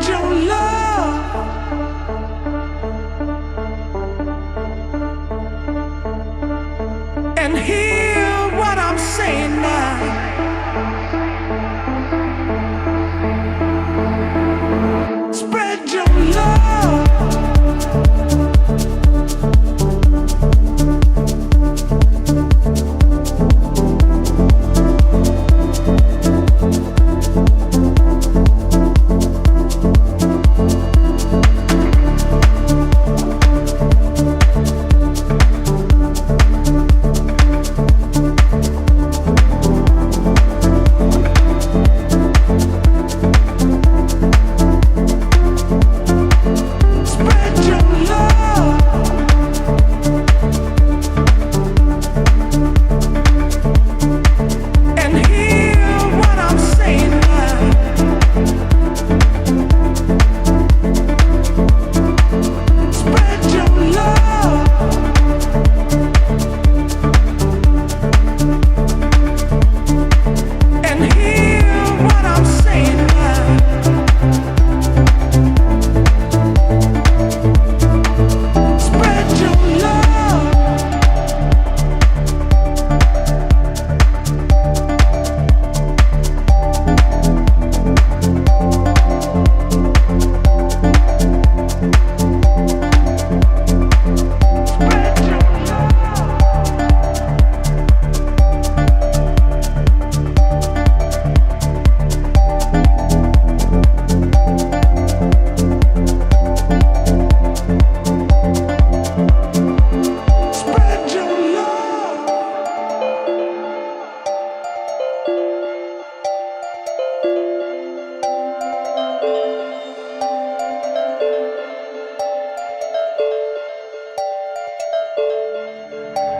your love. And hear what I'm saying now. Spread your love.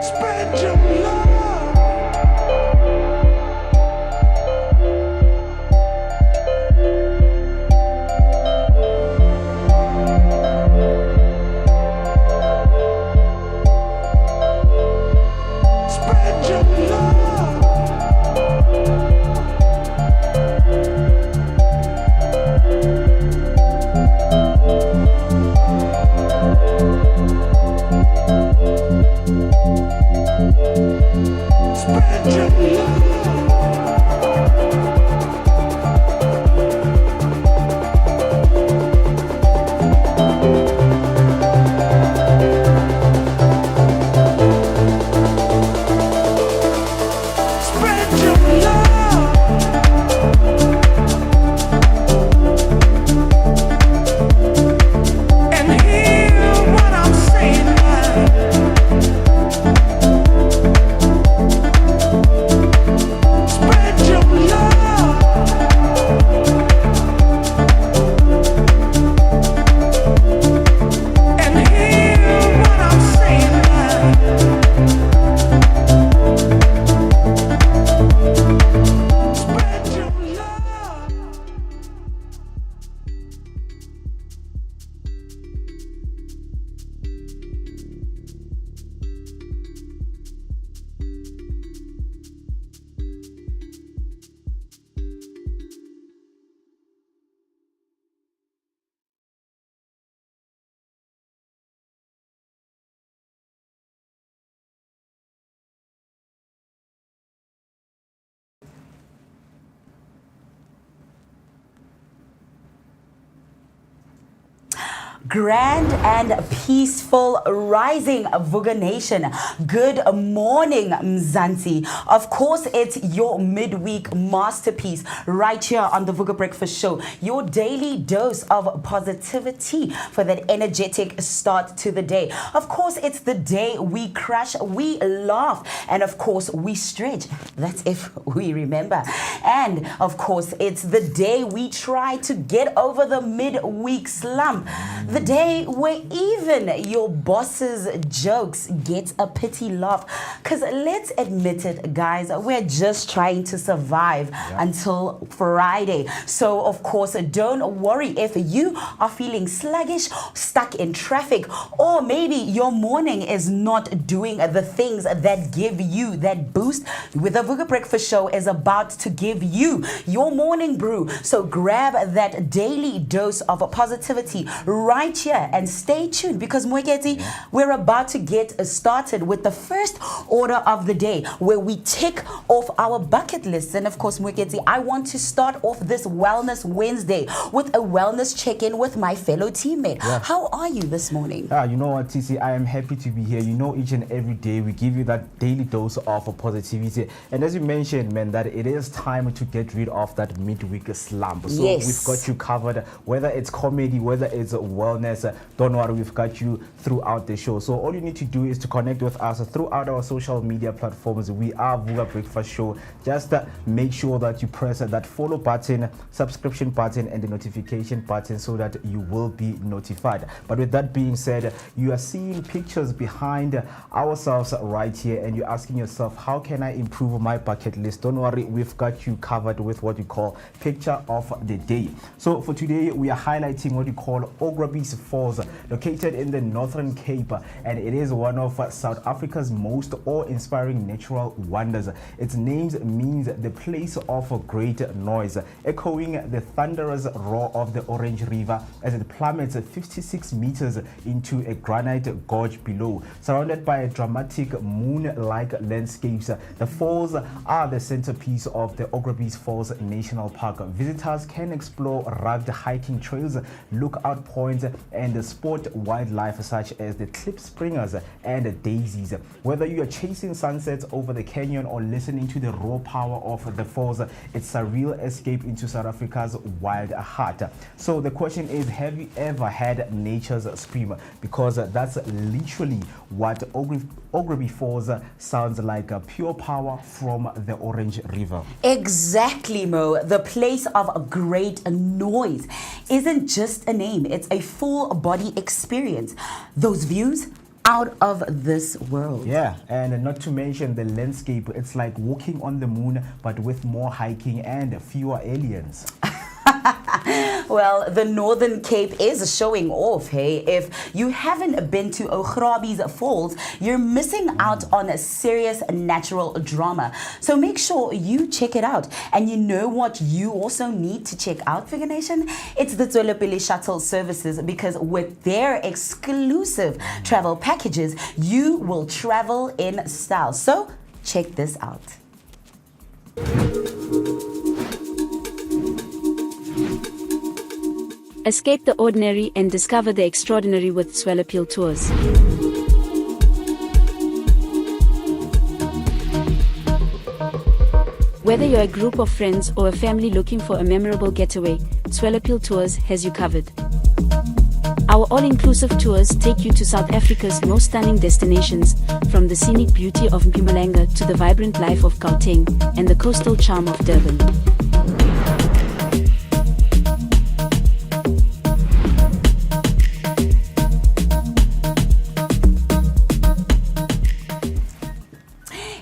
Spread your love. Spread your love. Spread your love. Spread your love. And hear what I'm saying now. Spread your love. And hear what I'm saying now. Spread your love. Grand and peaceful rising, Vooka Nation. Good morning, Mzansi. Of course, it's your midweek masterpiece right here on the Vooka Breakfast Show. Your daily dose of positivity for that energetic start to the day. Of course, it's the day we crush, we laugh, and of course, we stretch. That's if we remember. And of course, it's the day we try to get over the midweek slump. The day where even your boss's jokes get a pity laugh. Because let's admit it, guys, we're just trying to survive until Friday. So, of course, don't worry if you are feeling sluggish, stuck in traffic, or maybe your morning is not doing the things that give you that boost. With the Vooka Breakfast Show is about to give give you your morning brew. So grab that daily dose of positivity right here and stay tuned because Mweketi, we're about to get started with the first order of the day where we tick off our bucket list. And of course, Mweketi, I want to start off this Wellness Wednesday with a wellness check-in with my fellow teammate. How are you this morning? You know what, TC, I am happy to be here. You know, each and every day we give you that daily dose of positivity. And as you mentioned, man, that it is time to get rid of that midweek slump. So we've got you covered, whether it's comedy, whether it's wellness. Don't worry, we've got you throughout the show. So all you need to do is to connect with us throughout our social media platforms. We are Vooka Breakfast Show. Just make sure that you press that follow button, subscription button, and the notification button so that you will be notified. But with that being said, you are seeing pictures behind ourselves right here, and you're asking yourself, how can I improve my bucket list? Don't worry, we've got you covered with what we call picture of the day. So for today, we are highlighting what we call Ograbis Falls, located in the Northern Cape, and it is one of South Africa's most awe-inspiring natural wonders. Its name means the place of great noise, echoing the thunderous roar of the Orange River as it plummets 56 meters into a granite gorge below. Surrounded by dramatic moon-like landscapes, the falls are the centerpiece of the Ograbis Falls National Park. Visitors can explore rugged hiking trails, lookout points, and spot wildlife such as the klipspringers and daisies. Whether you are chasing sunsets over the canyon or listening to the raw power of the falls, it's a real escape into South Africa's wild heart. So the question is, have you ever had nature's scream? Because that's literally what Ograbi Falls sounds like, pure power from the Orange River. Exactly, Mo. The place of great noise isn't just a name, it's a full body experience. Those views out of this world. Yeah, and not to mention the landscape. It's like walking on the moon, but with more hiking and fewer aliens. Well, the Northern Cape is showing off, hey. If you haven't been to Ograbis Falls, you're missing out on a serious natural drama. So make sure you check it out. And you know what you also need to check out, Vooka Nation? It's the Tswelepele shuttle services, because with their exclusive travel packages, you will travel in style. So check this out. Escape the ordinary and discover the extraordinary with Soweto Tours. Whether you're a group of friends or a family looking for a memorable getaway, Soweto Tours has you covered. Our all-inclusive tours take you to South Africa's most stunning destinations, from the scenic beauty of Mpumalanga to the vibrant life of Gauteng and the coastal charm of Durban.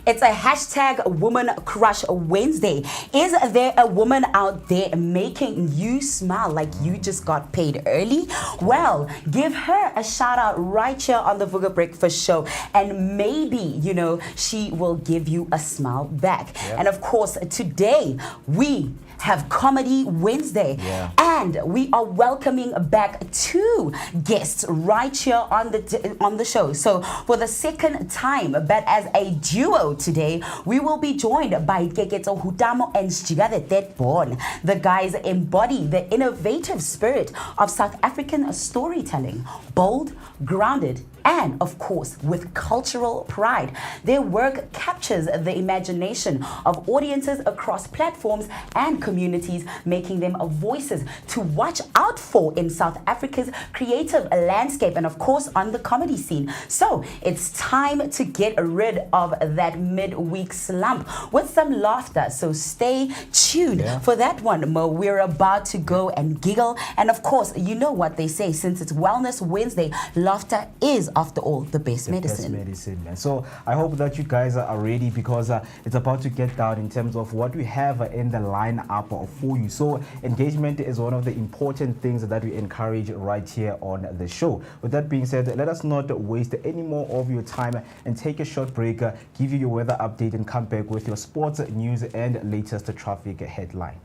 It's a hashtag Woman Crush Wednesday. Is there a woman out there making you smile like you just got paid early? Well, give her a shout out right here on the Vooka Breakfast Show, and maybe, you know, she will give you a smile back. And of course, today we have Comedy Wednesday, and we are welcoming back two guests right here on the show. So for the second time, but as a duo today, we will be joined by Keketso Hutamo and Sjigade Tetborn. The guys embody the innovative spirit of South African storytelling, bold, grounded, and of course with cultural pride. Their work captures the imagination of audiences across platforms and communities, making them voices to watch out for in South Africa's creative landscape and of course on the comedy scene. So it's time to get rid of that midweek slump with some laughter. So stay tuned for that one, Mo. We're about to go and giggle, and of course, you know what they say, since it's Wellness Wednesday, laughter is after all, the best medicine. Best medicine, man. So I hope that you guys are ready, because it's about to get down in terms of what we have in the lineup for you. So engagement is one of the important things that we encourage right here on the show. With that being said, let us not waste any more of your time and take a short break, give you your weather update, and come back with your sports news and latest traffic headline.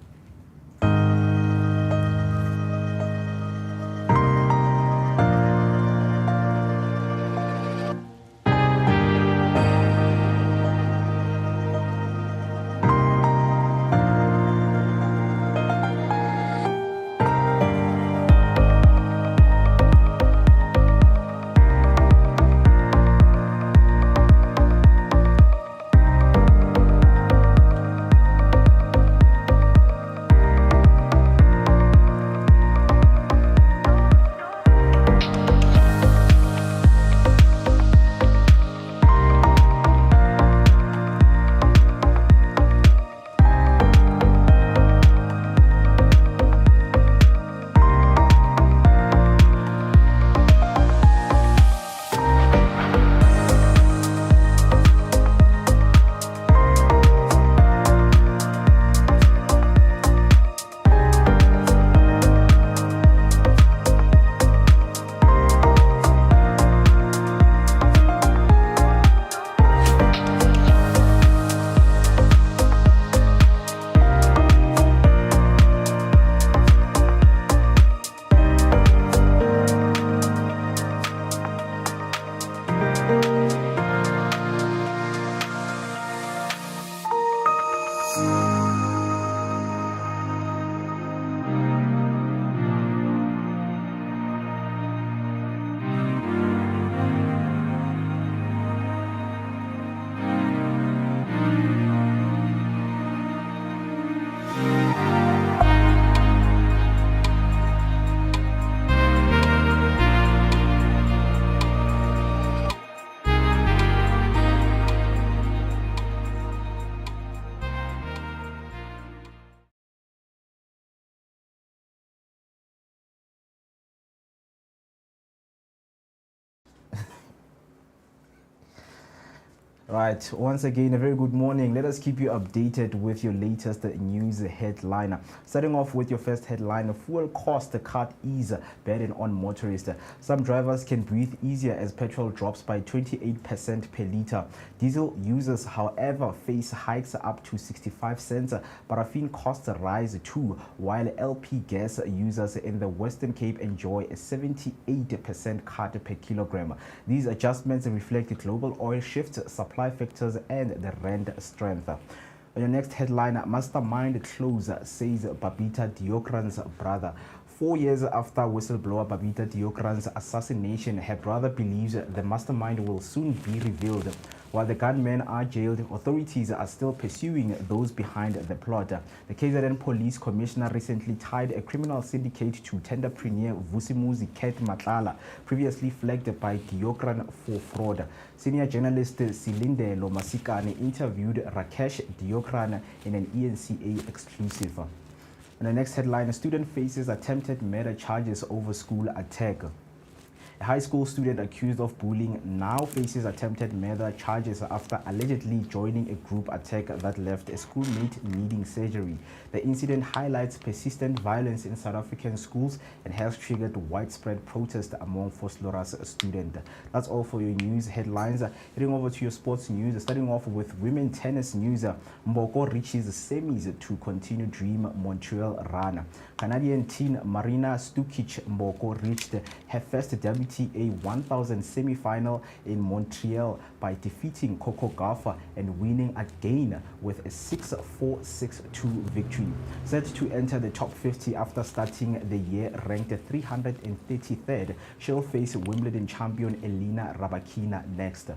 Right, once again, a very good morning. Let us keep you updated with your latest news headline. Starting off with your first headline, fuel cost cut ease burden on motorists. Some drivers can breathe easier as petrol drops by 28% per litre. Diesel users, however, face hikes up to 65 cents. Paraffin costs rise too, while LP gas users in the Western Cape enjoy a 78% cut per kilogram. These adjustments reflect global oil shifts, supply factors, and the rand strength. On your next headline, mastermind close, says Babita Deocran's brother. 4 years after whistleblower Babita Deocran's assassination, her brother believes the mastermind will soon be revealed. While the gunmen are jailed, authorities are still pursuing those behind the plot. The KZN Police Commissioner recently tied a criminal syndicate to tenderpreneur Vusimuzi Ket Matlala, previously flagged by Deocran for fraud. Senior journalist Silindelo Masikane interviewed Rakesh Deocran in an ENCA exclusive. And the next headline, a student faces attempted murder charges over school attack. A high school student accused of bullying now faces attempted murder charges after allegedly joining a group attack that left a schoolmate needing surgery. The incident highlights persistent violence in South African schools and has triggered widespread protest among Foslora's students. That's all for your news headlines. Heading over to your sports news, starting off with women tennis news. Mboko reaches semis to continue Dream Montreal run. Canadian teen Marina Stukic Mboko reached her first WTA 1000 semi-final in Montreal by defeating Coco Gauff and winning again with a 6-4, 6-2 victory. Set to enter the top 50 after starting the year ranked 333rd, she'll face Wimbledon champion Elina Rybakina next.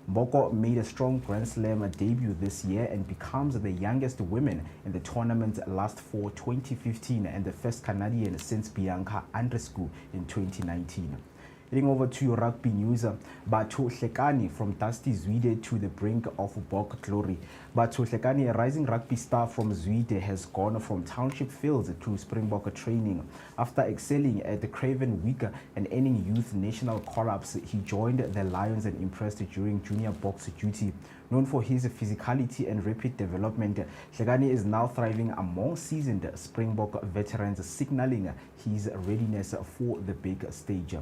Mboko made a strong Grand Slam debut this year and becomes the youngest woman in the tournament's last four 2015 and the first Canadian since Bianca Andreescu in 2019. Heading over to your rugby news, Batu Hlekani from Dusty Zwede to the brink of Bok glory. Batu Hlekani, a rising rugby star from Zwede, has gone from township fields to Springbok training. After excelling at the Craven Week and earning youth national call-ups, he joined the Lions and impressed during junior box duty. Known for his physicality and rapid development, Hlekani is now thriving among seasoned Springbok veterans, signaling his readiness for the big stage.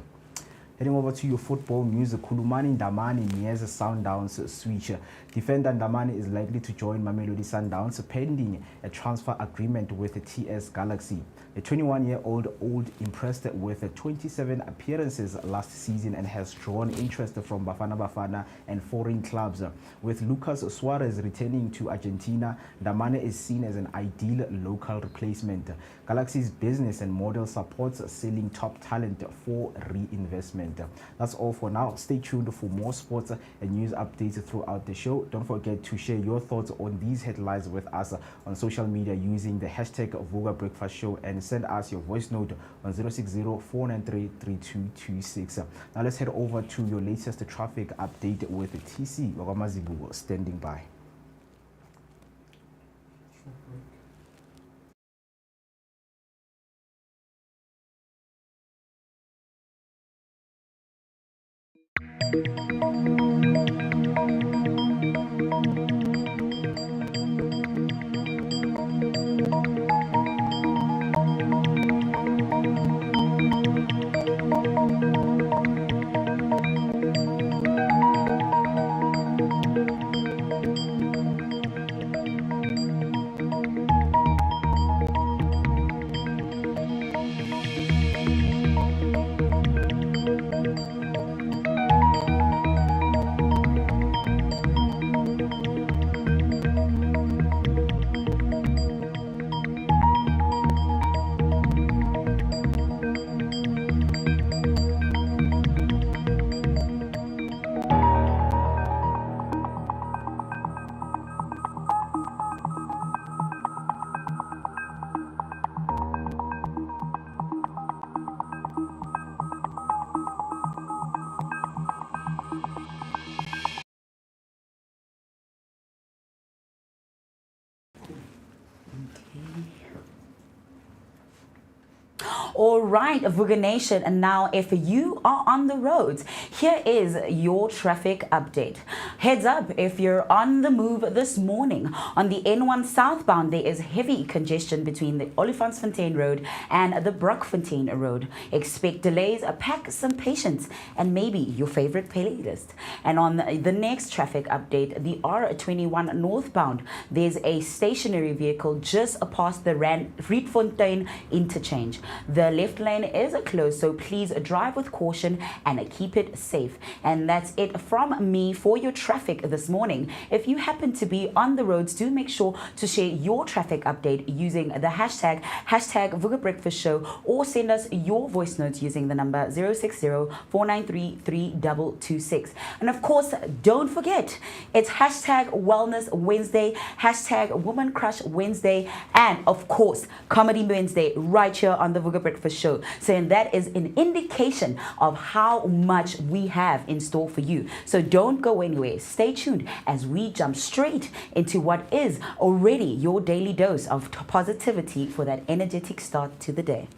Heading over to your football news, Kulumani Ndamani nears Sundowns switch. Defender Ndamani is likely to join Mamelodi Sundowns pending a transfer agreement with the TS Galaxy. The 21-year-old impressed with 27 appearances last season and has drawn interest from Bafana and foreign clubs. With Lucas Suarez returning to Argentina, Ndamani is seen as an ideal local replacement. Galaxy's business and model supports selling top talent for reinvestment. That's all for now. Stay tuned for more sports and news updates throughout the show. Don't forget to share your thoughts on these headlines with us on social media using the hashtag Vooka Breakfast Show and send us your voice note on 060-493-3226. Now let's head over to your latest traffic update with TC Wagamazibu standing by. All right, Vooka Nation, and now if you are on the roads, here is your traffic update. Heads up, if you're on the move this morning, on the N1 southbound, there is heavy congestion between the Olifantsfontein Road and the Brockfontein Road. Expect delays, pack some patience, and maybe your favorite playlist. And on the next traffic update, the R21 northbound, there's a stationary vehicle just past the Rietfontein interchange. The left lane is closed, so please drive with caution and keep it safe. And that's it from me for your traffic this morning. If you happen to be on the roads, do make sure to share your traffic update using the hashtag Vooka Breakfast Show, or send us your voice notes using the number 060-493-3226. And of course, don't forget, it's hashtag Wellness Wednesday, hashtag Woman Crush Wednesday, and of course, Comedy Wednesday right here on the Vooka Breakfast Show. So that is an indication of how much we have in store for you. So don't go anywhere. Stay tuned as we jump straight into what is already your daily dose of positivity for that energetic start to the day.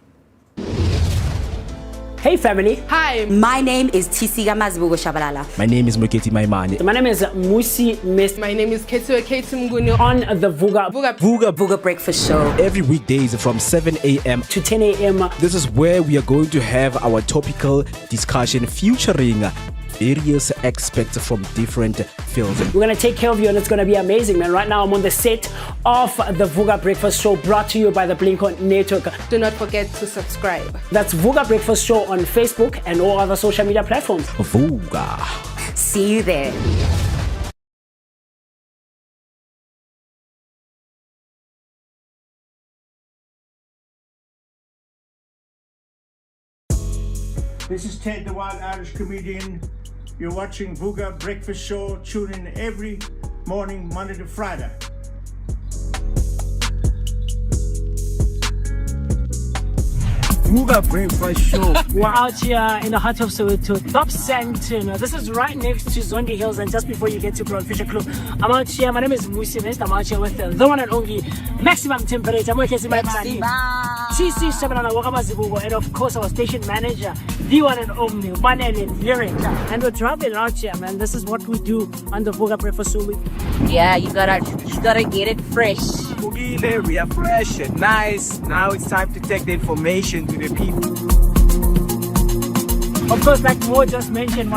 Hey family. Hi. My name is Tisiga Mazibugo Shabalala. My name is Muketi Maimane. My name is Musi Miss. My name is Ketue Ketumgunu On the Vooka Vooka Breakfast Show. Every weekdays from 7 a.m. to 10 a.m. This is where we are going to have our topical discussion featuring various experts from different fields. We're going to take care of you and it's going to be amazing, man. Right now I'm on the set of the Vooka Breakfast Show, brought to you by the Blink-On Network. Do not forget to subscribe. That's Vooka Breakfast Show on Facebook and all other social media platforms. Vooka. See you there. This is Ted, the Wild Irish Comedian. You're watching Vooka Breakfast Show. Tune in every morning, Monday to Friday. Vooka Breakfast Show. We're out here in the heart of Soweto, Dobsonville. This is right next to Zondi Hills, and just before you get to Broad Fisher Club. I'm out here. My name is Musi Nest. I'm out here with the one and only maximum temperature. I'm working my TC Sebenana Wakamazibugo, and of course our station manager, the one and only Manene Lyric. And we're traveling out here, man. This is what we do on the Vooka Breakfast Show. Yeah, you gotta get it fresh. Bugile, we are fresh and nice. Now it's time to take the information to the people. Of course, like Mo just mentioned,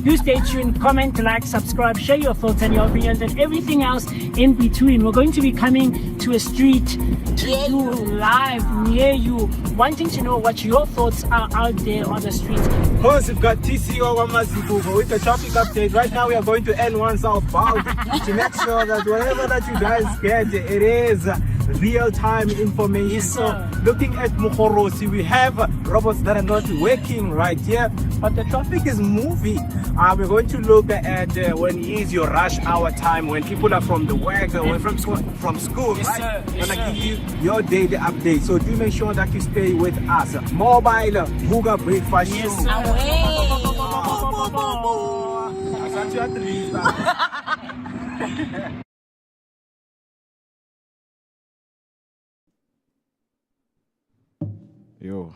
do stay tuned, comment, like, subscribe, share your thoughts and your opinions and everything else in between. We're going to be coming to a street to do live near you, wanting to know what your thoughts are out there on the streets. Of course, we've got TCO Wamazibugo with the traffic update. Right now, we are going to N1 southbound to make sure that whatever that you guys get, it is real-time information. Yes, so, sir. looking at Mukhorosi, we have robots that are not working right here, but the traffic is moving. We're going to look at when is your rush hour time, when people are from the work, or from school, Yes, right? sir. Yes, Gonna sir. give you your daily update. So do make sure that you stay with us. Mobile Vooka Breakfast Yes, Show. sir. I thought you had to leave that. Yo.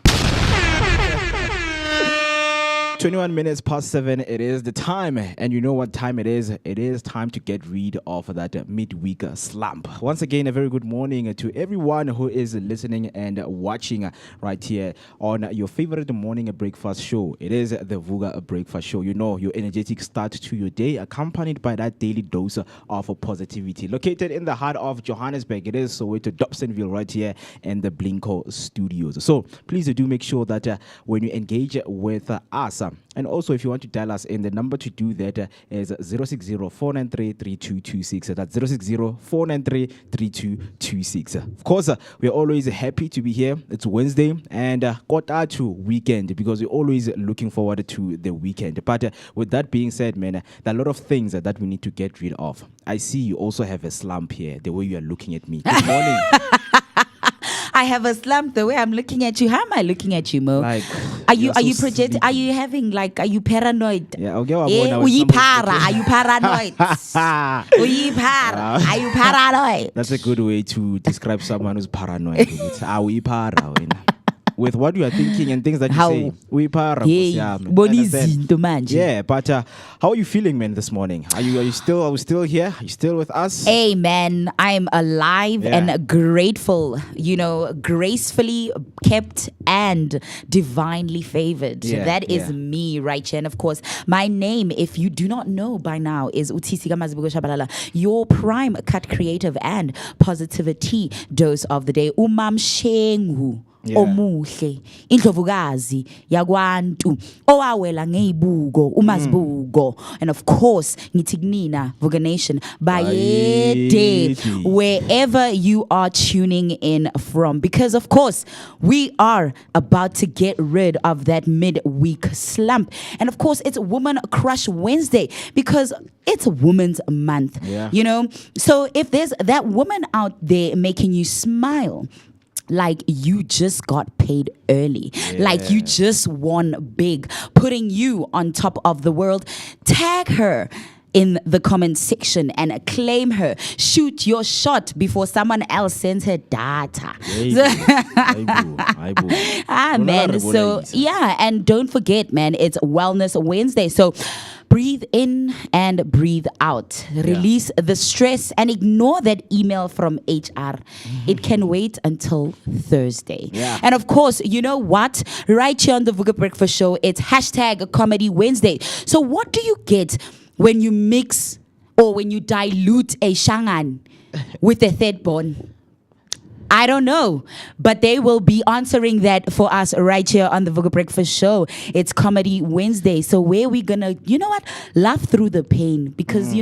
21 minutes past 7, it is the time, and you know what time it is. It is time to get rid of that midweek slump. Once again, a very good morning to everyone who is listening and watching right here on your favorite morning breakfast show. It is the Vooka Breakfast Show. You know, your energetic start to your day, accompanied by that daily dose of positivity. Located in the heart of Johannesburg, it is Soweto, Dobsonville, right here in the Blinko studios. So please do make sure that when you engage with us, and also if you want to dial us in, the number to do that is 060-493-3226. That's 060-493-3226. Of course, we are always happy to be here. It's Wednesday and quarter to weekend, because we're always looking forward to the weekend. But with that being said, man, there are a lot of things that we need to get rid of. I see you also have a slump here, the way you are looking at me. Good morning. I have a slump the way I'm looking at you. How am I looking at you, Mo? Like, are you you're so projecting? Are you having are you paranoid? Yeah, okay. Are you paranoid? Are you paranoid? That's a good way to describe someone who's paranoid. With what you are thinking and things that you say. We para. Yeah, Yeah, but how are you feeling, man, this morning? Are we still here? Are you still with us? Hey, man, I'm alive Yeah. and grateful, gracefully kept and divinely favored. Yeah, That is yeah. me right here. And of course, my name, if you do not know by now, is Utisika Mazibugo Shabalala, your prime cut creative and positivity dose of the day. Umam Shengu. Yeah. Omuhle indlovukazi yakwantu owawela ngeibuko umazibuko, and of course ngithi kunina Vooka Nation bayede Bayede. wherever you are tuning in from, because of course we are about to get rid of that midweek slump. And of course it's Woman Crush Wednesday, because it's Women's Month. Yeah. So if there's that woman out there making you smile, like you just got paid early, like you just won big, putting you on top of the world, tag her in the comment section and claim her. Shoot your shot before someone else sends her data. Man. So yeah, and don't forget, man, it's Wellness Wednesday. So breathe in and breathe out. Release the stress and ignore that email from HR. It can wait until Thursday. Yeah. And of course, you know what? Right here on the Vooka Breakfast Show, it's hashtag Comedy Wednesday. So what do you get when you mix or when you dilute a shangan with a third born? I don't know, but they will be answering that for us right here on the Vooka Breakfast Show. It's Comedy Wednesday. So where we gonna, laugh through the pain, because,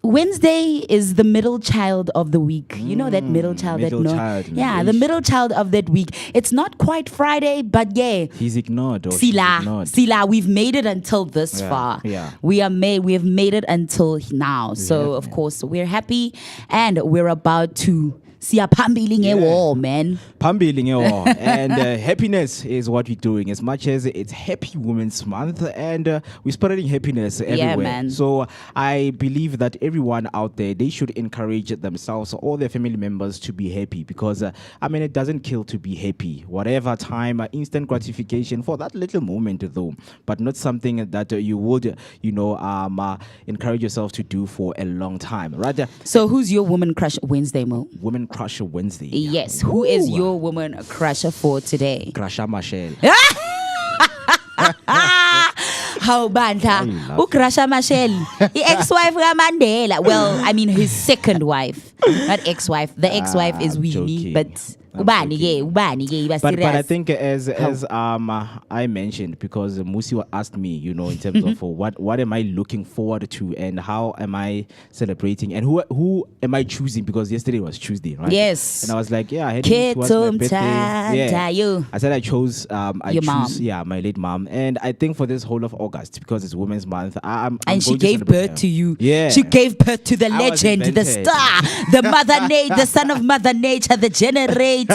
Wednesday is the middle child of the week. You know that middle child middle that child, yeah, the middle child of that week. It's not quite Friday, but yeah. He's ignored. Or she's ignored. Sila, we've made it until this far. Yeah. We have made it until now. So of course we're happy and we're about to Siyaphambili nge-war, man. Phambili nge-war. And happiness is what we're doing. As much as it's Happy Women's Month, and we're spreading happiness everywhere. man. So I believe that everyone out there, they should encourage themselves, all their family members, to be happy, because it doesn't kill to be happy. Whatever time, instant gratification for that little moment, though, but not something that you would, encourage yourself to do for a long time, right? So who's your woman crush Wednesday, Mo? Women Crusher Wednesday. Yes. Who is your woman crusher for today? Crusher Michelle. How banta? Ukrasha Mashel. The ex-wife Mandela. Well, I mean his second wife. Not ex-wife. The ex-wife is Winnie, but But I think as I mentioned, because Musi asked me, in terms of what am I looking forward to and how am I celebrating and who am I choosing, because yesterday was Tuesday, right? Yes. And I was like, heading towards my birthday. I said I chose your mom. My late mom. And I think for this whole of August, because it's Women's Month, I'm and she going to gave celebrate birth her. to you. Yeah. She gave birth to the I was legend, the invented. star, the mother nature, the son of Mother Nature, the generator.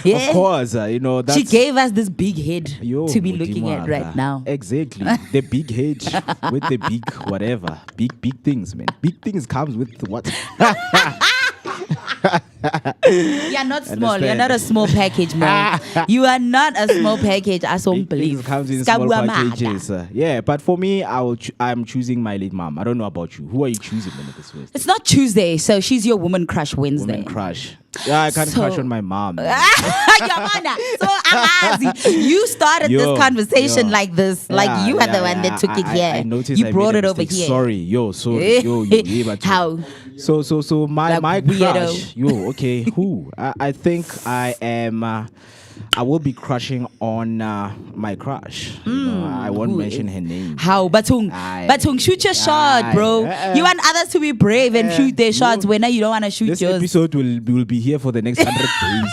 Yeah. Of course, that's... She gave us this big head Yo, to be looking at Mudimanga. right now. Exactly. The big head with the big whatever. Big things, man. Big things comes with what? You're not small. You're not a small package, man. You are not a small package. I don't Big believe. things comes in small packages. But for me, I'm choosing my late mom. I don't know about you. Who are you choosing in this Wednesday? It's not Tuesday, so she's your woman crush Wednesday. Woman crush. Yeah, I can't crush on my mom. Yamana. So Amazi, you started this conversation like this. Like you are the one that took it here. I noticed you I brought made it a over mistake. here. Sorry, yo. How? So my Like crush. weirdo. Okay. Who? I think I am. I will be crushing on my crush. I won't mention her name. How? Batung, shoot your shot, bro. You want others to be brave and shoot their shots when you don't want to shoot This yours. episode will be here for the next 100 days.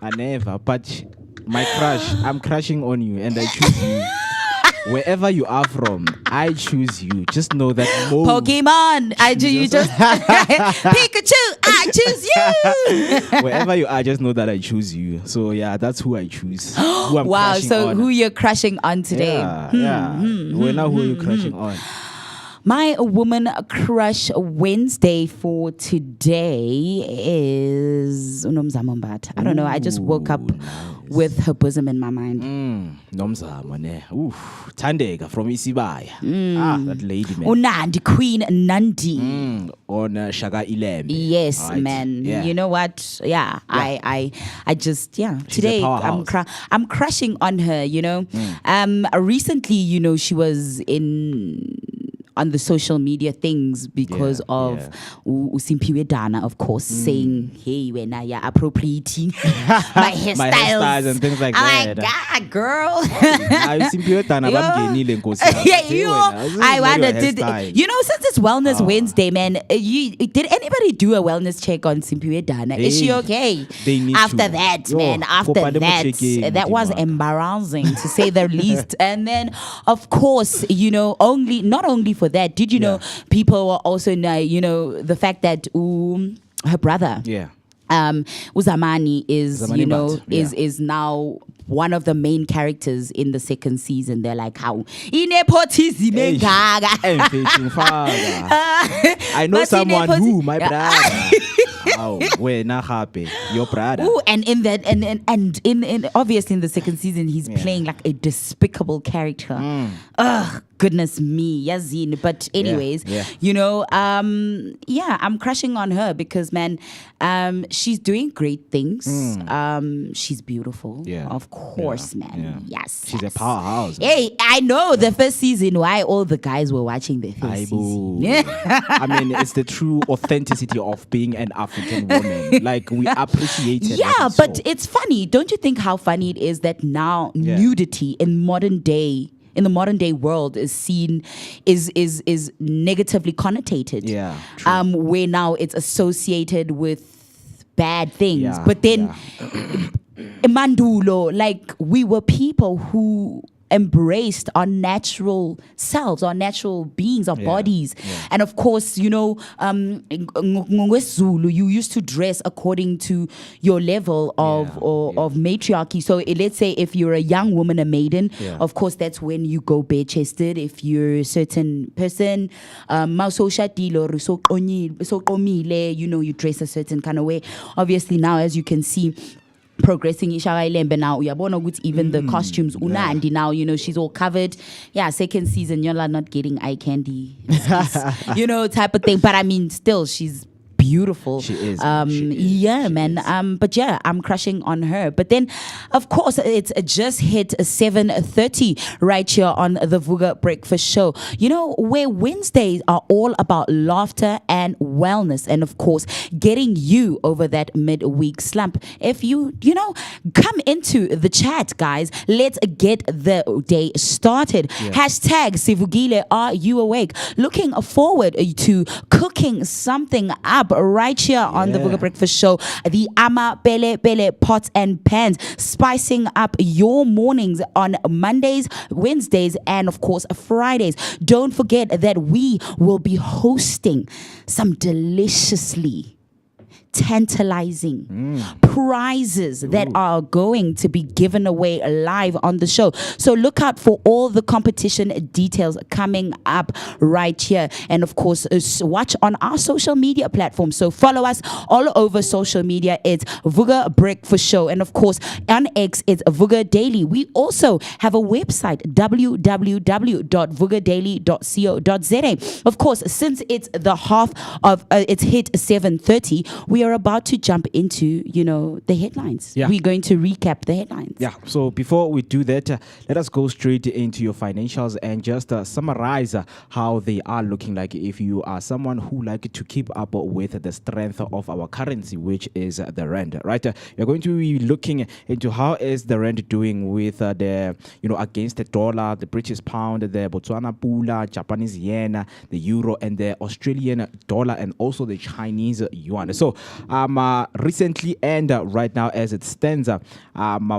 I never. But my crush, I'm crushing on you, and I choose you. Wherever you are from, I choose you. Just know that Pokemon, I do you just Pikachu, I choose you. Wherever you are, just know that I choose you. So yeah, that's who I choose. Who I'm Wow, crushing so on. who you're crushing on today? Yeah. Who are you crushing on? My woman crush Wednesday for today is Unomzamo Mbatha. I don't know. I just woke up with her bosom in my mind. Nomzamo ne. Oof. Tandega from Isibaya. That lady, man. Unandi, Queen Nandi. On Shaka Ilem. Yes, Right. man. Yeah. You know what? Yeah, I just She's today a powerhouse. I'm crushing on her. Recently, she was on the social media things because of Usimpiwe Dana, of course, saying, hey, when I appropriating my hairstyles. My hairstyles and things like that. Oh my God, girl. I wonder, since it's Wellness Wednesday, man, did anybody do a wellness check on Simpiwe Dana? Is she okay? They need After to. that, Yo, man, after Kopa that was embarrassing to say the least. And then, of course, not only for that, did you know people were also, the fact that her brother, Uzamani is now one of the main characters in the second season. They're like, how? I know someone who, my brother. Your brother. Ooh, and in that, and in obviously in the second season, he's playing like a despicable character. Ugh, goodness me, Yazin. But anyways, I'm crushing on her because, man, she's doing great things. She's beautiful, of course, man. Yes, she's a powerhouse. Hey, I know the first season why all the guys were watching the first season. I mean, it's the true authenticity of being an African woman. Like, we appreciate it. Yeah, but it's funny. Don't you think how funny it is that now nudity in the modern day world is seen is negatively connotated. Yeah. True. Where now it's associated with bad things. Yeah, but then Mandulo, like we were people who embraced our natural selves, our natural beings, our bodies. And of course, you know, ngwesiZulu, you used to dress according to your level of matriarchy. So let's say if you're a young woman, a maiden, of course that's when you go bare-chested. If you're a certain person, you know, you dress a certain kind of way. Obviously now, as you can see, progressing Ishara now, even the costumes unandi now, you know, she's all covered. Yeah, second season, you're not getting eye candy, you know, type of thing. But I mean, still, she's beautiful. She is. But yeah, I'm crushing on her. But then, of course, it's just hit 7:30 right here on the Vooka Breakfast Show. You know, where Wednesdays are all about laughter and wellness, and of course, getting you over that midweek slump. If you come into the chat, guys, let's get the day started. Hashtag Sivugile, are you awake? Looking forward to cooking something up right here on the Vooka Breakfast Show. The Ama Bele Bele Pots and Pans, spicing up your mornings on Mondays, Wednesdays, and of course Fridays. Don't forget that we will be hosting some deliciously tantalizing prizes that are going to be given away live on the show. So look out for all the competition details coming up right here. And of course, watch on our social media platforms. So follow us all over social media. It's Vooka Breakfast Show. And of course, on X, it's Vooka Daily. We also have a website, www.vookadaily.co.za. Of course, since it's the half of, it's hit 7:30, we are about to jump into, the headlines. We're going to recap the headlines. Yeah, so before we do that, let us go straight into your financials and just summarize how they are looking like if you are someone who like to keep up with the strength of our currency, which is the rand, right? You're going to be looking into how is the rand doing with the, against the dollar, the British pound, the Botswana pula, Japanese yen, the euro, and the Australian dollar, and also the Chinese yuan. So recently and right now as it stands,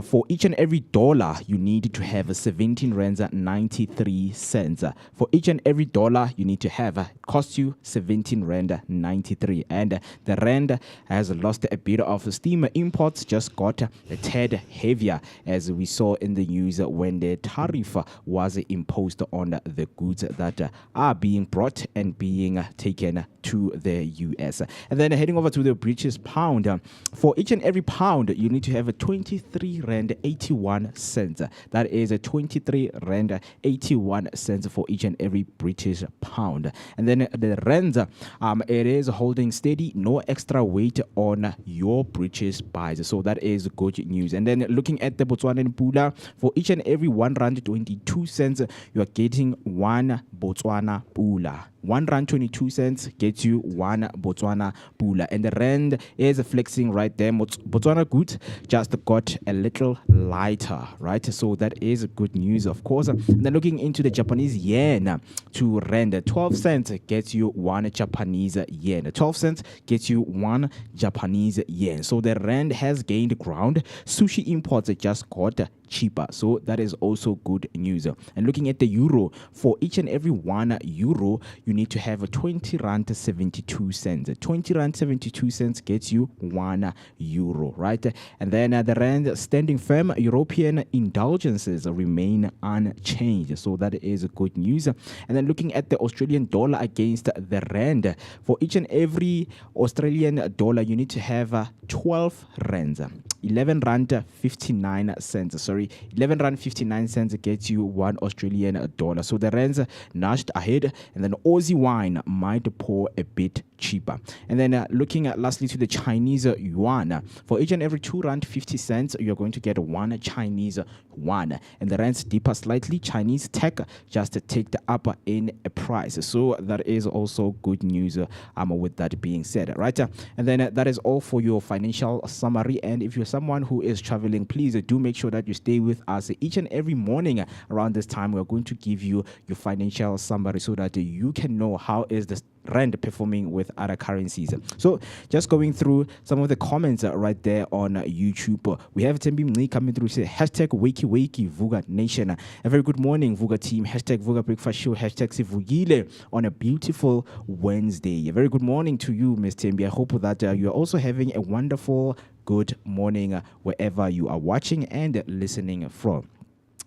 for each and every dollar you need to have 17 rands 93 cents. For each and every dollar you need to have cost you 17 rand 93, and the rand has lost a bit of steam. Imports just got a tad heavier, as we saw in the news when the tariff was imposed on the goods that are being brought and being taken to the US. And then heading over to the British pound, for each and every pound you need to have a 23 rand 81 cents. That is a 23 rand 81 cents for each and every British pound. And then the rand, it is holding steady, no extra weight on your British buys, so that is good news. And then looking at the Botswana pula, for each and every 1 rand 22 cents you are getting 1 Botswana pula. 1 rand 22 cents gets you 1 Botswana pula, and the rand is flexing right there. Botswana goods just got a little lighter, right? So that is good news, of course. And then looking into the Japanese yen to rand, 12 cents gets you 1 Japanese yen. 12 cents gets you 1 Japanese yen. So the rand has gained ground. Sushi imports just got cheaper, so that is also good news. And looking at the euro, for each and every 1 euro you need to have 20 rand 72 cents. 20 rand 72 cents gets you 1 euro, right? And then the rand standing firm. European indulgences remain unchanged, so that is good news. And then looking at the Australian dollar against the rand, for each and every Australian dollar you need to have 12 rands, 11 rand 59 cents. Sorry, 11 rand 59 cents gets you 1 Australian dollar. So the rands nudged ahead, and then Aussie wine might pour a bit cheaper. And then looking at lastly to the Chinese yuan, for each and every 2 rand 50 cents you're going to get 1 Chinese yuan, and the rands deeper slightly. Chinese tech just ticked up in a price, so that is also good news. With that being said, right? And then that is all for your financial summary. And if you're someone who is traveling, please do make sure that you stay with us each and every morning around this time. We're going to give you your financial summary so that you can know how is the rand performing with other currencies. So just going through some of the comments right there on YouTube. We have Tembi Mli coming through, say hashtag wakey wakey Vooka Nation. A very good morning, Vooka team. Hashtag Vooka Breakfast Show. Hashtag Sivugile on a beautiful Wednesday. A very good morning to you, Miss Tembi. I hope that you are also having a wonderful good morning wherever you are watching and listening from.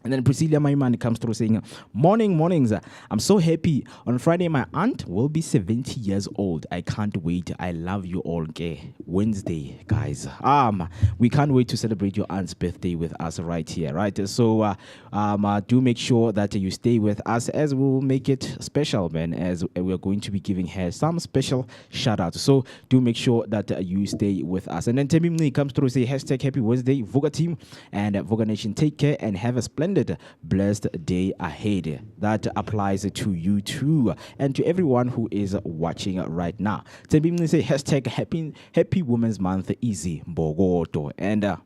And then Priscilla Maiman comes through saying, mornings. I'm so happy. On Friday, my aunt will be 70 years old. I can't wait. I love you all. Okay. Wednesday, guys. We can't wait to celebrate your aunt's birthday with us right here, right? So do make sure that you stay with us as we'll make it special, man, as we're going to be giving her some special shout out. So do make sure that you stay with us. And then Temi Mni comes through, say hashtag happy Wednesday, Vooka team and Vooka Nation. Take care and have a splendid, blessed day ahead. That applies to you too and to everyone who is watching right now. Temi Mni say hashtag happy Women's Month, easy Mbogoto. And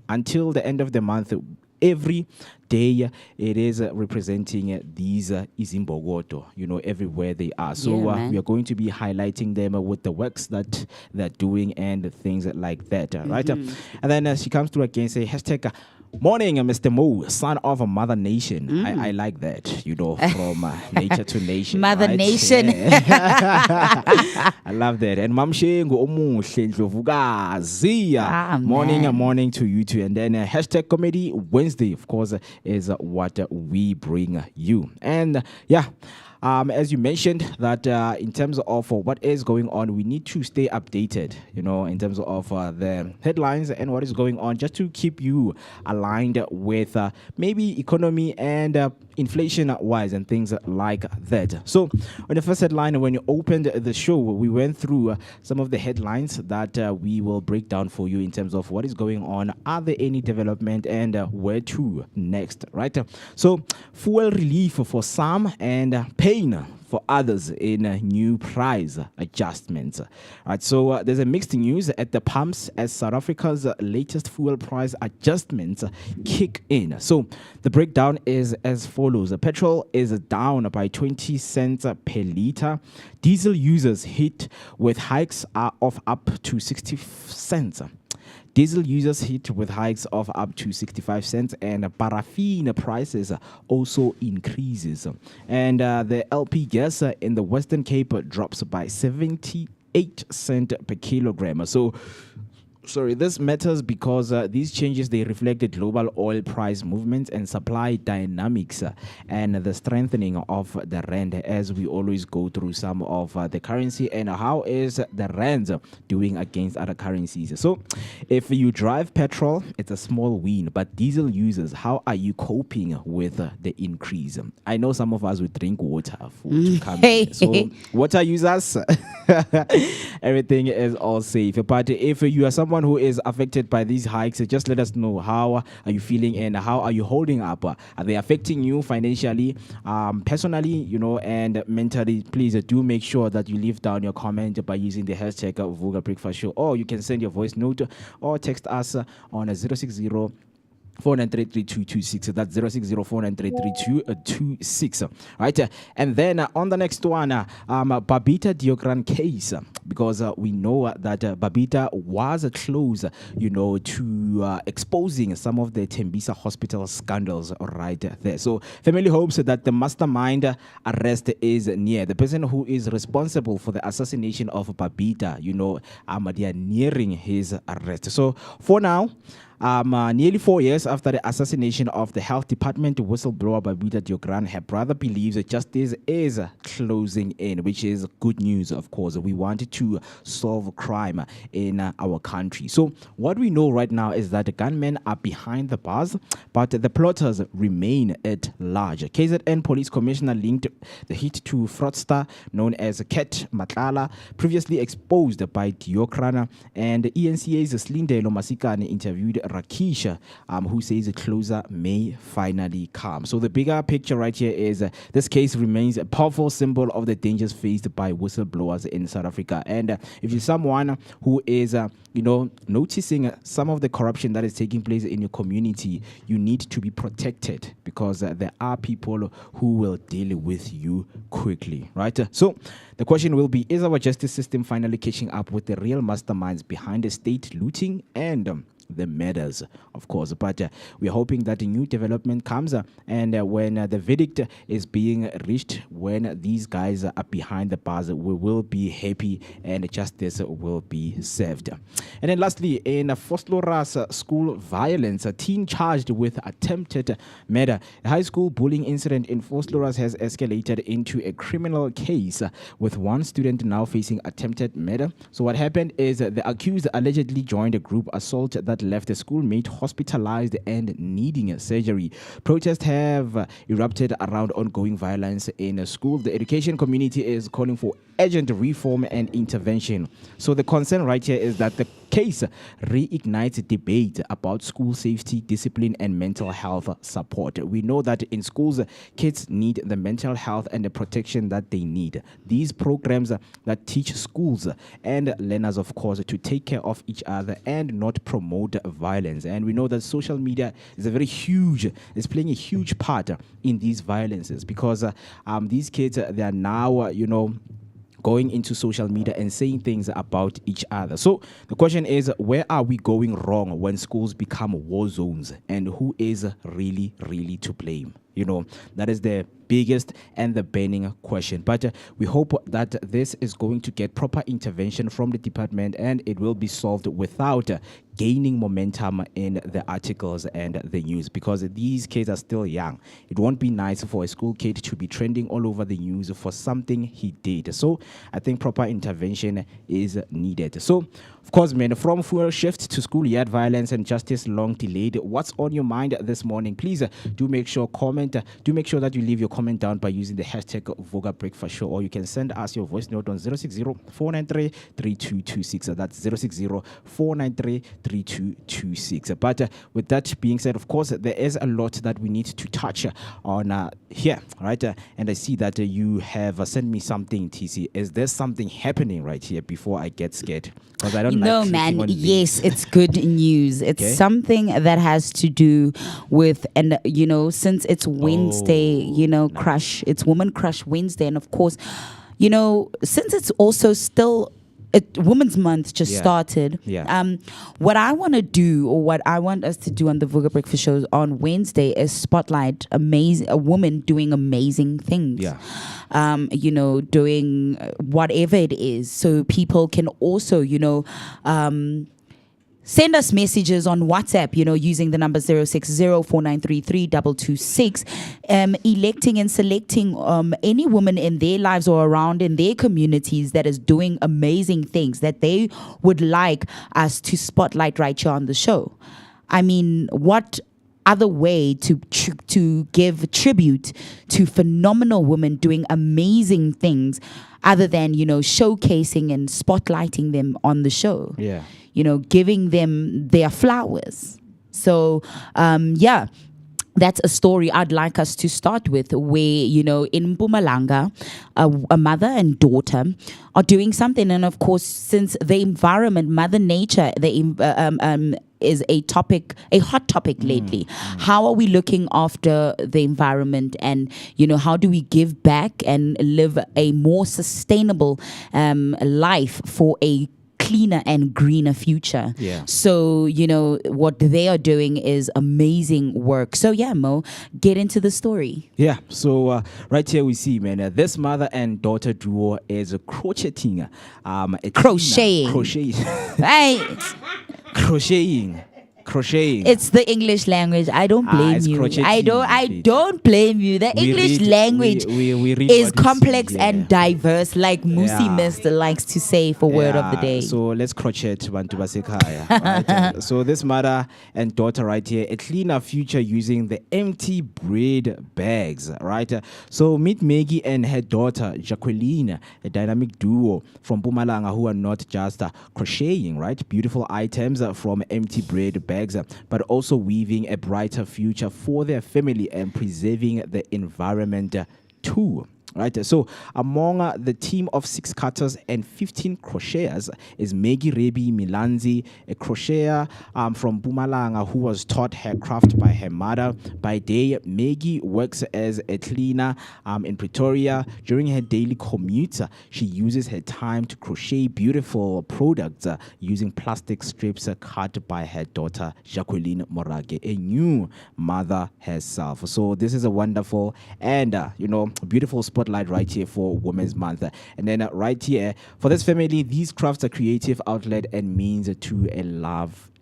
until the end of the month, every day it is representing these Izimbogoto, everywhere they are. So we are going to be highlighting them with the works that they're doing and things like that, right? And then she comes through again, say hashtag morning, Mr. Mo, son of a mother nation. I like that, from nature to nation. Mother right? nation. Yeah. I love that. And Mam Shengo Omuhle Ndlovukazi. Morning to you too. And then hashtag Comedy Wednesday, of course, is what we bring you. And as you mentioned, that in terms of what is going on, we need to stay updated, in terms of the headlines and what is going on, just to keep you aligned with maybe economy and inflation-wise and things like that. So on the first headline, when you opened the show, we went through some of the headlines that we will break down for you in terms of what is going on, are there any development, and where to next, right? So fuel relief for some and pain for others in new price adjustments. Right, so there's a mixed news at the pumps as South Africa's latest fuel price adjustments kick in. So the breakdown is as follows. Petrol is down by 20 cents per litre. Diesel users hit with hikes of up to 60 cents. Diesel users hit with hikes of up to 65 cents, and paraffin prices also increases. And the LP gas in the Western Cape drops by 78 cents per kilogram. So this matters because these changes, they reflect the global oil price movements and supply dynamics and the strengthening of the rand, as we always go through some of the currency and how is the rand doing against other currencies. So if you drive petrol, it's a small win, but diesel users, how are you coping with the increase? I know some of us would drink water to come in. So water users, everything is all safe. But if you are someone who is affected by these hikes, just let us know. How are you feeling and how are you holding up? Are they affecting you financially, personally, and mentally? Please do make sure that you leave down your comment by using the hashtag Vooka Breakfast Show, or you can send your voice note or text us on 060 4933226. That's 06049333226. Right, and then on the next one, Babita Diokran case, because we know that Babita was close, to exposing some of the Tembisa hospital scandals right there. So family hopes that the mastermind arrest is near. The person who is responsible for the assassination of Babita, they are nearing his arrest. So for now, nearly 4 years after the assassination of the health department whistleblower Babita Diokran, her brother believes that justice is closing in, which is good news, of course. We wanted to solve crime in our country. So what we know right now is that the gunmen are behind the bars, but the plotters remain at large. KZN Police Commissioner linked the hit to fraudster known as Ket Matlala, previously exposed by Diokran, and ENCA's Slindelo Masikane interviewed Rakisha, who says a closer may finally come. So the bigger picture right here is this case remains a powerful symbol of the dangers faced by whistleblowers in South Africa. And if you're someone who is, noticing some of the corruption that is taking place in your community, you need to be protected because there are people who will deal with you quickly, right? So the question will be, is our justice system finally catching up with the real masterminds behind the state looting and the murders, of course? But we're hoping that a new development comes and when the verdict is being reached, when these guys are behind the bars, we will be happy and justice will be served. And then lastly, in Vosloorus school violence, a teen charged with attempted murder. A high school bullying incident in Vosloorus has escalated into a criminal case with one student now facing attempted murder. So what happened is the accused allegedly joined a group assault that left a schoolmate hospitalized and needing surgery. Protests have erupted around ongoing violence in a school. The education community is calling for urgent reform and intervention. So the concern right here is that the case reignites debate about school safety, discipline, and mental health support. We know that in schools, kids need the mental health and the protection that they need. These programs that teach schools and learners, of course, to take care of each other and not promote violence. And we know that social media is is playing a huge part in these violences because these kids, they are now, going into social media and saying things about each other. So the question is, where are we going wrong when schools become war zones, and who is really to blame? That is the biggest and the burning question. But we hope that this is going to get proper intervention from the department and it will be solved without gaining momentum in the articles and the news, because these kids are still young. It won't be nice for a school kid to be trending all over the news for something he did. So I think proper intervention is needed. So, of course, man, from fuel shift to schoolyard violence and justice long delayed, what's on your mind this morning? Please do make sure that you leave your comment down by using the hashtag Vooka Breakfast Show, or you can send us your voice note on 060-493-3226. That's 060-493-3226. But with that being said, of course, there is a lot that we need to touch on here, right? And I see that you have sent me something, TC. Is there something happening right here before I get scared? Because I don't No, man. Yes, it's good news. It's something that has to do with, and since it's Wednesday, nice. Crush, it's Woman Crush Wednesday, and of course, since it's also still Women's Month just started. Yeah. What I want to do, or what I want us to do on the Vooka Breakfast Show on Wednesday, is spotlight a woman doing amazing things. Yeah. Doing whatever it is, so people can also, send us messages on WhatsApp, using the number 060-493-3226, electing and selecting any woman in their lives or around in their communities that is doing amazing things that they would like us to spotlight right here on the show. I mean, what other way to give tribute to phenomenal women doing amazing things other than, showcasing and spotlighting them on the show? Yeah. Giving them their flowers. So, that's a story I'd like us to start with, where, in Mpumalanga, a mother and daughter are doing something. And of course, since the environment, Mother Nature, is a hot topic lately. How are we looking after the environment, and how do we give back and live a more sustainable life for a cleaner and greener future? Yeah. So, what they are doing is amazing work. So yeah, Mo, get into the story. Yeah. So right here we see, man, this mother and daughter duo is crocheting. Crocheting. Right. Crocheting. It's the English language. I don't blame it's you. crocheting. I don't blame you. The English language we read is what we complex see, and diverse, like Musi Yeah. Mister likes to say for word of the day. So let's crochet Bantu Basekaya. Right? So this mother and daughter right here, a cleaner future using the empty bread bags, right? So meet Maggie and her daughter Jacqueline, a dynamic duo from Mpumalanga who are not just crocheting, right? Beautiful items from empty bread bags. bags, but also weaving a brighter future for their family and preserving the environment too. Right, so among the team of 6 cutters and 15 crocheters is Maggie Rebi Milanzi, a crocheter from Bumalanga who was taught her craft by her mother. By day, Maggie works as a cleaner in Pretoria. During her daily commute, she uses her time to crochet beautiful products using plastic strips cut by her daughter Jacqueline Morage, a new mother herself. So this is a wonderful and beautiful spotlight right here for Women's Month. And then right here for this family, these crafts are creative outlet and means to a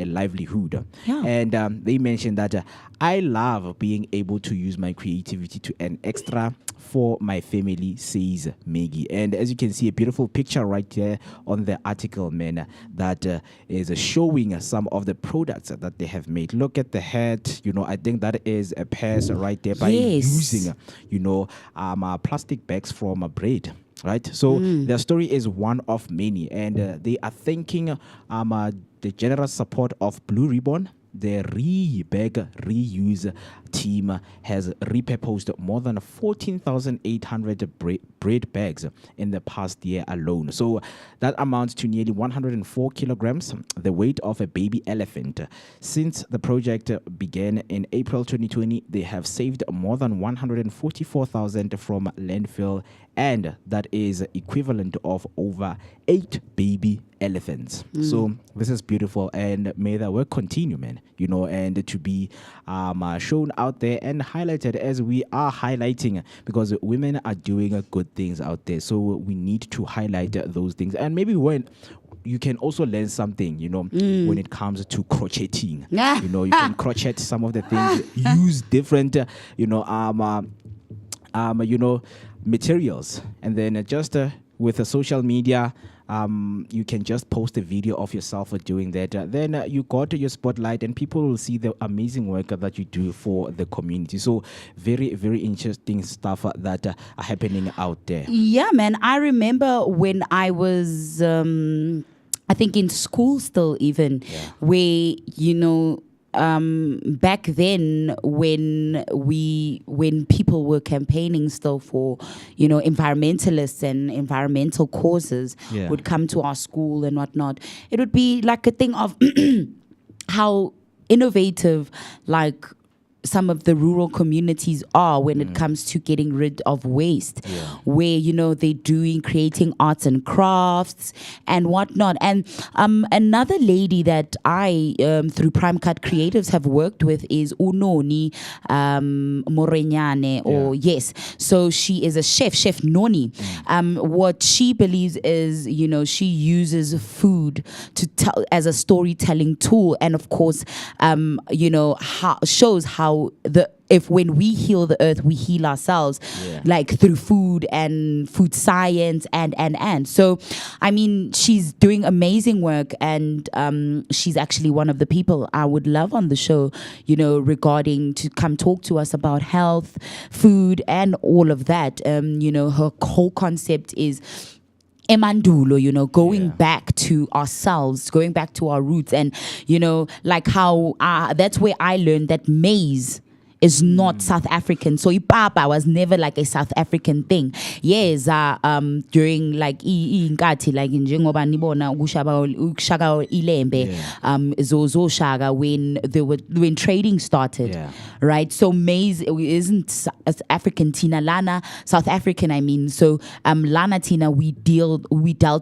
livelihood. Yeah. And they mentioned that I love being able to use my creativity to earn extra for my family, says Maggie. And as you can see, a beautiful picture right there on the article, man, that is showing some of the products that they have made. Look at the hat. I think that is a purse right there by using, plastic bags from a braid. Right, so their story is one of many, and they are thanking the generous support of Blue Ribbon. The Bag Reuse team has repurposed more than 14,800 braid bags in the past year alone. So that amounts to nearly 104 kilograms, the weight of a baby elephant. Since the project began in April 2020, they have saved more than 144,000 from landfill, and that is equivalent of over 8 baby elephants. So this is beautiful, and may the work continue, man, and to be shown out there and highlighted as we are highlighting, because women are doing good things out there. So we need to highlight those things, and maybe when you can also learn something, when it comes to crocheting. You can crochet some of the things, use different, materials, and then just with the social media, you can just post a video of yourself doing that. Then you go to your spotlight and people will see the amazing work that you do for the community. So very, very interesting stuff that are happening out there. Yeah, man. I remember when I was, I think in school still even, where, back then when people were campaigning still for environmentalists and environmental causes would come to our school and whatnot, it would be like a thing of how innovative some of the rural communities are when it comes to getting rid of waste, where they're creating arts and crafts and whatnot. And another lady that I through Prime Cut Creatives have worked with is Unoni Morenyane, or so she is a chef Noni. What she believes is she uses food to tell as a storytelling tool, and of course shows how when we heal the earth, we heal ourselves, through food and food science and so I mean, she's doing amazing work, and she's actually one of the people I would love on the show, regarding to come talk to us about health, food, and all of that. Her whole concept is emandulo, going back to ourselves, going back to our roots, and how that's where I learned that maize is not South African. So ipapa was never like a South African thing. Yes, during inkathi njengoba nibona ushaka ilembe, zozo shaka, when trading started, right? So maize isn't African tina lana, South African I mean. So lana tina we dealt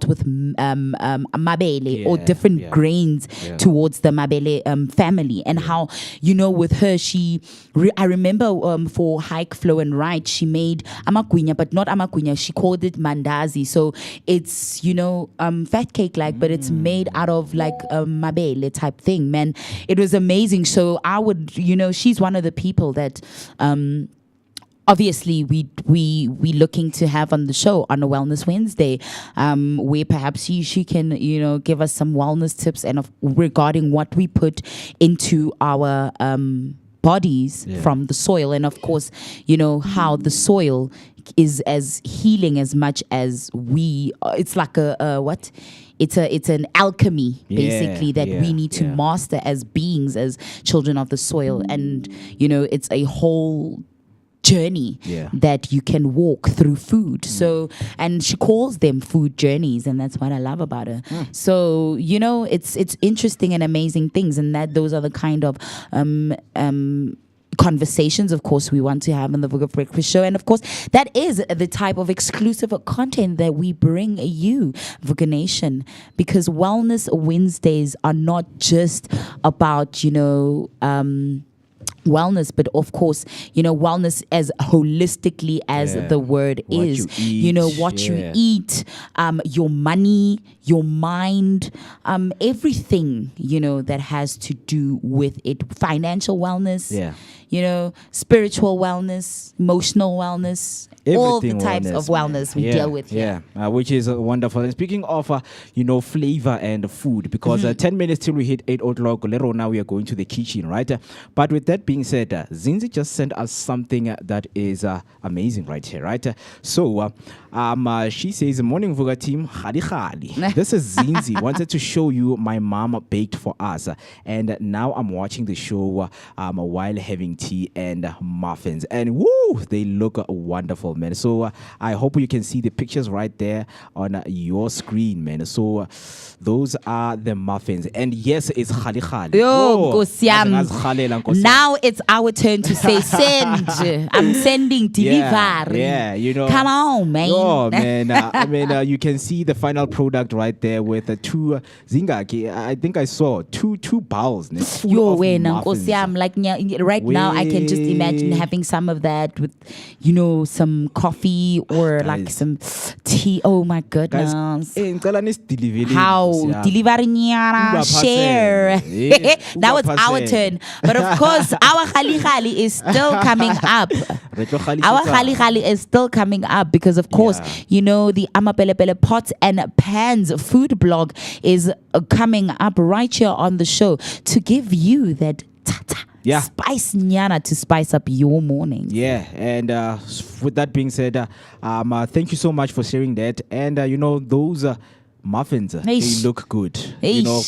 with mabele or different grains towards the mabele family, and how with her I remember for Hike, Flow and Ride, she made amagunya, but not amagunya. She called it mandazi. So it's, fat cake but it's made out of mabele type thing, man. It was amazing. So I would, she's one of the people that obviously we looking to have on the show on a Wellness Wednesday, where perhaps she can give us some wellness tips and regarding what we put into our bodies from the soil, and of course, how the soil is as healing as much as we. It's like what? It's an alchemy basically that we need to master as beings, as children of the soil, and it's a whole journey that you can walk through food. So, and she calls them food journeys, and that's what I love about her. So it's interesting and amazing things, and that those are the kind of conversations, of course, we want to have in the Vooka Breakfast Show. And of course, that is the type of exclusive content that we bring you, Vooka Nation, because Wellness Wednesdays are not just about, wellness, but of course, wellness as holistically as the word What is, you eat, what you eat, your money, your mind, everything, that has to do with it, financial wellness, spiritual wellness, emotional wellness, all the Everything types of wellness we deal with here. Which is wonderful. And speaking of, flavor and food, because 10 minutes till we hit 8 o'clock, now we are going to the kitchen, right? But with that being said, Zinzi just sent us something that is amazing right here, right? So, she says, morning Vooka team, khali khali. This is Zinzi, wanted to show you my mom baked for us. And now I'm watching the show while having tea and muffins. And woo, they look wonderful, man. So I hope you can see the pictures right there on your screen, man. So those are the muffins. And yes, it's khali khali. Yo, Nkosiam. Now it's our turn to say send. I'm sending delivery. Come on, man. Oh, man. I mean, you can see the final product right there with the two zingaki. I think I saw two bowls. Yo, when Nkosiam, like right now, I can just imagine having some of that with, some coffee or like some tea. Oh my goodness. How delivering share. Now it's our turn. But of course, our khali khali is still coming up. Our khali khali is still coming up because of course, the Amapelepele Pots and Pans food blog is coming up right here on the show to give you that spice nyana to spice up your morning. And with that being said, thank you so much for sharing that. And those muffins, they look good.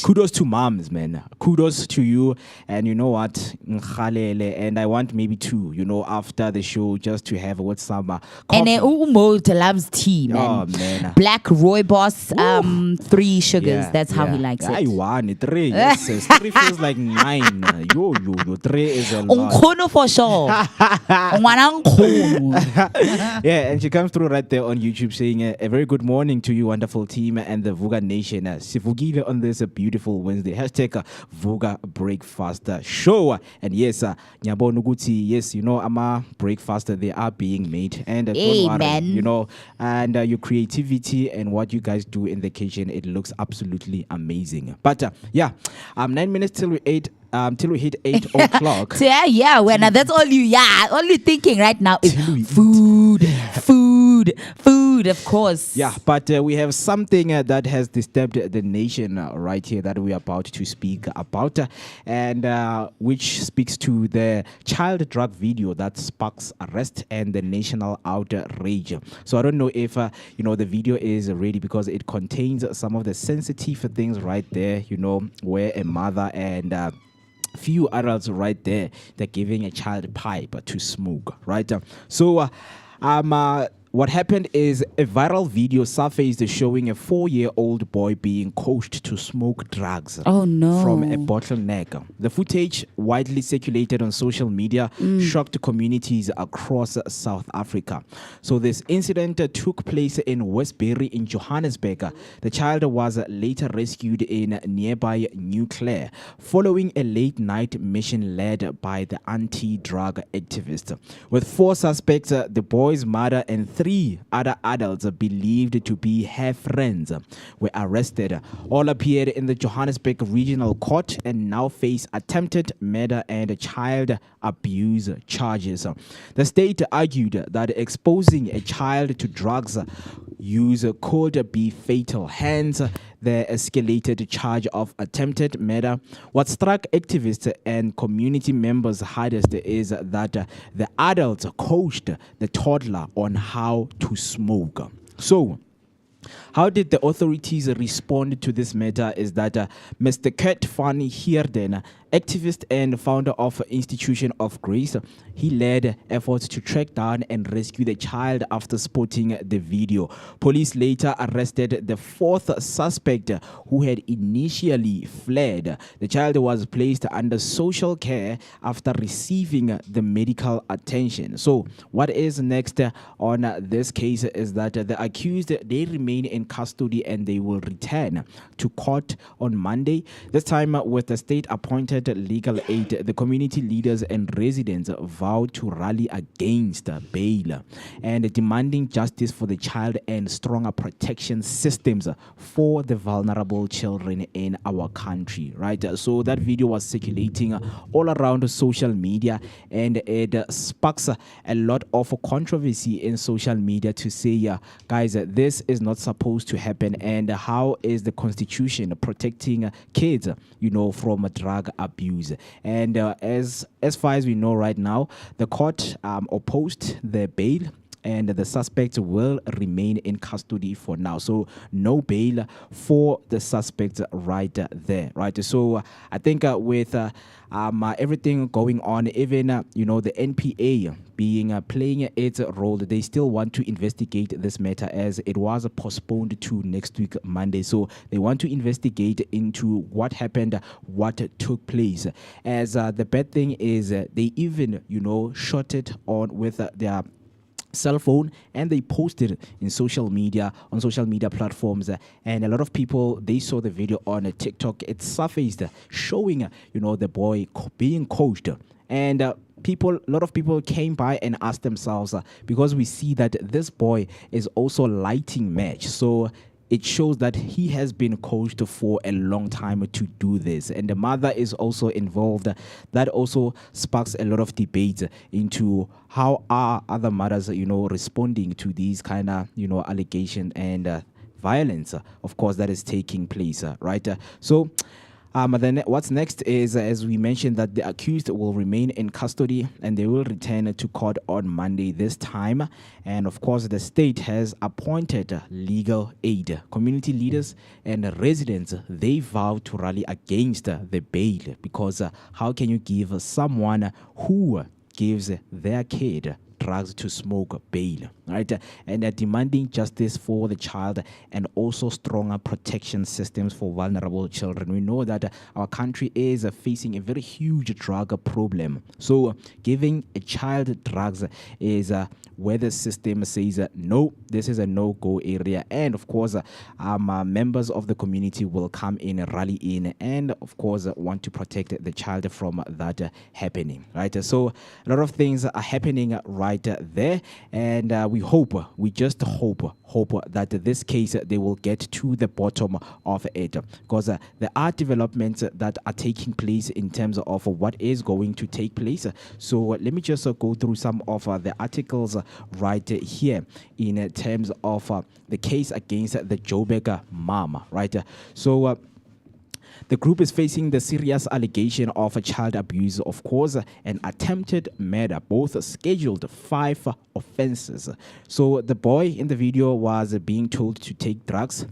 Kudos to moms, man. Kudos to you. And you know what, Nkhalele, and I want maybe two, after the show, just to have with some coffee. And Umo loves tea, man. Oh, man. Black Rooibos, 3 sugars. That's how he likes it. I want 3. Yes, 3 feels like 9. Yo, 3 is a lot. Unkono for sure. And she comes through right there on YouTube saying a very good morning to you, wonderful team, and the Vooka Nation. Sivugile on this beautiful Wednesday. Hashtag Vooka Breakfast Show. And yes, Nyabo Nuguti, yes, ama breakfast, they are being made. And don't worry, and your creativity and what you guys do in the kitchen, it looks absolutely amazing. But 9 minutes till we hit 8 o'clock. When that's all you're thinking right now is food, of course. But we have something that has disturbed the nation right here that we are about to speak about, and which speaks to the child drug video that sparks arrest and the national outrage. So I don't know if the video is ready because it contains some of the sensitive things right there, where a mother and few adults right there, they're giving a child pipe to smoke, right? So what happened is a viral video surfaced showing a 4-year-old boy being coached to smoke drugs from a bottleneck. The footage, widely circulated on social media, shocked communities across South Africa. So this incident took place in Westbury in Johannesburg. The child was later rescued in nearby New Clare following a late-night mission led by the anti-drug activists. With 4 suspects, the boy's mother and 3 other adults believed to be her friends were arrested. All appeared in the Johannesburg Regional Court and now face attempted murder and child abuse charges. The state argued that exposing a child to drugs use could be fatal. Hence, the escalated charge of attempted murder. What struck activists and community members hardest is that the adults coached the toddler on how to smoke. So, how did the authorities respond to this matter is that Mr. Kurt van Heerden, activist and founder of Institution of Grace, he led efforts to track down and rescue the child after spotting the video. Police later arrested the fourth suspect who had initially fled. The child was placed under social care after receiving the medical attention. So what is next on this case is that the accused, they remain in custody and they will return to court on Monday. This time with the state-appointed legal aid, the community leaders and residents vowed to rally against bail and demanding justice for the child and stronger protection systems for the vulnerable children in our country, right? So that video was circulating all around social media, and it sparks a lot of controversy in social media to say, guys, this is not supposed to happen, and how is the constitution protecting kids, from drug abuse? And as far as we know right now, the court opposed the bail, and the suspects will remain in custody for now. So no bail for the suspects right there, right? So I think with everything going on, even the NPA playing its role, they still want to investigate this matter as it was postponed to next week Monday. So they want to investigate into what happened, what took place. As the bad thing is they even shot it on with their cell phone, and they posted in social media platforms, and a lot of people, they saw the video on TikTok. It surfaced showing the boy being coached, and a lot of people came by and asked themselves, because we see that this boy is also lighting match, so it shows that he has been coached for a long time to do this, and the mother is also involved. That also sparks a lot of debate into how are other mothers, responding to these kind of, allegations and violence, of course, that is taking place, right? So then what's next is, as we mentioned, that the accused will remain in custody and they will return to court on Monday this time. And of course, the state has appointed legal aid. Community leaders and residents, they vow to rally against the bail, because how can you give someone who gives their kid drugs to smoke bail, right? And they're demanding justice for the child and also stronger protection systems for vulnerable children. We know that our country is facing a very huge drug problem. So giving a child drugs is where the system says, no, this is a no-go area. And of course, members of the community will come in, rally in, and of course, want to protect the child from that happening, right? So a lot of things are happening right there, and we just hope that this case, they will get to the bottom of it, because there are developments that are taking place in terms of what is going to take place. So let me just go through some of the articles right here in terms of the case against the Joburg mom, right? So the group is facing the serious allegation of child abuse, of course, and attempted murder, both scheduled 5 offenses. So the boy in the video was being told to take drugs,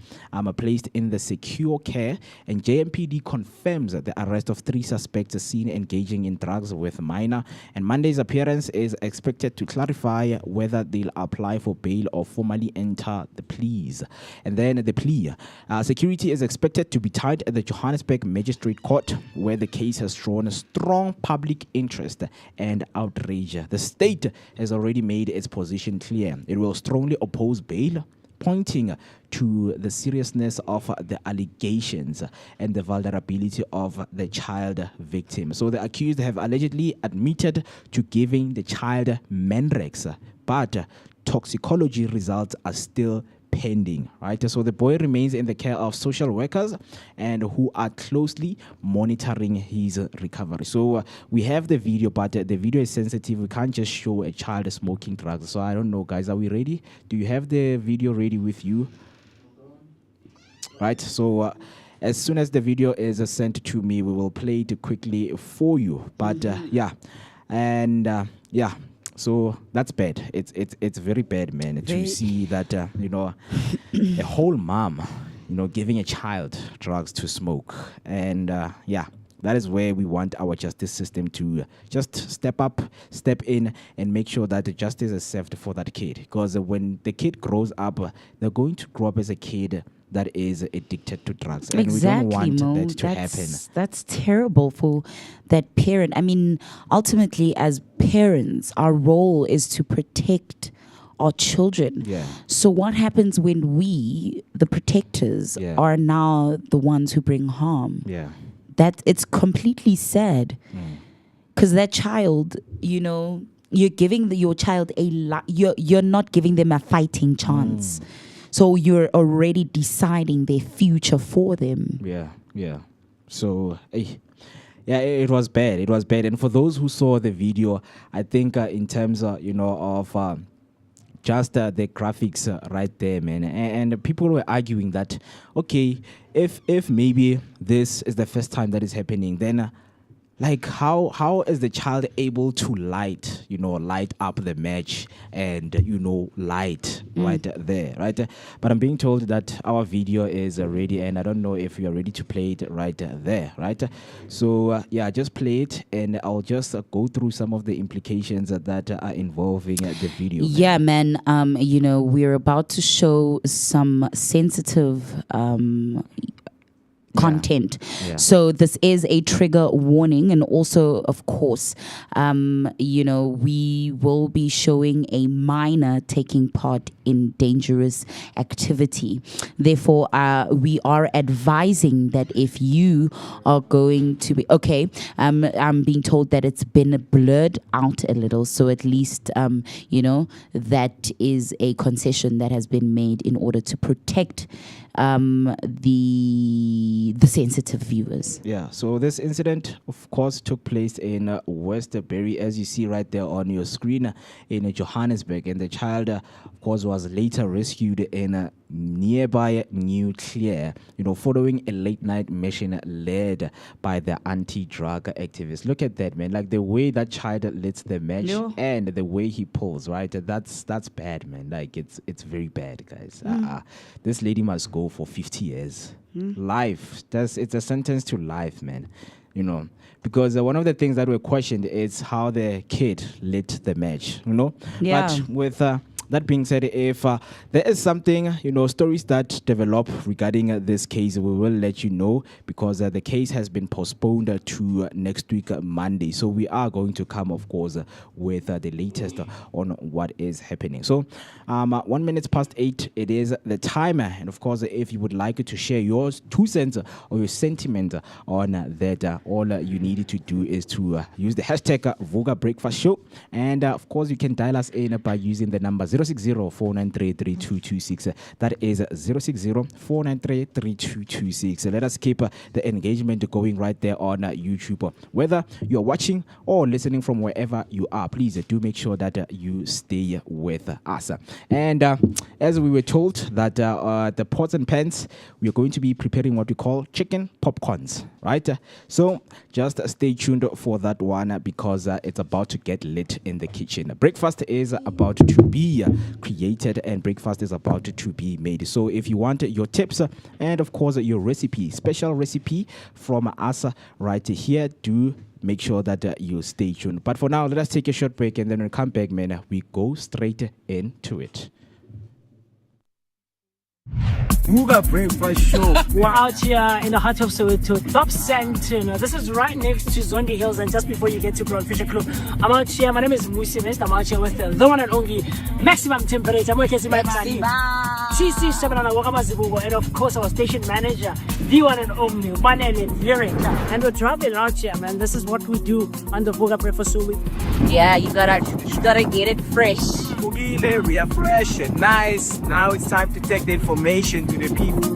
placed in the secure care, and JMPD confirms the arrest of 3 suspects seen engaging in drugs with minor. And Monday's appearance is expected to clarify whether they'll apply for bail or formally enter the pleas. And then the plea. Security is expected to be tied at the Johannesburg Magistrate Court, where the case has drawn a strong public interest and outrage. The state has already made its position clear. It will strongly oppose bail, pointing to the seriousness of the allegations and the vulnerability of the child victim. So the accused have allegedly admitted to giving the child Menrex, but toxicology results are still pending, right? So the boy remains in the care of social workers and who are closely monitoring his recovery. So we have the video, but the video is sensitive. We can't just show a child smoking drugs. So I don't know, guys, are we ready? Do you have the video ready with you? right? So as soon as the video is sent to me, we will play it quickly for you. But so that's bad. It's very bad, man, to see that a whole mom, giving a child drugs to smoke, and that is where we want our justice system to just step in, and make sure that justice is served for that kid. Because when the kid grows up, they're going to grow up as a kid that is addicted to drugs. And exactly, we don't want Mo. that to happen. That's terrible for that parent. I mean, ultimately, as parents, our role is to protect our children. Yeah. So what happens when we, the protectors, are now the ones who bring harm? Yeah. That it's completely sad. Because that child, you're giving your child you're not giving them a fighting chance. So you're already deciding their future for them. Yeah. So, it was bad. It was bad. And for those who saw the video, I think in terms of, of just the graphics right there, man. And people were arguing that, okay, if maybe this is the first time that is happening, then like how is the child able to light up the match and light right there, right? But I'm being told that our video is ready, and I don't know if you're ready to play it right there, right? So just play it, and I'll just go through some of the implications that are involving the video. Yeah, man. We're about to show some sensitive content. So this is a trigger warning, and also, of course, we will be showing a minor taking part in dangerous activity. Therefore, we are advising that if you are going to be I'm being told that it's been blurred out a little, so at least that is a concession that has been made in order to protect the sensitive viewers. Yeah, so this incident, of course, took place in Westbury, as you see right there on your screen, in Johannesburg. And the child, of course, was later rescued in nearby New Clear, following a late night mission led by the anti-drug activists. Look at that, man. Like the way that child lit the match and the way he pulls, right? That's bad, man. Like it's very bad, guys. This lady must go for 50 years. Life. It's a sentence to life, man. Because one of the things that were questioned is how the kid lit the match, Yeah. But with that being said, if there is something, stories that develop regarding this case, we will let you know, because the case has been postponed to next week, Monday. So we are going to come, of course, with the latest on what is happening. So 1 minute past 8, it is the timer. And of course, if you would like to share your 2 cents or your sentiment on that, all you need to do is to use the hashtag Vooka Breakfast Show. And of course, you can dial us in by using the number 060-493-3226. That is 060-493-3226. Let us keep the engagement going right there on YouTube. Whether you're watching or listening from wherever you are, please do make sure that you stay with us. And as we were told that the pots and pans, we are going to be preparing what we call chicken popcorns, right? So just stay tuned for that one, because it's about to get lit in the kitchen. Breakfast is about to be created, and breakfast is about to be made. So if you want your tips and of course your recipe, special recipe from us right here, do make sure that you stay tuned. But for now, let us take a short break, and then when we come back, man, we go straight into it. Vooka Breakfast Show. We're out here in the heart of Soweto, Dobsonville. This is right next to Zondi Hills, and just before you get to Grand Fisher Club. I'm out here. My name is Musi West. I'm out here with the one and only maximum temperature. TC 7 and of course our station manager, the one and only Manele Lyric. And we're traveling out here, man. This is what we do on the Vooka Breakfast Show. Yeah, you gotta get it fresh. We are fresh and nice. Now it's time to take the information to the people.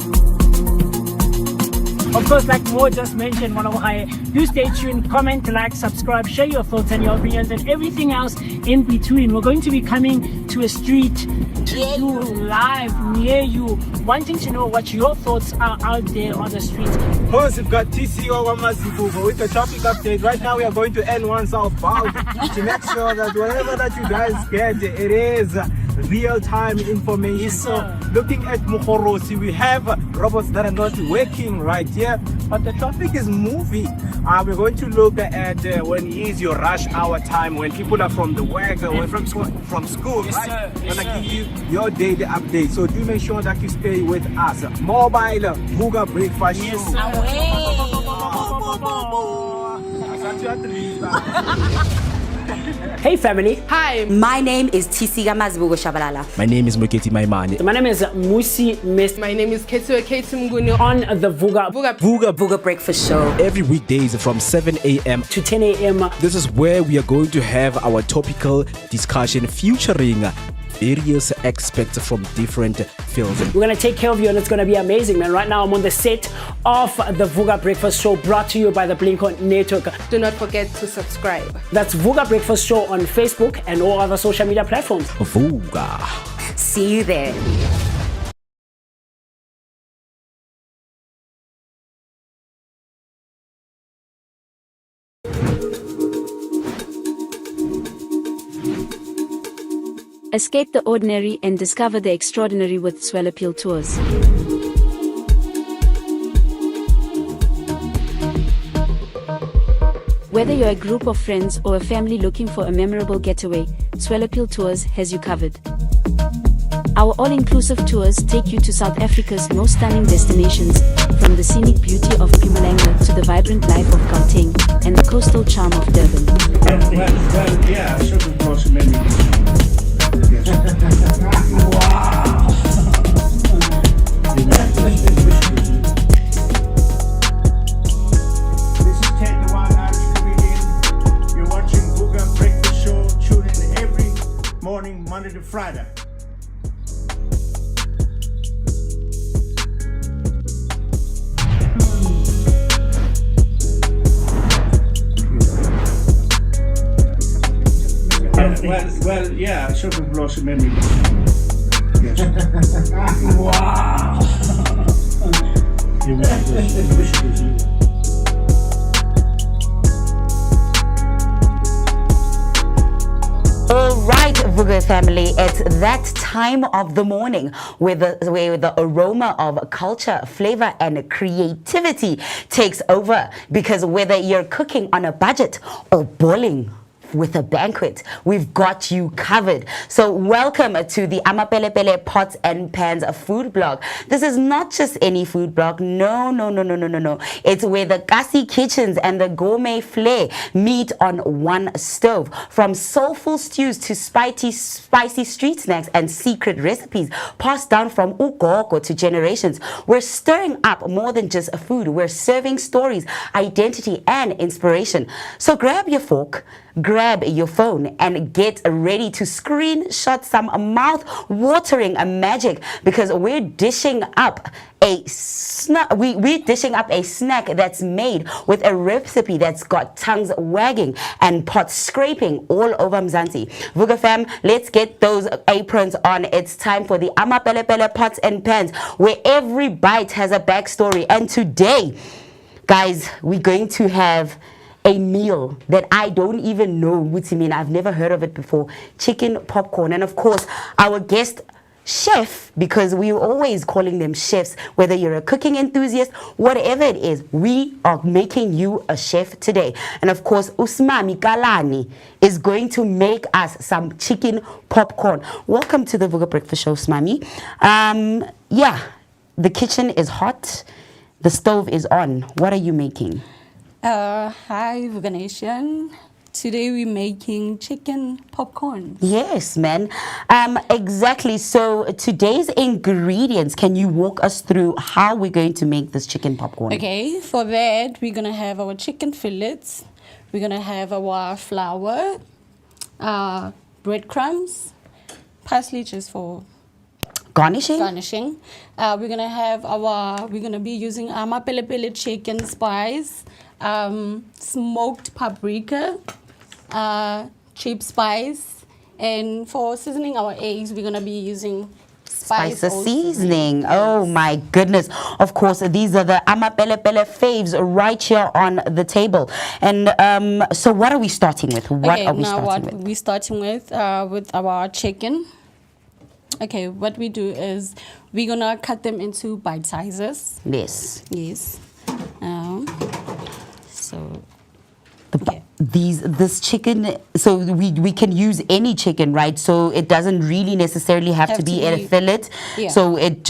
Of course, like Mo just mentioned, do stay tuned, comment, like, subscribe, share your thoughts and your opinions and everything else in between. We're going to be coming to a street to do live near you, wanting to know what your thoughts are out there on the streets. Of course, we've got TC Owamazibugo with the traffic update. Right now, we are going to N1 southbound to make sure that whatever that you guys get, it is real-time information. Yes, sir. So, looking at Mukhorosi, we have robots that are not working right here, but the traffic is moving. We're going to look at when is your rush hour time, when people are from the work, or from school, Yes, right? sir. Yes, Gonna sir. give you your daily update. So do make sure that you stay with us. Mobile Vooka Breakfast Yes, Show. sir. Hey family, Hi, My name is Tisika Mazibugo Shabalala. My name is Moketi Maimane. my name is Musi Mist my name is Ketua Ketumguni on the Vooka Vooka Breakfast Show. Every weekdays from 7 a.m. to 10 a.m. This is where we are going to have our topical discussion featuring various experts from different fields. We're gonna take care of you and it's gonna be amazing, man. Right now I'm on the set of the Vooka Breakfast Show, brought to you by the Blink-On Network. Do not forget to subscribe. That's Vooka Breakfast Show on Facebook and all other social media platforms. Vooka. See you there. Escape the ordinary and discover the extraordinary with Swellapil Tours. Whether you're a group of friends or a family looking for a memorable getaway, Swellapil Tours has you covered. Our all-inclusive tours take you to South Africa's most stunning destinations, from the scenic beauty of Mpumalanga to the vibrant life of Gauteng and the coastal charm of Durban. Well, yeah, certain close memories. This is Ted, the Wild Irish comedian. You're watching Vooka Breakfast Show. Tune in every morning, Monday to Friday. Well, yeah, certain close memories. All right, Vooka family, it's that time of the morning where the aroma of culture, flavor, and creativity takes over. Because whether you're cooking on a budget or bowling with a banquet, we've got you covered. So welcome to the Amapelepele Pots and Pans food blog. This is not just any food blog. No. It's where the Kasi kitchens and the gourmet flair meet on one stove. From soulful stews to spicy street snacks and secret recipes passed down from ugogo to generations. We're stirring up more than just food. We're serving stories, identity, and inspiration. So grab your fork, grab your phone, and get ready to screenshot some mouth-watering magic, because we're dishing up a snack that's made with a recipe that's got tongues wagging and pots scraping all over Mzansi. Vooka fam, let's get those aprons on. It's time for the Amapelepele Pots and Pans, where every bite has a backstory. And today, guys, we're going to have a meal that I don't even know what you mean. I've never heard of it before. Chicken popcorn. And of course, our guest chef, because we're always calling them chefs, whether you're a cooking enthusiast, whatever it is, we are making you a chef today. And of course, Usmami Kalani is going to make us some chicken popcorn. Welcome to the Vooka Breakfast Show, Usmami. Yeah, the kitchen is hot. The stove is on. What are you making? Hi, Vooka Nation. Today we're making chicken popcorn. Yes, man. Exactly. So today's ingredients, can you walk us through how we're going to make this chicken popcorn? Okay, for that we're gonna have our chicken fillets. We're gonna have our flour, breadcrumbs, parsley just for Garnishing? Garnishing. We're gonna be using amapele chicken spice, smoked paprika, cheap spice, and for seasoning our eggs, we're gonna be using Spice seasoning. Oh my goodness. Of course, these are the amapele faves right here on the table. And so what are we starting with? We're starting with our chicken. Okay, what we do is we're gonna cut them into bite sizes. Yes. Yes. So this chicken, so we can use any chicken, right? So it doesn't really necessarily have to be a fillet. Yeah. So it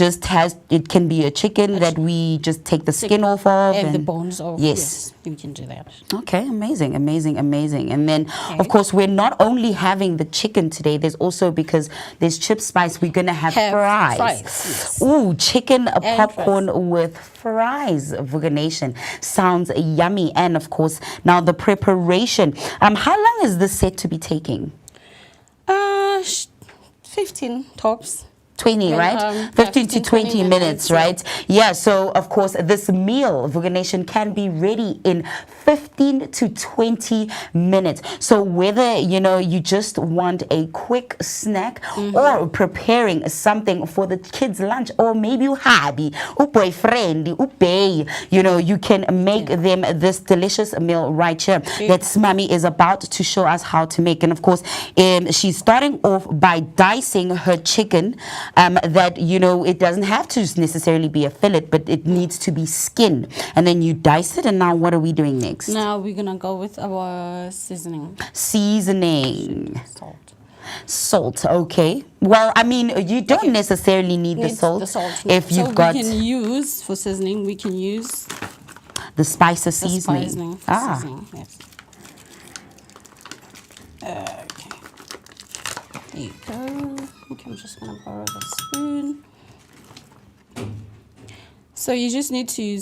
can be a chicken that we just take the skin off of and the bones off. Yes, we can do that. Okay, amazing. And then of course we're not only having the chicken today, there's also, because there's chip spice, we're gonna have fries. Yes. Ooh, chicken popcorn with fries. Vooka Nation, sounds yummy. And of course now the preparation. How long is this set to be taking? 15 tops. 20, right? 15 to 20 minutes, right? Yeah, so of course this meal, Vooka Nation, can be ready in 15 to 20 minutes. So whether, you just want a quick snack or preparing something for the kids' lunch, or maybe you hubby, boyfriend, bae, you can make them this delicious meal right here that Smami is about to show us how to make. And of course, she's starting off by dicing her chicken. That it doesn't have to necessarily be a fillet, but it needs to be skin, and then you dice it. And now what are we doing next? Now we're gonna go with our seasoning. Salt. Okay, well, I mean, you don't necessarily need the salt if you've got. We can use for seasoning, we can use the spice of seasoning. Seasoning, yes. Okay, there you go. Okay, I'm just gonna borrow the spoon. So you just need to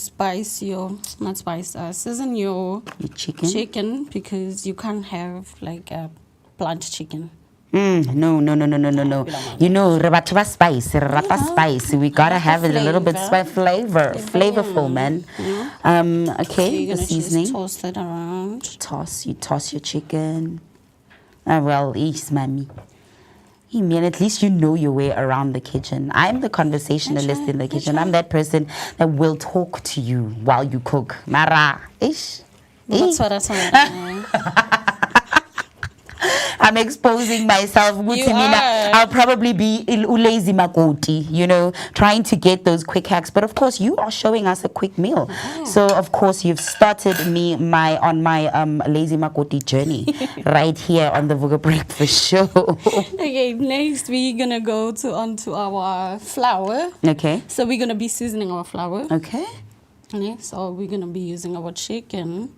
season your chicken, because you can't have like a blunt chicken. No. Spice. We gotta have it a little bit flavorful, man. Okay, so the seasoning. Toss it around. You toss your chicken. Well, mommy. Hey man, at least you know your way around the kitchen. I'm the conversationalist in the kitchen. I'm that person that will talk to you while you cook. Mara, ish. That's what I I'm exposing myself. I'll probably be lazy makoti, trying to get those quick hacks. But of course, you are showing us a quick meal. So of course, you've started me on my lazy makoti journey right here on the Vooka Breakfast Show. Okay, next we're gonna go onto our flour. Okay. So we're gonna be seasoning our flour. Okay. So we're gonna be using our chicken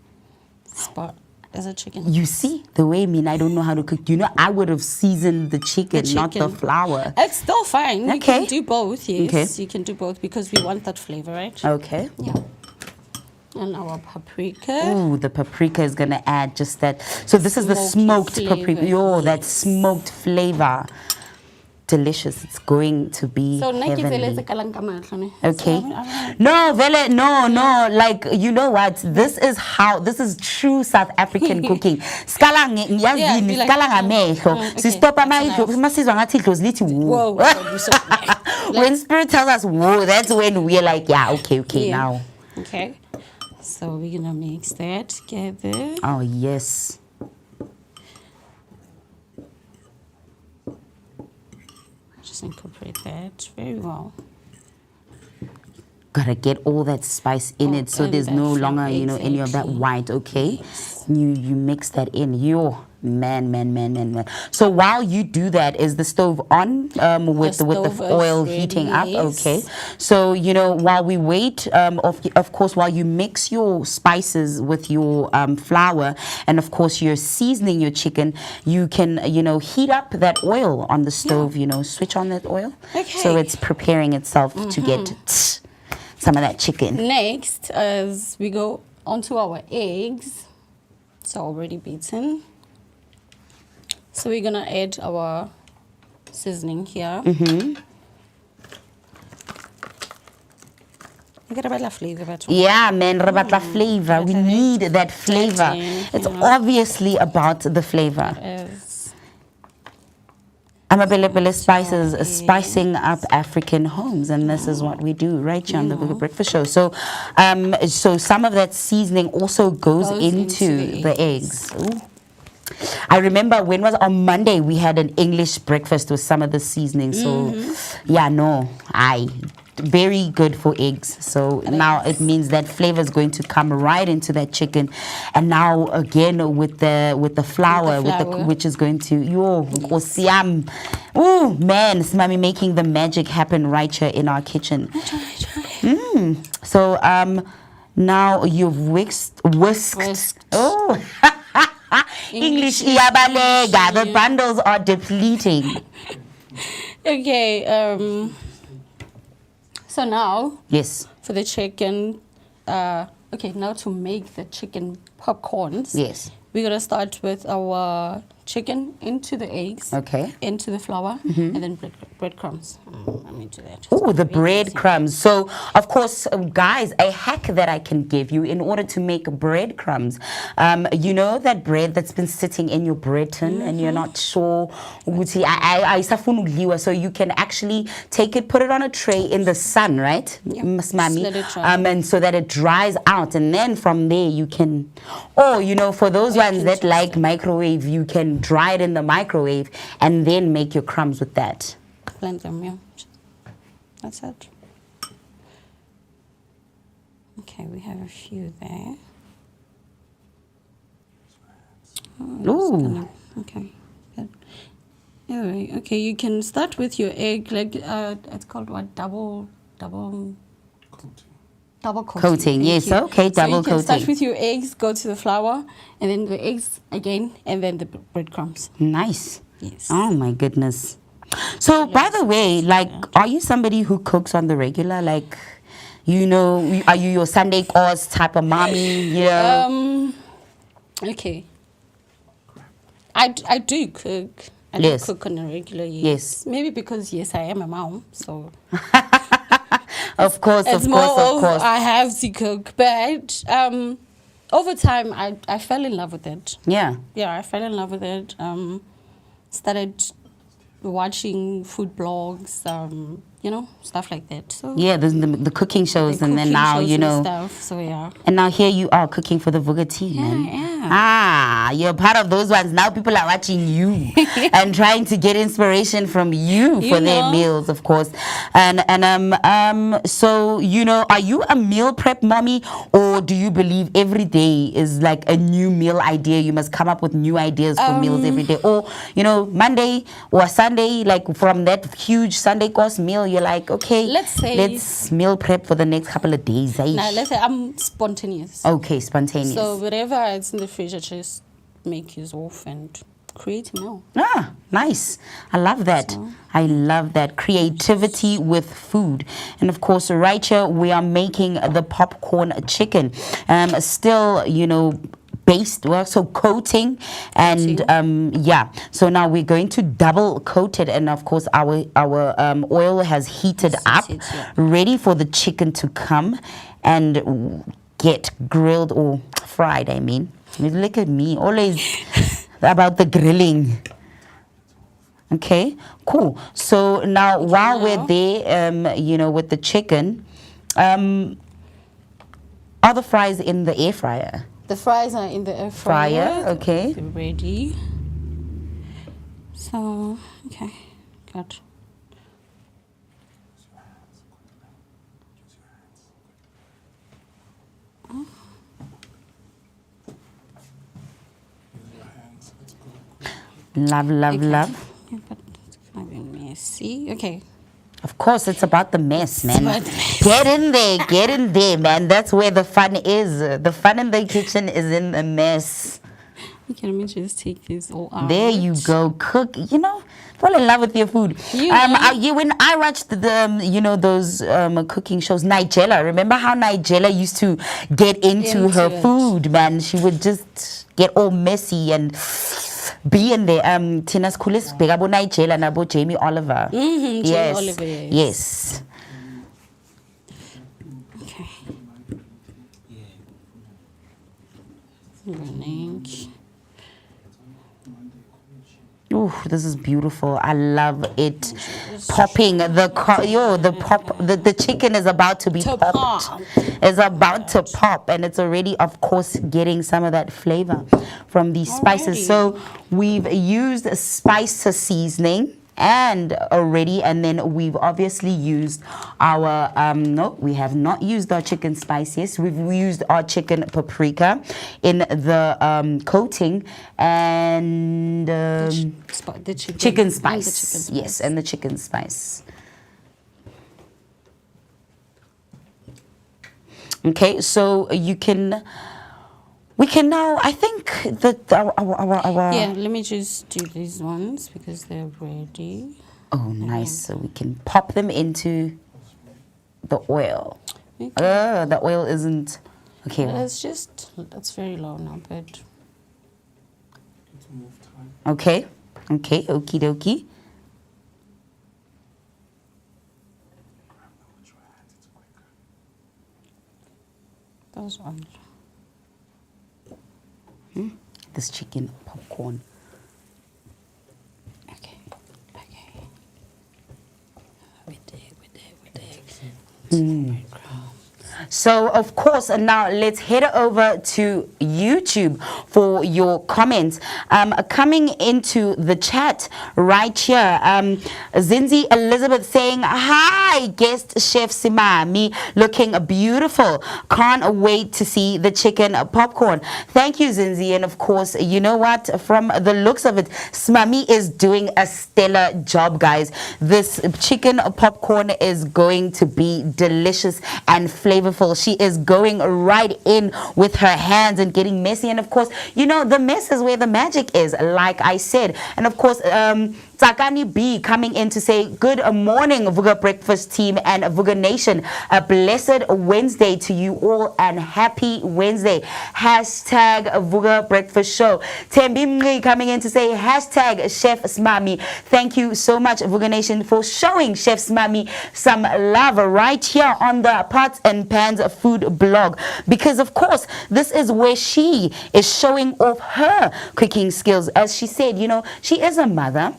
spot. As a chicken. You see, the way I don't know how to cook. I would have seasoned the chicken, not the flour. It's still fine. Okay. You can do both, yes. Okay. You can do both because we want that flavor, right? Okay. Yeah. And our paprika. Ooh, the paprika is going to add just that. So this is the smoked paprika. That smoked flavor. Delicious. It's going to be heavenly. Okay. No. Like, you know what? This is true South African cooking. When Spirit tells us whoa, that's when we're like, okay, now. Okay. So we're gonna mix that together. Oh yes. Just incorporate that very well. Gotta get all that spice in it, so there's no longer, any of that white. Okay, yes. You mix that in. Man. So while you do that, is the stove on with the oil heating up? Yes. Okay. So while we wait, of course, while you mix your spices with your flour, and of course you're seasoning your chicken, you can heat up that oil on the stove. Switch on that oil. Okay. So it's preparing itself to get some of that chicken. Next, as we go onto our eggs, it's already beaten. So we're gonna add our seasoning here. We got a better flavor, but Yeah, man, rabatla flavor. We need that flavor. It's obviously about the flavor. is Amabele spices, spicing up African homes, and this is what we do right here on the Vooka Breakfast Show. So, so some of that seasoning also goes into the eggs. Ooh. I remember when was on Monday we had an English breakfast with some of the seasoning. So, yeah, no, very good for eggs. So now it means that flavor is going to come right into that chicken, and now again with the flour, which is going to oh man, it's mommy making the magic happen right here in our kitchen. So now you've whisked. Oh. English iyabalega. The bundles are depleting. okay. So now, Yes. for the chicken, okay, now to make the chicken popcorns. Yes. We're gonna start with our chicken into the eggs. Okay. Into the flour, and then breadcrumbs. I'm into that. Oh, the breadcrumbs. So, of course, guys, a hack that I can give you in order to make breadcrumbs. You know that bread that's been sitting in your bread tin and you're not sure. So you can actually take it, put it on a tray in the sun, right? Let it dry. And so that it dries out. And then from there you can, for those ones that like microwave, you can dry it in the microwave and then make your crumbs with that. Blend them, yeah. That's it. Okay, we have a few there. Ooh. Okay. Good. Anyway, okay, you can start with your egg, like it's called what? Double coating. Coating, yes, okay, So double you can coating. start with your eggs, go to the flour, and then the eggs again, and then the breadcrumbs. Nice. Yes. Oh my goodness. So, by the way, like, are you somebody who cooks on the regular? Like, are you your Sunday course type of mommy? Yeah. Okay. I do cook. I do Yes. cook on a regular, Yes. Maybe because, yes, I am a mom, so... Of course. I have to cook, but over time I fell in love with it. Yeah. I fell in love with it. Started watching food blogs, stuff like that. So Yeah, the cooking shows, the and then cooking now, shows and stuff, so yeah. And now here you are cooking for the Vooka team, man. Yeah. You're part of those ones. Now people are watching you and trying to get inspiration from you for their meals, of course. And so, are you a meal prep mommy, or do you believe every day is like a new meal idea? You must come up with new ideas for meals every day. Or, Monday or Sunday, like from that huge Sunday course meal, you're like, okay, let's meal prep for the next couple of days. Now, let's say I'm spontaneous. Okay, spontaneous. So whatever is in the fridge, I just make use of and create a meal. Nice. I love that. I love that creativity with food. And of course, right here we are making the popcorn chicken. Still, based, so coating, and so now we're going to double coat it, and of course our oil has heated up, ready for the chicken to come and get grilled or fried. I mean, look at me, always about the grilling. Okay, cool. So now while we're there, with the chicken, are the fries in the air fryer? The fries are in the air fryer. Okay. They're ready. So, okay, good. Love. Yeah, but it's kind of messy. Okay. Of course, it's about the mess, man. about the mess. Get in there, man. That's where the fun is. The fun in the kitchen is in the mess. Okay, let me just take this all out. There you go. Cook, fall in love with your food. When I watched those cooking shows, Nigella, remember how Nigella used to get into her food, man? She would just get all messy and be in there. Tina's coolest Begabo Nigella and Abo Jamie Oliver. Yes. Yes. Okay. Running. Ooh, this is beautiful. I love it. Popping the chicken is about to be popped. Pop. It's about to pop, and it's already, of course, getting some of that flavor from these spices. So we've used spice seasoning and then we've obviously used our no, we have not used our chicken spice. Yes, we've used our chicken paprika in the coating and The chicken spice. Yes, and the chicken spice. Okay, so we can now, I think that our Yeah, let me just do these ones because they're ready. oh, nice. So we can pop them into the oil. Okay. The oil isn't okay. That's very low now, but Okay, okie dokie. those ones. This chicken popcorn. Okay. We dig. So, of course, now let's head over to YouTube for your comments. Coming into the chat right here, Zinzi Elizabeth saying, hi, guest chef Simami, looking beautiful. Can't wait to see the chicken popcorn. Thank you, Zinzi. And of course, you know what? From the looks of it, Simami is doing a stellar job, guys. This chicken popcorn is going to be delicious and flavorful. She is going right in with her hands and getting messy. And of course, you know, the mess is where the magic is, like I said. And of course, Tsakani B coming in to say, good morning, Vooka Breakfast team and Vooka Nation. A blessed Wednesday to you all and happy Wednesday. Hashtag Vooka Breakfast Show. Tembi Mri coming in to say, hashtag Chef Smami. Thank you so much, Vooka Nation, for showing Chef Smami some love right here on the Pots and Pans food blog. Because, of course, this is where she is showing off her cooking skills. As she said, you know, she is a mother.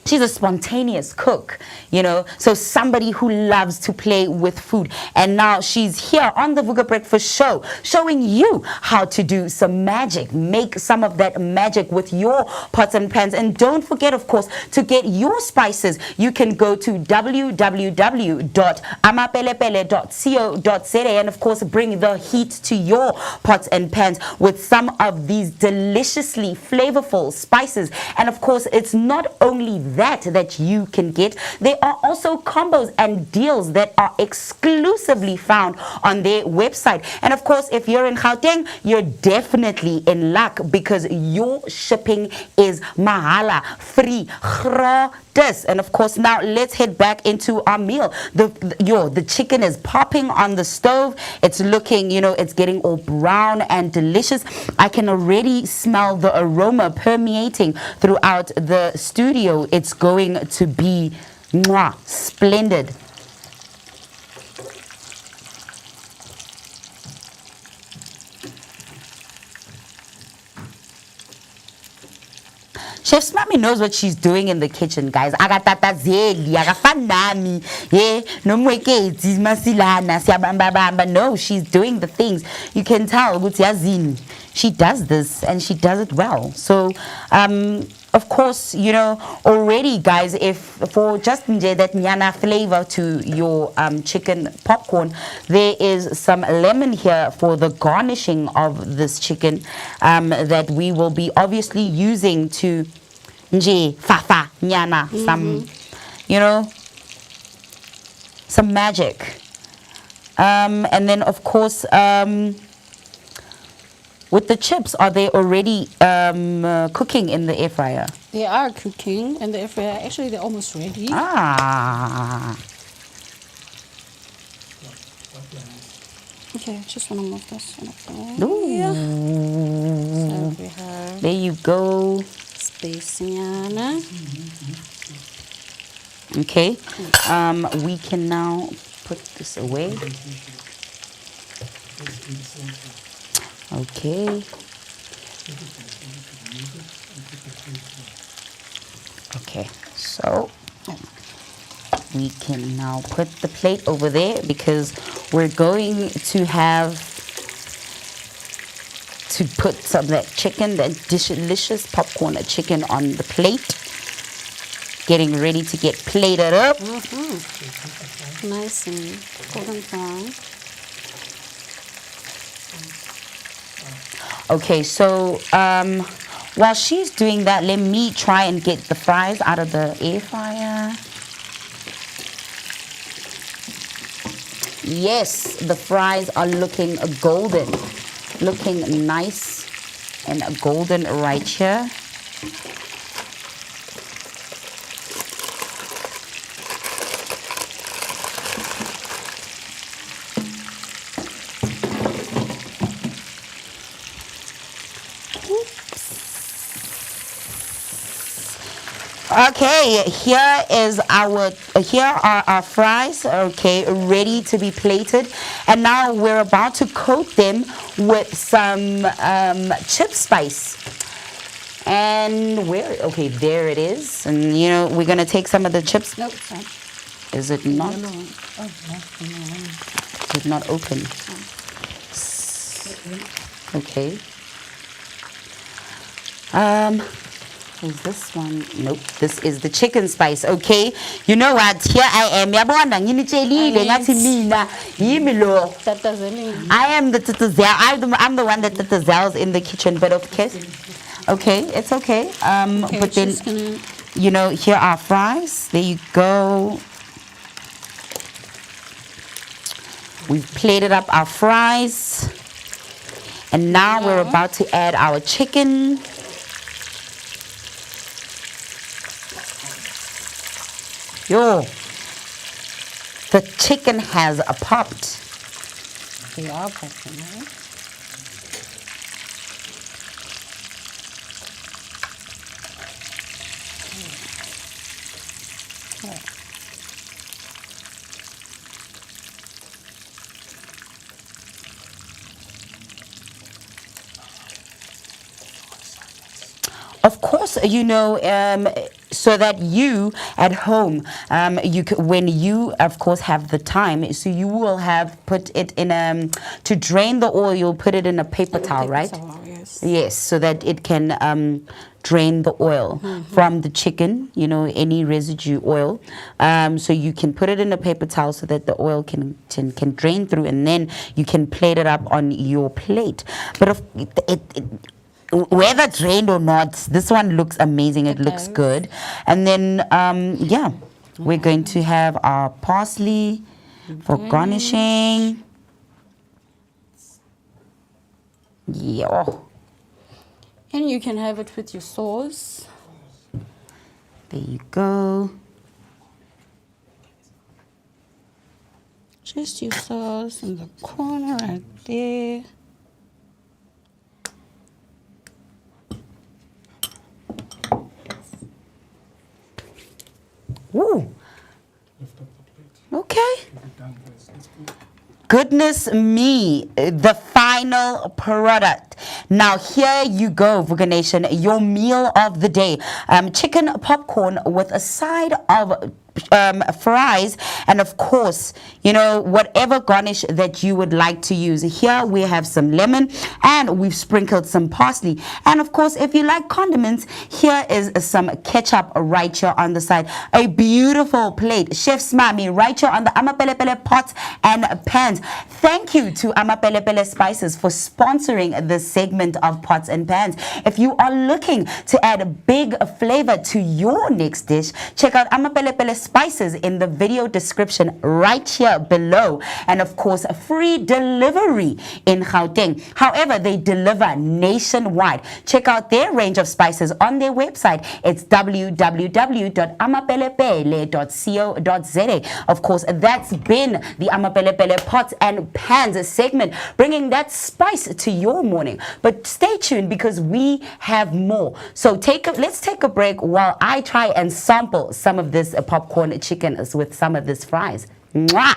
She's a spontaneous cook, you know, so somebody who loves to play with food. And now she's here on the Vooka Breakfast Show showing you how to do some magic. Make some of that magic with your pots and pans. And don't forget, of course, to get your spices. You can go to www.amapelepele.co.za and, of course, bring the heat to your pots and pans with some of these deliciously flavorful spices. And, of course, it's not only that you can get. There are also combos and deals that are exclusively found on their website. And of course, if you're in Gauteng, you're definitely in luck because your shipping is mahala, free, gratis. And of course, now let's head back into our meal. The chicken is popping on the stove. It's looking, you know, it's getting all brown and delicious. I can already smell the aroma permeating throughout the studio. It's going to be splendid. Chef Smami knows what she's doing in the kitchen, guys. No, she's doing the things. You can tell she does this and she does it well. So of course, you know, already, guys, if for just that nyana flavor to your chicken popcorn, there is some lemon here for the garnishing of this chicken that we will be obviously using to fafa nyana, some, you know, some magic. And then, of course, with the chips, are they already cooking in the air fryer? They are cooking in the air fryer. Actually, they're almost ready. Okay, just want to move this one. Ooh. So we have there you go. Spaceyana. Okay. We can now put this away. Okay. Okay, so we can now put the plate over there because we're going to have to put some of that chicken, that delicious popcorn chicken on the plate. Getting ready to get plated up. Nice and golden brown. Okay, so while she's doing that, let me try and get the fries out of the air fryer. Yes, the fries are looking golden, looking nice and golden right here. Okay, here are our fries, okay, ready to be plated. And now we're about to coat them with some chip spice. And okay, there it is. And you know, we're gonna take some of the chips. Nope, sorry. Is it not? Yellow one. Oh, no. Is it not open? Okay. Is this one? Nope. This is the chicken spice. Okay. You know what? Here I am. That I am the tatazel. I'm the one that tatazels in the kitchen. But of course, okay, it's okay. Okay, But then, gonna... you know, here are fries. There you go. We've plated up our fries. And now we're about to add our chicken. Yo, the chicken has popped. They are popping, right? Of course, you know, so that you at home, when you, of course, have the time, so you will have put it in to drain the oil, you'll put it in a paper towel, right? Yes. Yes, so that it can drain the oil from the chicken, you know, any residue oil. So you can put it in a paper towel so that the oil can drain through, and then you can plate it up on your plate. But if whether drained or not, this one looks amazing. It looks good. And then, yeah, we're going to have our parsley for garnishing. Yeah. And you can have it with your sauce. There you go. Just your sauce in the corner right there. Ooh. Okay. Goodness me, the final product. Now here you go, Vooka Nation, your meal of the day. Chicken popcorn with a side of fries, and of course, you know, whatever garnish that you would like to use. Here we have some lemon, and we've sprinkled some parsley. And of course, if you like condiments, here is some ketchup right here on the side. A beautiful plate. Chef's Mami right here on the Amapelepele pots and pans. Thank you to Amapelepele Spices for sponsoring this segment of Pots and Pans. If you are looking to add a big flavor to your next dish, check out Amapelepele Spices in the video description right here below. And of course, free delivery in Gauteng. However, they deliver nationwide. Check out their range of spices on their website. It's www.amapelepele.co.za. Of course, that's been the Amapelepele Pots and Pans segment, bringing that spice to your morning. But stay tuned because we have more. So let's take a break while I try and sample some of this popcorn chicken with some of this fries. Mwah!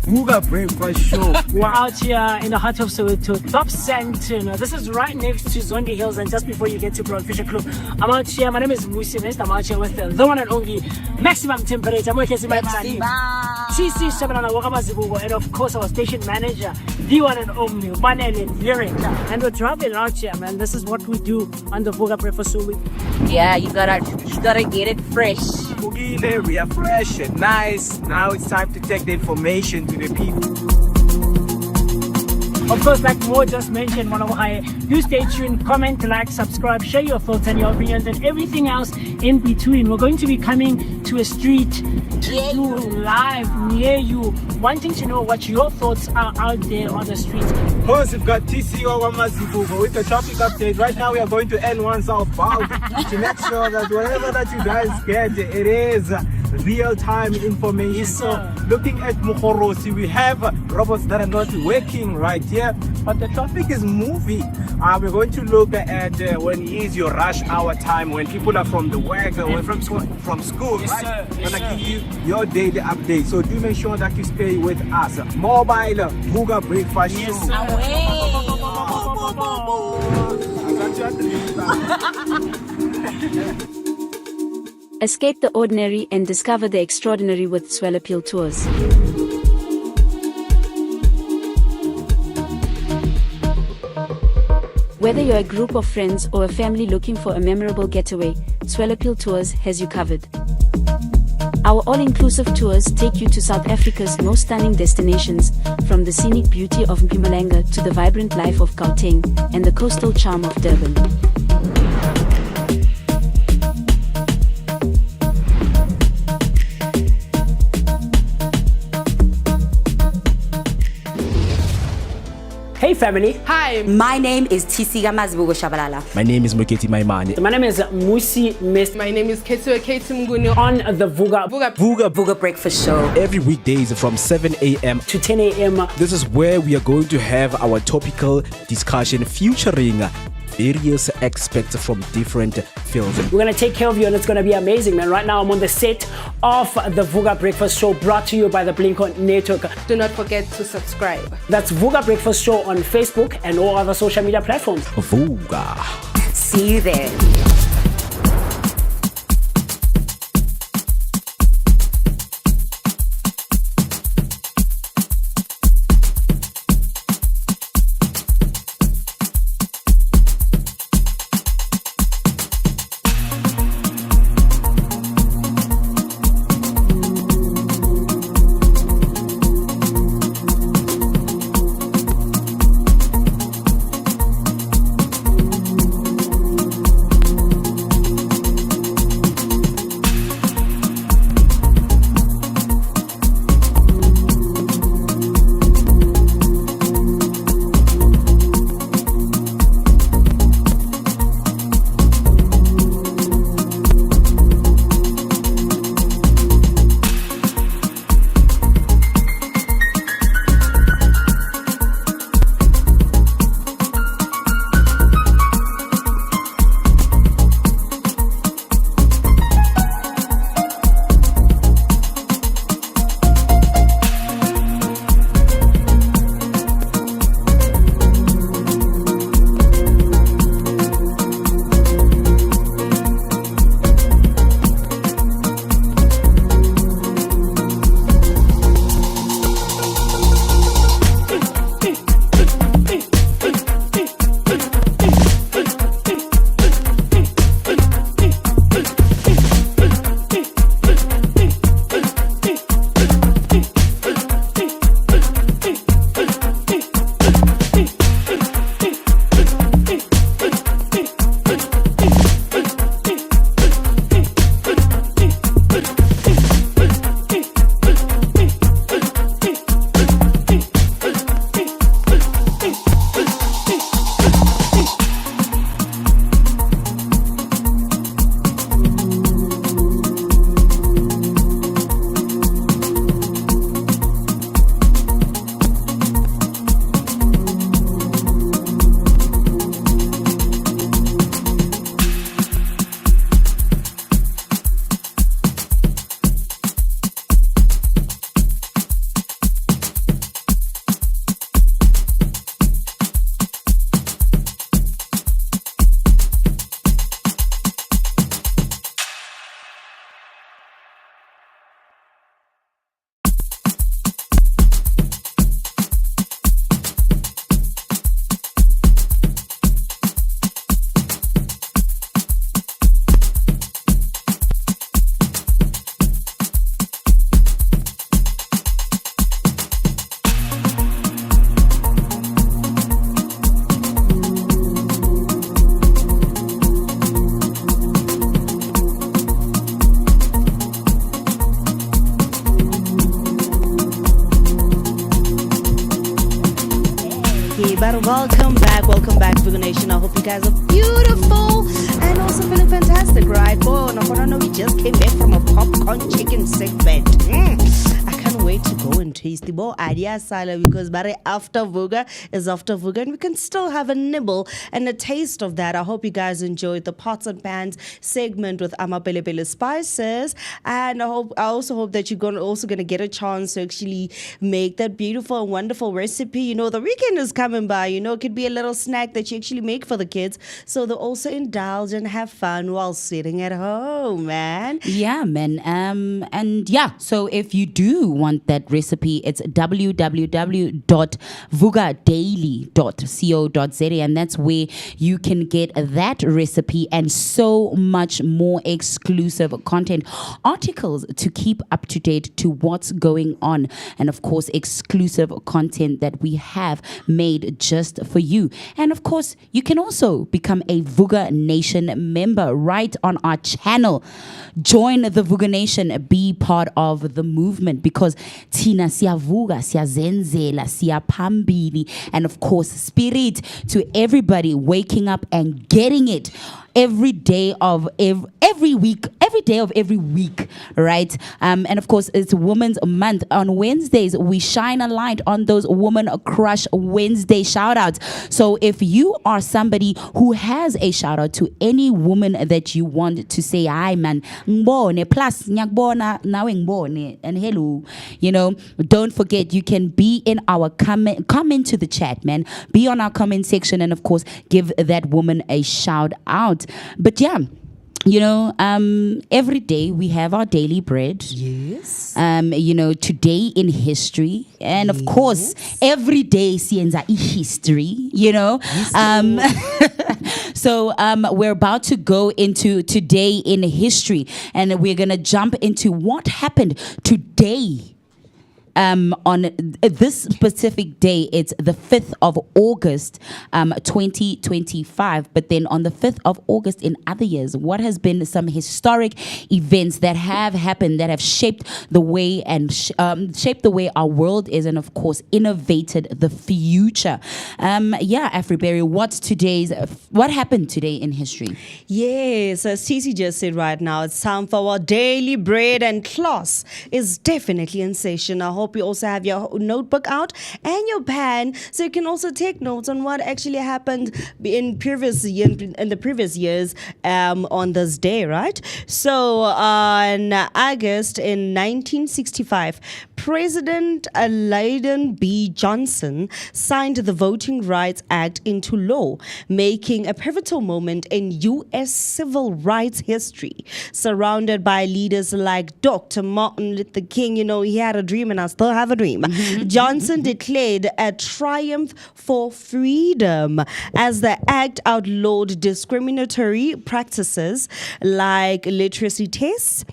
Vooka Breakfast Show. We're out here in the heart of Soweto, Dobsonville. This is right next to Zondi Hills, and just before you get to Broad Fisher Club. I'm out here. My name is Musi West. I'm out here with the one and only maximum temperature. I'm working my CC Shabalala Wakamazibugo, and of course our station manager, the one and only Manelin Lyric. And we're traveling out here, man. This is what we do on the Vooka Breakfast Show. Yeah, you gotta get it fresh. Bugile, we are fresh and nice. Now it's time to take the information to the people. Of course, like Mo just mentioned, do stay tuned, comment, like, subscribe, share your thoughts and your opinions and everything else in between. We're going to be coming to a street to do live near you, wanting to know what your thoughts are out there on the streets. First, we've got TC Owamazibugo with the traffic update. Right now, we are going to N1 southbound to make sure that whatever that you guys get, it is real-time information. Yes, sir. So, looking at Mukhorosi, we have robots that are not working right here, but the traffic is moving. We're going to look at when is your rush hour time, when people are from the work, from school, Yes, right? sir. Yes, Gonna sir. give you your daily update. So do make sure that you stay with us. Mobile Vooka Breakfast Show. Yes, sir. Escape the ordinary and discover the extraordinary with Soweto Tours. Whether you're a group of friends or a family looking for a memorable getaway, Soweto Tours has you covered. Our all-inclusive tours take you to South Africa's most stunning destinations, from the scenic beauty of Mpumalanga to the vibrant life of Gauteng and the coastal charm of Durban. Hey family, Hi, My name is TC Mazibugo Shabalala. My name is Moketi Maimane. my name is Musi Mist my name is Ketumguni. on the Vooka Vooka Breakfast Show. Every weekdays from 7 a.m. to 10 a.m. This is where we are going to have our topical discussion featuring various experts from different fields. We're gonna take care of you and it's gonna be amazing, man. Right now I'm on the set of the Vooka Breakfast Show, brought to you by the Blink-On Network. Do not forget to subscribe. That's Vooka Breakfast Show on Facebook and all other social media platforms. Vooka. See you there. Welcome back, Vooka Nation. I hope you guys are beautiful and also feeling fantastic, right? Oh, no, we just came back from a popcorn chicken segment. I can't wait to go and taste the more idea salad because after Vooka is after Vooka and we can still have a nibble and a taste of that. I hope you guys enjoyed the pots and pans segment with Amapelepele spices, and I also hope that you're gonna get a chance to actually make that beautiful and wonderful recipe. You know, the weekend is coming by. You know, it could be a little snack that you actually make for the kids, so they'll also indulge and have fun while sitting at home, man. Yeah, man. And yeah, so if you do want that recipe, it's www.vookadaily.co.za, and that's where you can get that recipe and so much more exclusive content, articles to keep up to date to what's going on, and of course exclusive content that we have made just for you. And of course you can also become a Vooka Nation member right on our channel. Join the Vooka Nation, be part of the movement, because Tina siyavuka, siyazenzela, siyapambili, and of course spirit to everybody waking up and getting it every day of every week, right? And of course, it's Women's Month. On Wednesdays, we shine a light on those Woman Crush Wednesday shout outs. So if you are somebody who has a shout out to any woman that you want to say, hi man, ngibone, plus ngiyakubona nawe ngibone, and hello, you know, don't forget you can be in our come into the chat, man. Be on our comment section, and of course, give that woman a shout out. But yeah, you know, every day we have our daily bread. Yes. You know, today in history, and of course, every day sienza history. You know, so we're about to go into today in history, and we're gonna jump into what happened today. On this specific day, it's the 5th of August, 2025. But then on the 5th of August in other years, what has been some historic events that have happened that have shaped the way and shaped the way our world is, and of course, innovated the future. Yeah, Afriberry, what happened today in history? Yes, as Cece just said right now, it's time for our daily bread, and class is definitely in session. I hope you also have your notebook out and your pen, so you can also take notes on what actually happened in the previous years on this day, right? So on August in 1965, President Lyndon B. Johnson signed the Voting Rights Act into law, making a pivotal moment in U.S. civil rights history. Surrounded by leaders like Dr. Martin Luther King, you know, he had a dream and I still have a dream. Johnson declared a triumph for freedom as the act outlawed discriminatory practices like literacy tests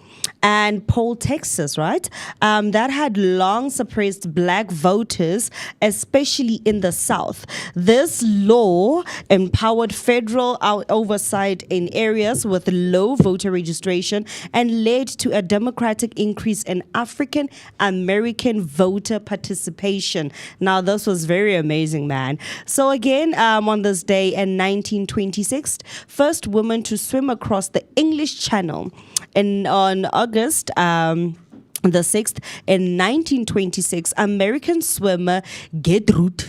and poll taxes, right? That had long suppressed black voters, especially in the South. This law empowered federal oversight in areas with low voter registration and led to a democratic increase in African American voter participation. Now, this was very amazing, man. So again, on this day in 1926, first woman to swim across the English Channel. And on August the 6th, in 1926, American swimmer Gertrude.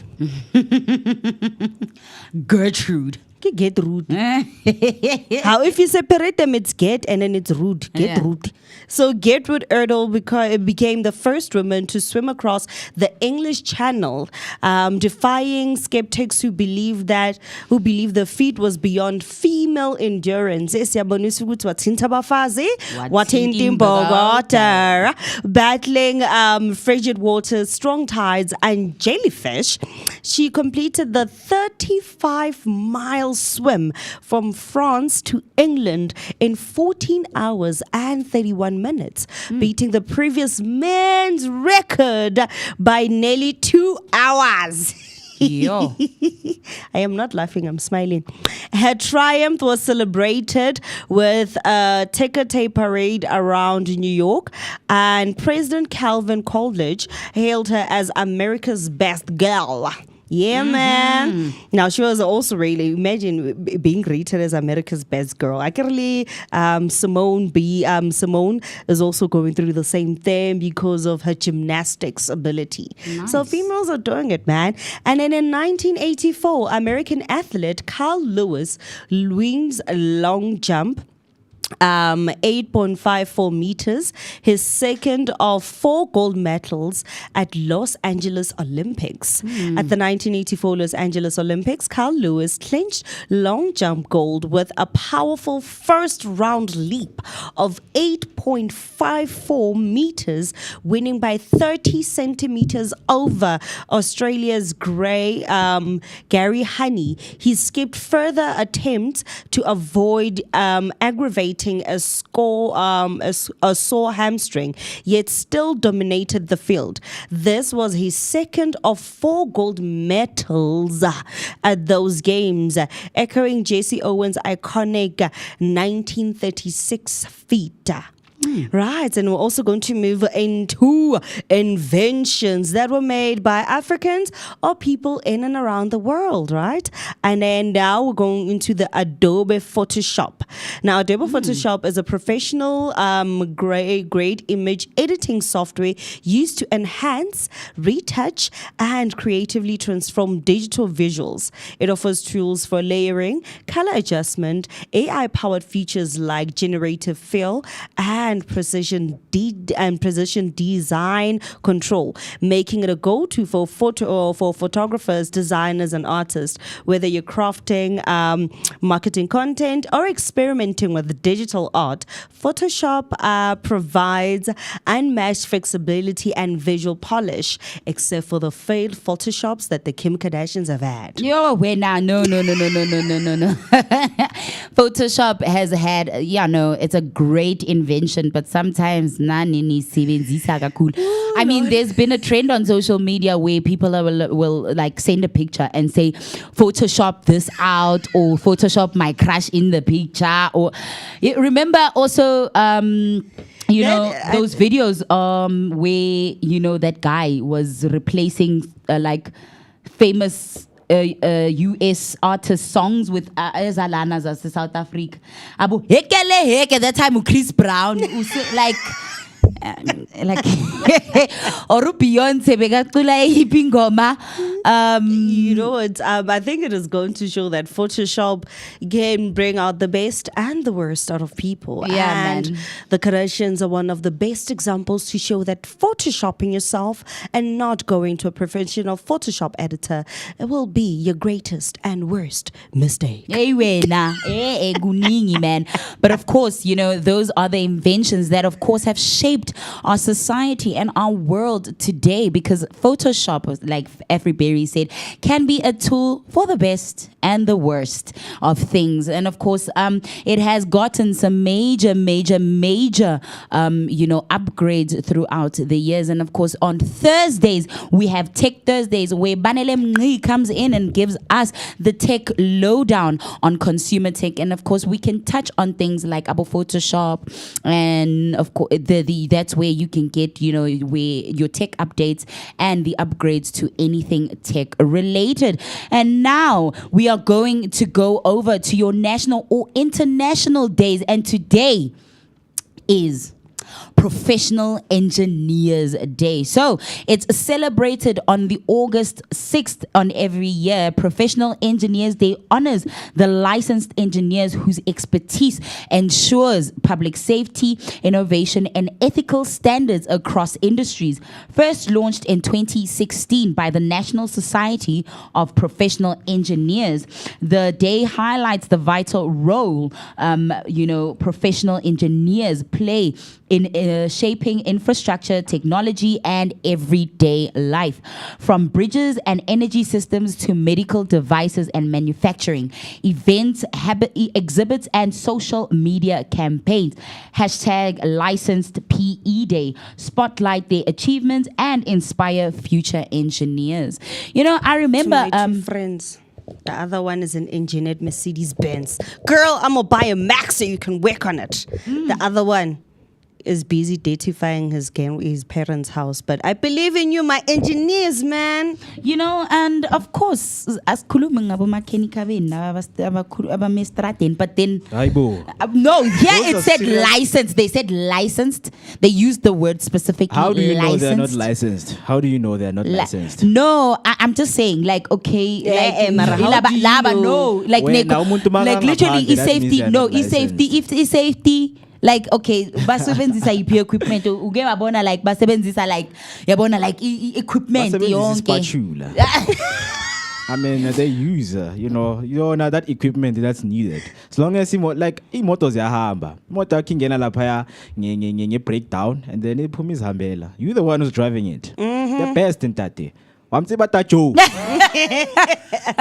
How if you separate them, it's Get and then it's Rude. Gertrude. So Gertrude Erdel became the first woman to swim across the English Channel, defying skeptics who believe the feat was beyond female endurance. Battling frigid waters, strong tides, and jellyfish, she completed the 35-mile swim from France to England in 14 hours and 31 minutes, beating the previous men's record by nearly 2 hours. Yo. I am not laughing, I'm smiling. Her triumph was celebrated with a ticker tape parade around New York, and President Calvin Coolidge hailed her as America's best girl. Yeah, man. Now, she was also really, imagine being rated as America's best girl. I can really, Simone is also going through the same thing because of her gymnastics ability. So females are doing it, man. And then in 1984, American athlete Carl Lewis wins a long jump. 8.54 meters, his second of 4 gold medals at Los Angeles Olympics. At the 1984 Los Angeles Olympics, Carl Lewis clinched long jump gold with a powerful first round leap of 8.54 meters, winning by 30 centimeters over Australia's Gary Honey. He skipped further attempts to avoid aggravating a sore hamstring, yet still dominated the field. This was his second of 4 gold medals at those games, echoing Jesse Owens' iconic 1936 feat. Right, and we're also going to move into inventions that were made by Africans or people in and around the world, right? And then now we're going into the Adobe Photoshop. Now, Adobe Photoshop is a professional grade image editing software used to enhance, retouch, and creatively transform digital visuals. It offers tools for layering, color adjustment, AI-powered features like generative fill, and precision design control, making it a go-to for photographers, designers, and artists. Whether you're crafting, marketing content, or experimenting with digital art, Photoshop provides unmatched flexibility and visual polish, except for the failed Photoshops that the Kim Kardashians have had. Yo, wait now. No. Photoshop has had, it's a great invention, but sometimes cool. I mean, there's been a trend on social media where people will like send a picture and say, Photoshop this out, or Photoshop my crush in the picture, or remember also those videos where that guy was replacing like famous US artist songs with Zalanas as South Africa. Abu heke that time Chris Brown like or Beyonce bekacula ehiphi ngoma. I think it is going to show that Photoshop can bring out the best and the worst out of people. Yeah, and man. The Kardashians are one of the best examples to show that Photoshopping yourself and not going to a professional Photoshop editor will be your greatest and worst mistake. Hey, guningi, man. But of course, those are the inventions that, of course, have shaped our society and our world today, because Photoshop, like everybody said, can be a tool for the best and the worst of things. And of course, it has gotten some major upgrades throughout the years. And of course, on Thursdays, we have Tech Thursdays, where Banele Mngqi comes in and gives us the tech lowdown on consumer tech. And of course, we can touch on things like about Photoshop, and of course, that's where you can get, where your tech updates and the upgrades to anything tech related. And now we are going to go over to your national or international days, and today is Professional Engineers Day. So it's celebrated on the August 6th on every year. Professional Engineers Day honors the licensed engineers whose expertise ensures public safety, innovation, and ethical standards across industries. First launched in 2016 by the National Society of Professional Engineers, the day highlights the vital role professional engineers play in shaping infrastructure, technology, and everyday life. From bridges and energy systems to medical devices and manufacturing, events, exhibits, and social media campaigns. #licensed PE Day. Spotlight their achievements and inspire future engineers. I remember... To my two friends. The other one is an engineered Mercedes-Benz. Girl, I'm going to buy a Mac so you can work on it. The other one is busy datifying his parents' house. But I believe in you, my engineers, man. You know, and of course, as kulumang abo mechanical but then no, here it said licensed. They said licensed. They used the word specifically. How do you know licensed. they're not licensed? How do you know they're not licensed? No, I'm just saying, like, okay, no, like, like literally, is safety. No, is safety. If it's safety. Like, okay, basebenzisa IP equipment. Uge wabona like basebenzisa like yabona like equipment. I mean, they use, you know, that equipment that's needed. As long as like motors yahamba, motor kingena lapha nye breakdown, and then it pumis hambela. You're the one who's driving it. The best in tate. Wamtsiba tacho.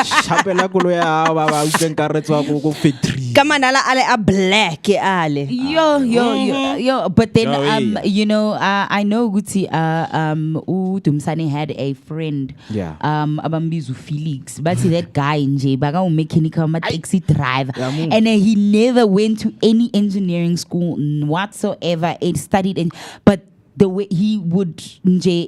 Shapela kuloya baba ukenkaretswa go factory. Kamanala ale a black ale. Yo. But then you know, I know Guti Dumsani had a friend. Yeah. Abambizu Felix. But see that guy nje baga mechanical taxi driver. And he never went to any engineering school whatsoever. It studied but the way he would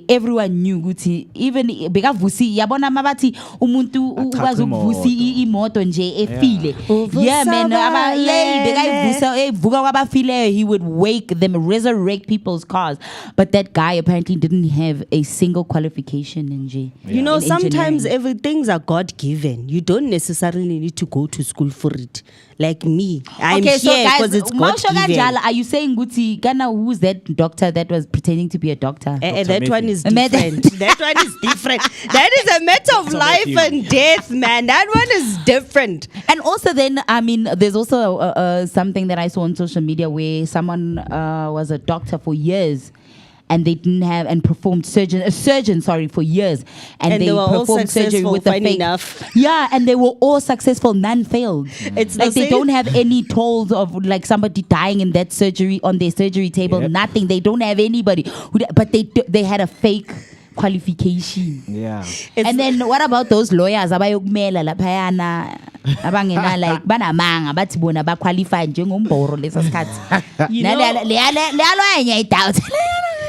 everyone knew ukuthi even beka vusi yabona mabati umuntu ukwazi ukuvusi imoto nje efile man beka vuka kwabafile he would wake them, resurrect people's cars, but that guy apparently didn't have a single qualification nje. You know, sometimes things are God given. You don't necessarily need to go to school for it. Like me, I'm here because it's God given. Are you saying Guti Ghana, who's that doctor that was pretending to be a doctor? That one is different. That one is different. That is a matter of life and death, man. That one is different. And also then, I mean, there's also something that I saw on social media where someone was a doctor for years. And they didn't have and performed a surgeon for years, and they were performed all surgery with a fake. Enough. Yeah, and they were all successful. None failed. It's like they don't have any tolls of like somebody dying in that surgery on their surgery table. Yep. Nothing. They don't have anybody. But they had a fake qualification. Yeah. And then what about those lawyers? Abayogmela laphayana abangena like banamanga bathi bona ba qualified njengomboro leso sikhathi. Le doubt.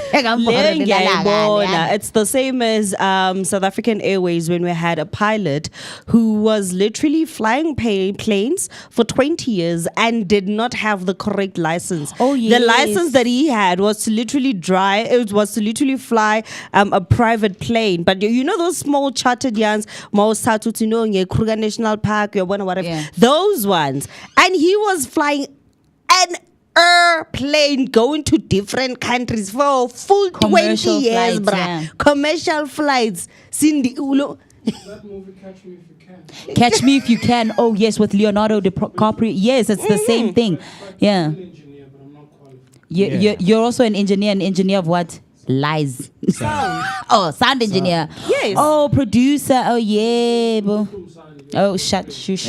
It's the same as South African Airways when we had a pilot who was literally flying planes for 20 years and did not have the correct license. Oh, yes. The license that he had was to literally fly a private plane. But you know those small chartered yarns, Kruger National Park, whatever, those ones. And he was flying an airplane going to different countries for a full commercial 20 years, flights, bruh. Yeah. Commercial flights. Cindy Ulo. That movie, Catch Me If You Can. Catch Me If You Can. Oh, yes, with Leonardo DiCaprio. Yes, it's the same thing. Yeah. I'm an engineer, but I'm not qualified. You're also an engineer of what? Lies. Sound. Sound engineer. Yes. Oh, producer. Oh, yeah. Oh, shush. Yes.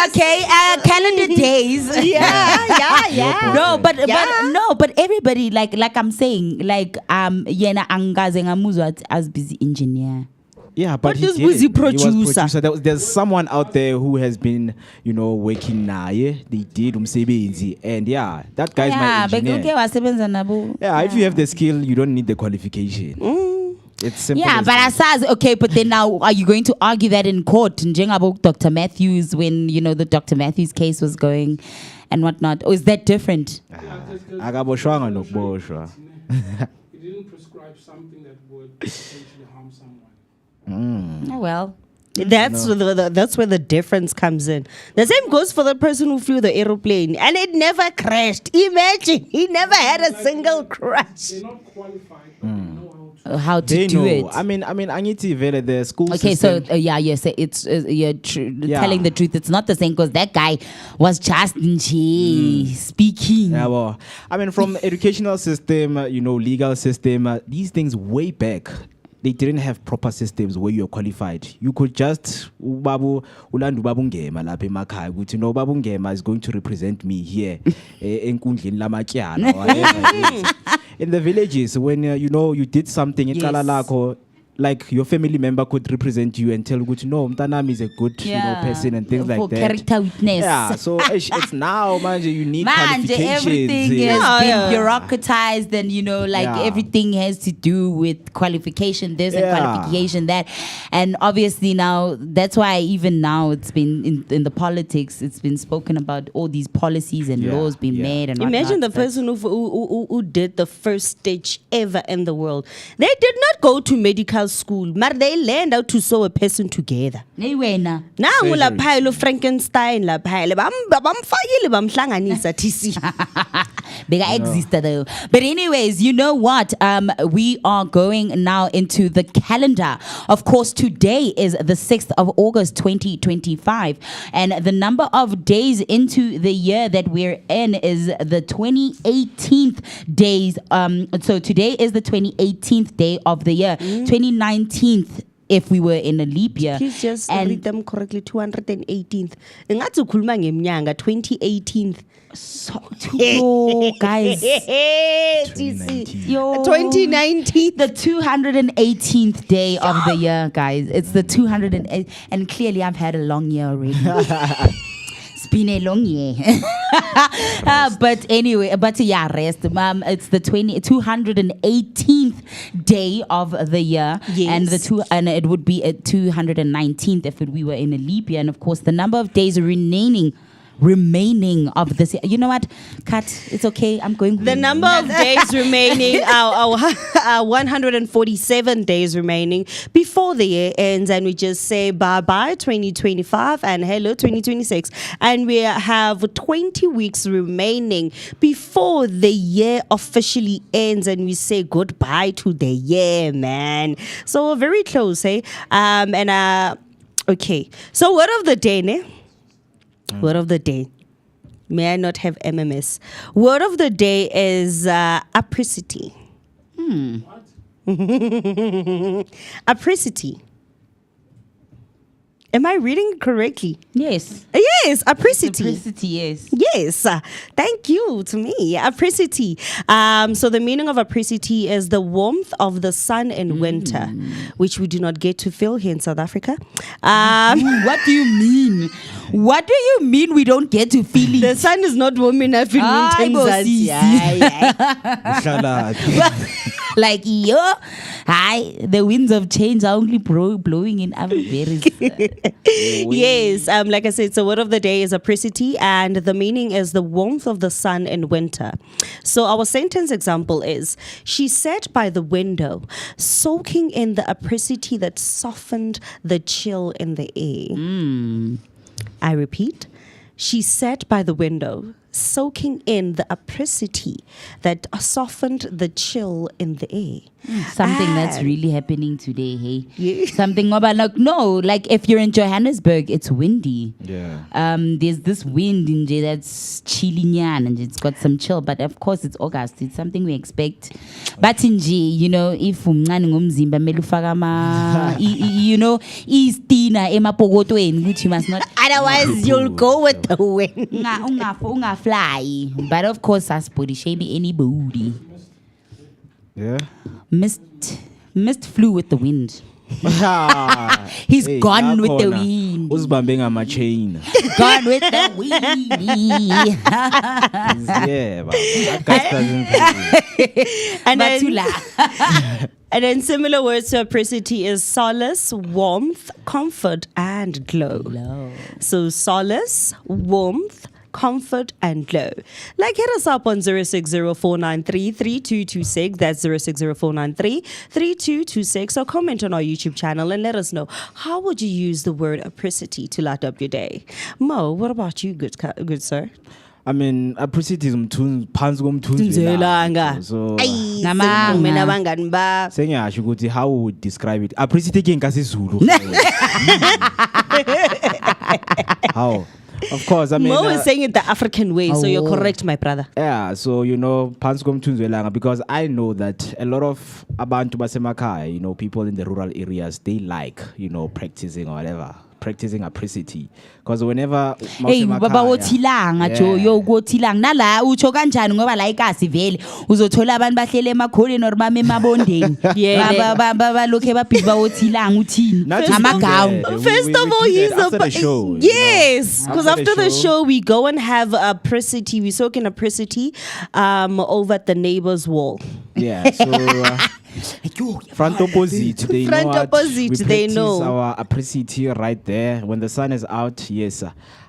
Okay. Calendar days. Yeah. But everybody like I'm saying yena angaze ngamuzwa as busy engineer. Yeah, but he was the producer. There's someone out there who has been, working naye. They did umsebenzi, and that guy's my engineer. Yeah, if you have the skill, you don't need the qualification. It's simple. Yeah, but I says okay, but then now are you going to argue that in court? Njengabo Dr. Matthews, when the Dr. Matthews case was going and whatnot, or is that different? Agaboshwanga nokuboshwa. He didn't prescribe something that would potentially harm someone. Oh well. That's where the difference comes in. The same goes for the person who flew the aeroplane and it never crashed. Imagine, he never had a single crash. They're not qualified, but they know how to do it. I mean, I need to evaluate the school okay, system. so it's telling the truth. It's not the same because that guy was just speaking. Yeah, well, I mean, from educational system, legal system, these things way back. They didn't have proper systems where you're qualified. You could just ulandu babungema lapha emakhaya ukuthi babungema is going to represent me here enkundleni lamatyala. In the villages when you did something iqala lakho like your family member could represent you and tell you, no, Mtanam is a good person and things for like that. character witness. Yeah, so it's now, man, you need Man, qualifications. everything has been bureaucratized, and everything has to do with qualification this and qualification that, and obviously now that's why even now it's been in the politics, it's been spoken about all these policies and laws being made and imagine the person who did the first stage ever in the world. They did not go to medical school, but they learned how to sew a person together. Now la Frankenstein la bamfakile bamhlanganisa TC. Bigger existed though. But anyways, you know what? We are going now into the calendar. Of course, today is the 6th of August 2025, and the number of days into the year that we're in is the 2018th days. So today is the 2018th day of the year. 2019th if we were in a leap year. Please just read them correctly. 218th. Ngathi ukhuluma ngemnyanga 2018th. So guys, 2019, the 218th day of the year, guys. It's the 208, and clearly I've had a long year already. It's been a long year. But anyway, rest. It's the 218th day of the year, and and it would be at 219th if we were in a leap year. And of course, the number of days remaining of this year. You know what? Cut. It's okay. I'm going. The number of days remaining are 147 days remaining before the year ends, and we just say bye-bye 2025 and hello 2026. And we have 20 weeks remaining before the year officially ends, and we say goodbye to the year, man. So we're very close, eh? Okay. So word of the day, ne? Word of the day. May I not have MMS? Word of the day is apricity. What? Apricity. Am I reading it correctly? Yes. Yes, apricity. Apricity, yes. Yes. Thank you to me. Apricity. So the meaning of apricity is the warmth of the sun in winter, which we do not get to feel here in South Africa. What do you mean? What do you mean we don't get to feel it? The sun is not warm enough in winter. Like, the winds of change are only blowing in our berries. Yes, like I said, so word of the day is apricity, and the meaning is the warmth of the sun in winter. So our sentence example is, she sat by the window, soaking in the apricity that softened the chill in the air. I repeat, she sat by the window, soaking in the apricity that softened the chill in the air. Something that's really happening today, hey? Yeah. Something about like if you're in Johannesburg, it's windy. Yeah. There's this wind in there that's chilling and it's got some chill, but of course it's August. It's something we expect. But in J, if umncane ngomzimba mele ufaka istina emapokotweni ukuthi you must not, otherwise you'll go with the wind. Fly. But of course, as body shaming anybody. Yeah. Mist flew with the wind. He's gone with the wind. Uzibambe ngama-chain. Gone with the wind. Yeah, and then similar words to apricity is solace, warmth, comfort, and glow. So solace, warmth, comfort, and glow. Like, hit us up on 0604933226. That's 0604933226. Or comment on our YouTube channel and let us know, how would you use the word apricity to light up your day? Mo, what about you, good sir? I mean, apricity is phansi komthunzi. So sengiyasho ukuthi how would describe it? Apricity ke ngasiZulu. How? Of course, I mean, Mo is saying it the African way, so you're correct, my brother. Yeah, so phansi komthunzi welanga, because I know that a lot of abantu basemakhaya, people in the rural areas, they like, practicing or whatever. practicing apricity. Because whenever Hey baba wothilanga Joyo kothilanga nala utsho kanjani ngoba la ikasi vele uzothola abantu bahlele emakhoneni or bame emabondeni balokhe babhizi bawothilanga uthini amagawuni. First of all, he's after the show. Yes, because after the show we go and have apricity. We soak in apricity over at the neighbor's wall. Yeah, so front opposite, they Front know what? opposite, We they practice know. our apricity right there. When the sun is out, yes,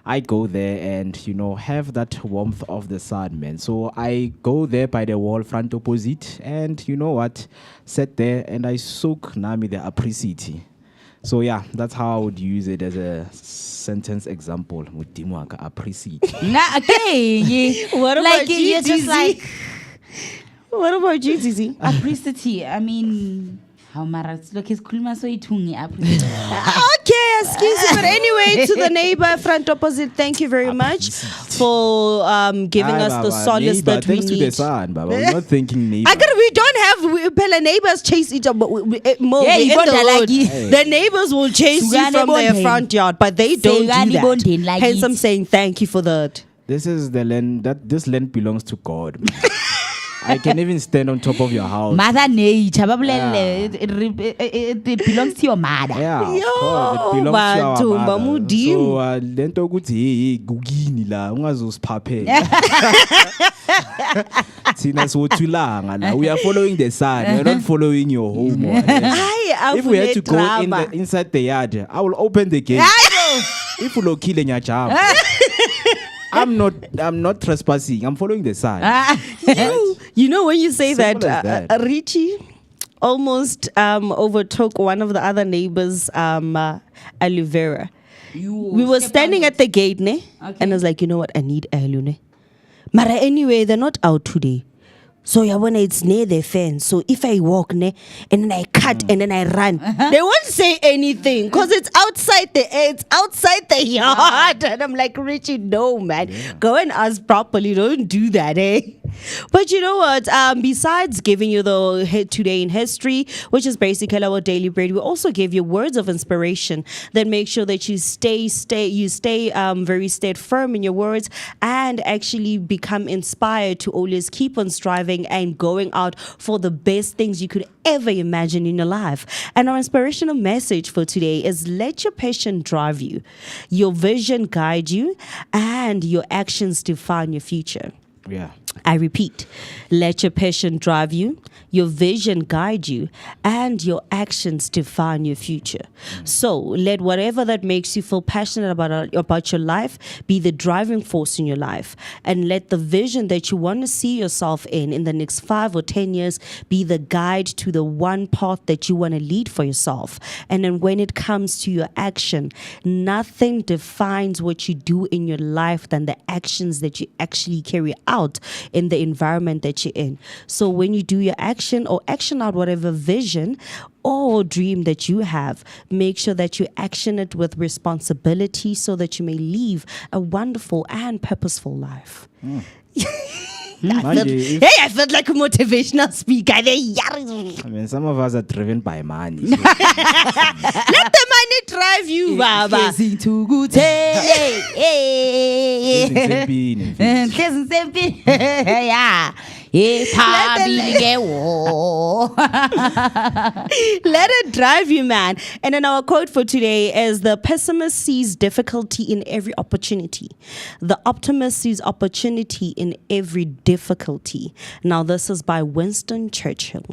I go there and have that warmth of the sun, man. So I go there by the wall, front opposite, and you know what? Sit there and I soak nami the apricity. So yeah, that's how I would use it as a sentence example. Mudimwaka apricity. Okay, What like about you, you're just Dizzy? like What about you, Zizi? apricity. I mean, how maras look his kulma so itungi apricity. Okay, excuse me. But anyway, to the neighbor front opposite, thank you very much for giving us the solace that we thanks to the need. sun, Baba. We're not thinking neighbor. We don't have Pella neighbors chase each other. Mo, Yeah, we're you in got the that road. like it. The neighbors will chase you Sugane from their bonding. front yard, but they don't Sugane do bonding that. like Hence, it. I'm saying thank you for that. This is the land this land belongs to God. Man. I can even stand on top of your house. Mother nature, Yeah. it belongs to your mother. Yeah, of Yo, course, it belongs bantu, to our mother. bamudimu. So lento ukuthi hey gugini la ungazosiphaphela. Thina siwothulanga la. We are following the sun. We are not following your home. If we had to go inside the yard, I will open the gate. If you look kill nyajam. I'm not trespassing. I'm following the sun. You know, when you say Simple that, as that. Richie almost overtook one of the other neighbors, aloe vera. We were standing at the gate, ne? And I was like, you know what? I need aloe, ne? Mara anyway, they're not out today. So yabona, it's near the fence. So if I walk ne, and then I cut and then I run, they won't say anything because it's outside the yard. And I'm like, Richie, no man, go and ask properly. Don't do that, eh? But you know what? Besides giving you the hit today in history, which is basically our daily bread, we also give you words of inspiration that make sure that you stay very firm in your words and actually become inspired to always keep on striving and going out for the best things you could ever imagine in your life. And our inspirational message for today is let your passion drive you, your vision guide you, and your actions define your future. Yeah. I repeat, let your passion drive you, your vision guide you, and your actions define your future. So let whatever that makes you feel passionate about your life be the driving force in your life. And let the vision that you want to see yourself in the next 5 or 10 years be the guide to the one path that you want to lead for yourself. And then when it comes to your action, nothing defines what you do in your life than the actions that you actually carry out in the environment that you're in. So when you do your action or action out whatever vision or dream that you have, make sure that you action it with responsibility so that you may live a wonderful and purposeful life. I felt like a motivational speaker. I mean, some of us are driven by money. So Let the money drive you, Baba. Yeah. Let it drive you, man. And then our quote for today is the pessimist sees difficulty in every opportunity. The optimist sees opportunity in every difficulty. Now, this is by Winston Churchill.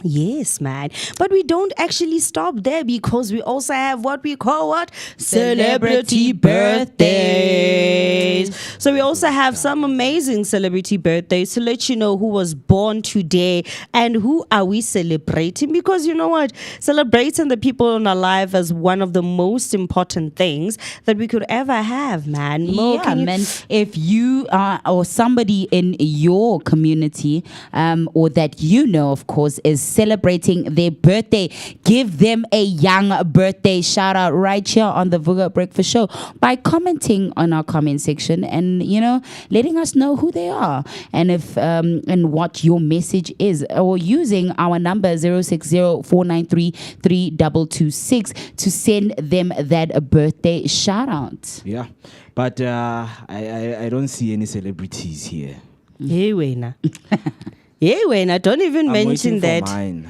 Yes, man. But we don't actually stop there because we also have what we call what? Celebrity birthdays. So we also have some amazing celebrity birthdays to let you know who was born today and who are we celebrating. Because you know what? Celebrating the people in our life is one of the most important things that we could ever have, man. Mo, Yeah, man. If you or somebody in your community or that you know, of course, is celebrating their birthday. Give them a young birthday shout out right here on the Vooka Breakfast Show by commenting on our comment section and, letting us know who they are and if and what your message is, or using our number 060-493-3226 to send them that birthday shout out. Yeah, but I don't see any celebrities here. Hey, Wayna. Hey, Wayna, don't even I'm mention waiting that. for mine.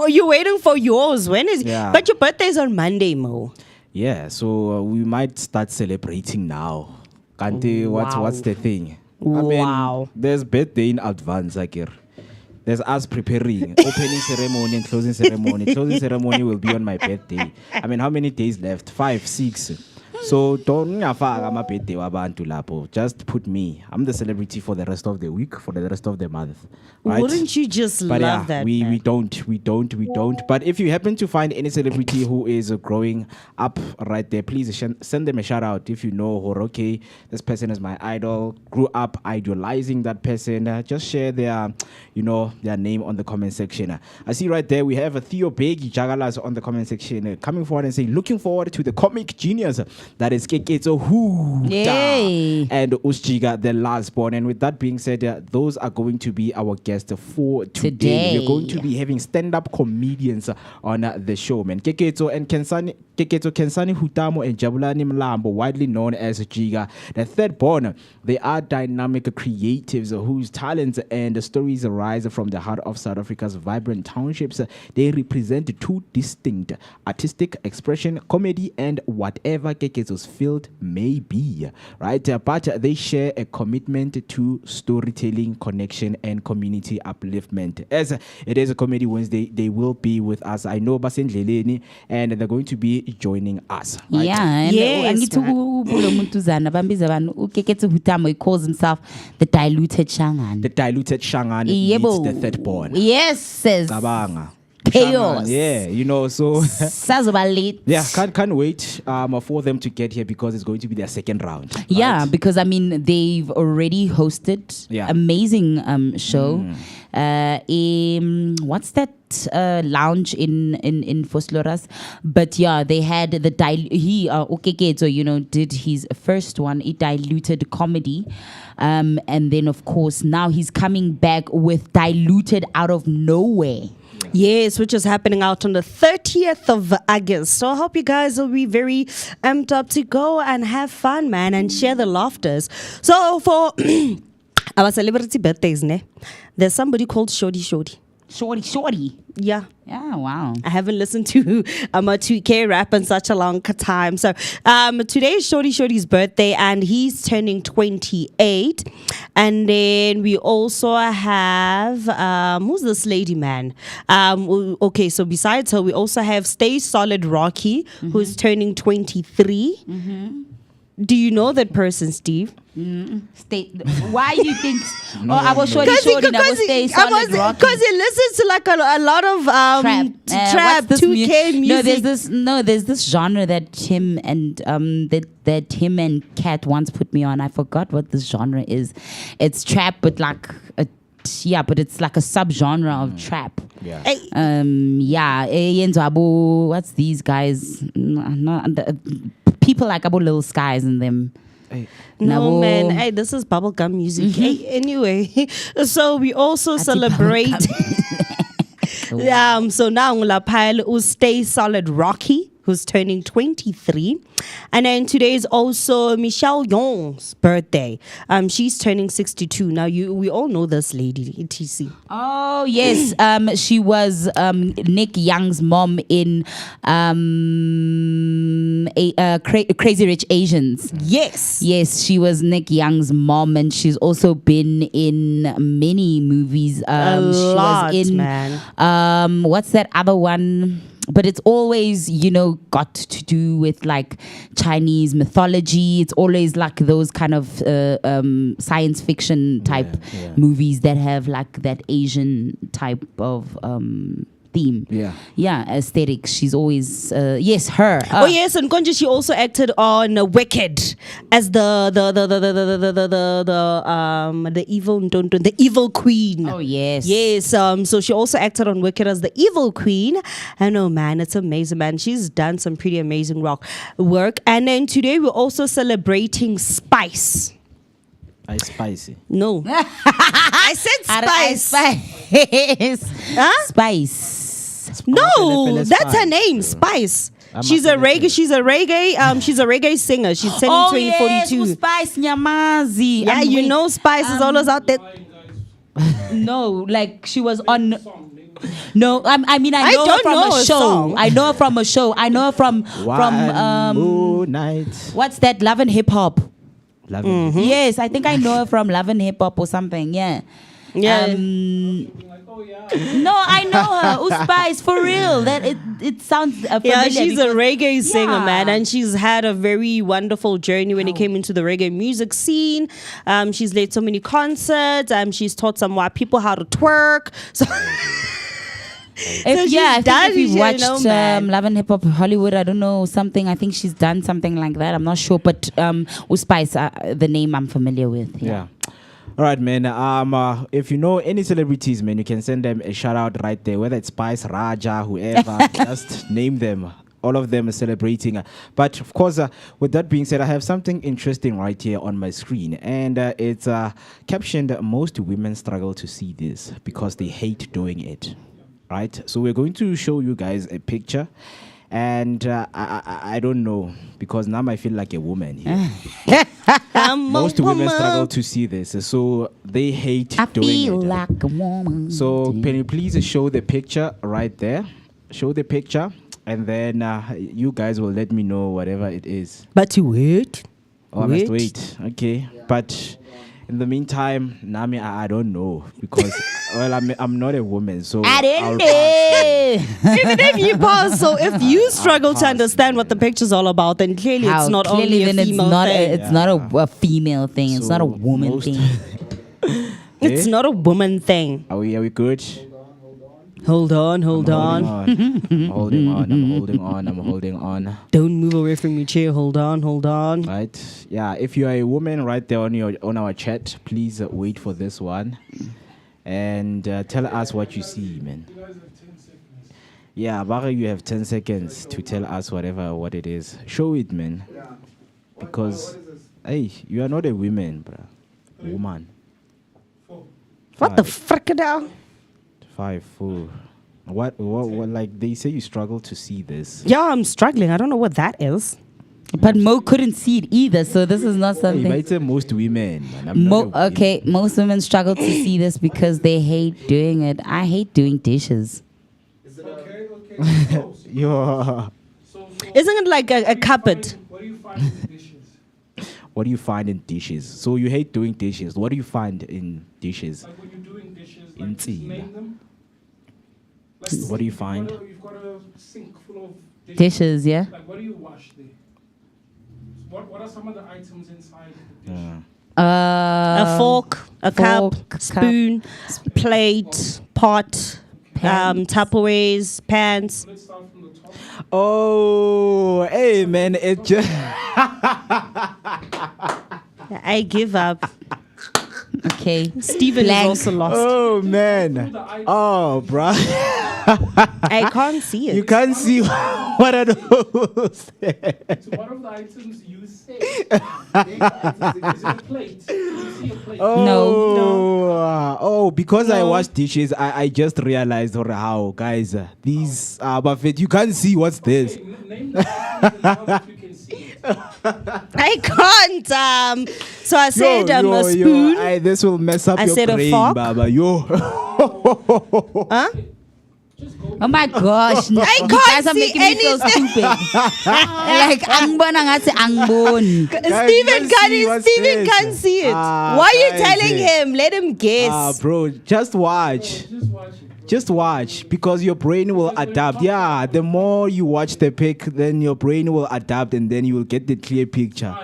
You're waiting for yours. When is? Yeah. But your birthday's on Monday, Mo. Yeah, so we might start celebrating now. Kante, what's the thing? Wow. There's birthday in advance, Akir. There's us preparing opening ceremony and closing ceremony. Closing ceremony will be on my birthday. I mean, how many days left? 5, 6. So don't ngafaka my birthday wabantu lapho. Just put me. I'm the celebrity for the rest of the week, for the rest of the month. Right? Wouldn't you just But love that? we don't. But if you happen to find any celebrity who is growing up right there, please send them a shout out. If you know, or okay, this person is my idol, grew up idolizing that person, just share their name on the comment section. I see right there we have a Theo Begi Jagalas on the comment section coming forward and saying, looking forward to the comic genius that is Keketso Yay. and Usjiga, the last born. And with that being said, those are going to be our guests for today. We're going to be having stand-up comedians on the show, man. Keketso Kensani Hutamo and Jabulani Mlambo, widely known as Jiga, the third born. They are dynamic creatives whose talents and stories arise from the heart of South Africa's vibrant townships. They represent two distinct artistic expression, comedy and whatever Keketso's field may be, right? But they share a commitment to storytelling, connection, and community upliftment. As it is a Comedy Wednesday, they will be with us. I know Basendleleni, and they're going to be joining us. Right? Yeah, and Yes, he calls himself the diluted Shangan. The diluted Shangan meets the third born. Yes, says Kabanga. chaos. Yeah, so Sazobalit. yeah, can't wait for them to get here because it's going to be their second round. Right? Yeah, because they've already hosted amazing show. What's that lounge in Fosloras? But yeah, they had the did his first one, it diluted comedy, and then of course now he's coming back with diluted out of nowhere. Yes, which is happening out on the 30th of August. So I hope you guys will be very amped up to go and have fun, man, and share the laughters. So for our celebrity birthdays, there's somebody called Shorty. Shorty. Yeah. Yeah, wow. I haven't listened to a 2K rap in such a long time. So today is Shorty's birthday and he's turning 28. And then we also have, who's this lady, man? Okay, so besides her, we also have Stay Solid Rocky, who's turning 23. Do you know that person, Steve? Why do you think? I was shorty. Stay Solid Rocky. Because he listens to like a lot of trap 2K music. There's this genre that him and that him and Kat once put me on. I forgot what this genre is. It's trap, but like but it's like a subgenre of trap. Yeah. What's these guys? People like Abu Little Skies in them. No, man. Hey, this is bubblegum music. Hey, anyway, so we also celebrate. So now Ngulapile will Stay Solid Rocky, who's turning 23. And then today is also Michelle Yeung's birthday. She's turning 62. Now we all know this lady, etc. Oh yes, she was Nick Young's mom in Crazy Rich Asians. Yes, she was Nick Young's mom, and she's also been in many movies. A lot, she was in, man. What's that other one? But it's always, got to do with like Chinese mythology. It's always like those kind of science fiction type movies that have like that Asian type of theme. Yeah, aesthetics. She's always yes, her. Oh yes, and Konja, she also acted on Wicked as the evil queen. Oh yes. Yes, so she also acted on Wicked as the evil queen. I know, man, it's amazing, man. She's done some pretty amazing work. And then today we're also celebrating Spice. Spicy. No. I said Spice. Huh? Spice. No, that's her name, Spice. She's a reggae singer. She's turning 2042. Yes, Spice Nyamazi. Yeah, you know Spice is always out there. No, like she was on. No, I mean I know her don't from know a a show. song. I know her from a show. I know her from night. what's that? Love and Hip Hop. Love and Mm-hmm. Yes, I think I know her from Love and Hip Hop or something. Yeah. Yeah. No, I know her. Spice for real. That it sounds familiar. Yeah, she's a because- reggae singer, Yeah. man, and she's had a very wonderful journey when it came into the reggae music scene. She's led so many concerts. She's taught some white people how to twerk. So If, yeah, I think if you've watched man. Love and Hip Hop Hollywood, I don't know, something, I think she's done something like that. I'm not sure, but Spice, the name I'm familiar with. Yeah. All right, man. If you know any celebrities, man, you can send them a shout out right there. Whether it's Spice, Raja, whoever, just name them. All of them are celebrating. But of course, with that being said, I have something interesting right here on my screen, and it's captioned: "Most women struggle to see this because they hate doing it." Right. So we're going to show you guys a picture. And I don't know, because now I feel like a woman here. Most women struggle to see this, so they hate doing feel it. like a woman. So can you please show the picture right there? Show the picture, and then you guys will let me know whatever it is. But you wait. Oh, I must wait. Okay, but in the meantime, Nami, I don't know, because well, I'm not a woman, so I didn't I'll know. Even if you pause, so if you struggle to understand what the picture's all about, then clearly it's not only a then it's female not thing. it's not a female thing. It's not a woman most- thing. It's not a woman thing. Are we good? Hold on. I'm holding on. I'm holding on. Don't move away from your chair. Hold on. Right. Yeah. If you are a woman, right there on our chat, please wait for this one, and tell us what you see, man. Yeah, Barry, you have 10 seconds to tell us what it is. Show it, man. Because hey, you are not a woman, woman. What the frick now? 5, 4. What? Like they say, you struggle to see this. Yeah, I'm struggling. I don't know what that is. But Mo couldn't see it either, so this is not Hey, something. but it's most women, man. I'm not a woman. Okay, most women struggle to see this because they hate doing it. I hate doing dishes. Yeah. Isn't it like a cupboard? What do you find in dishes? What do you find in dishes? So you hate doing dishes. What do you find in dishes? Like when you're doing dishes, In like just tea. name them. What do you find? You've got a sink full of dishes. Dishes, yeah? Like what do you wash there? What are some of the items inside the dish? A fork, a cup, cup. spoon, plate, pot, Tupperwares, pans. Let's start from the top. Oh, hey, man. It just. I give up. Okay. Stephen is Blank. also lost. Oh, man. Oh, bruh. I can't see it. You can't see what are those. So what of the items you say? Is it a plate? Do you see a plate? Oh, because I wash dishes, I just realized how, guys, these buffet, you can't see what's this. Name the items now that you can see it. I can't. So I said a spoon. This will mess up I your said a brain, fork. Baba. Yo. Huh? Oh my gosh. You can't guys are see making me feel anything. stupid. Like, angbon ngathi angbon. Stephen can't see it. Why are you telling him? Let him guess. Bro, just watch. Just watch, because your brain will adapt. Yeah, the more you watch the pic, then your brain will adapt, and then you will get the clear picture.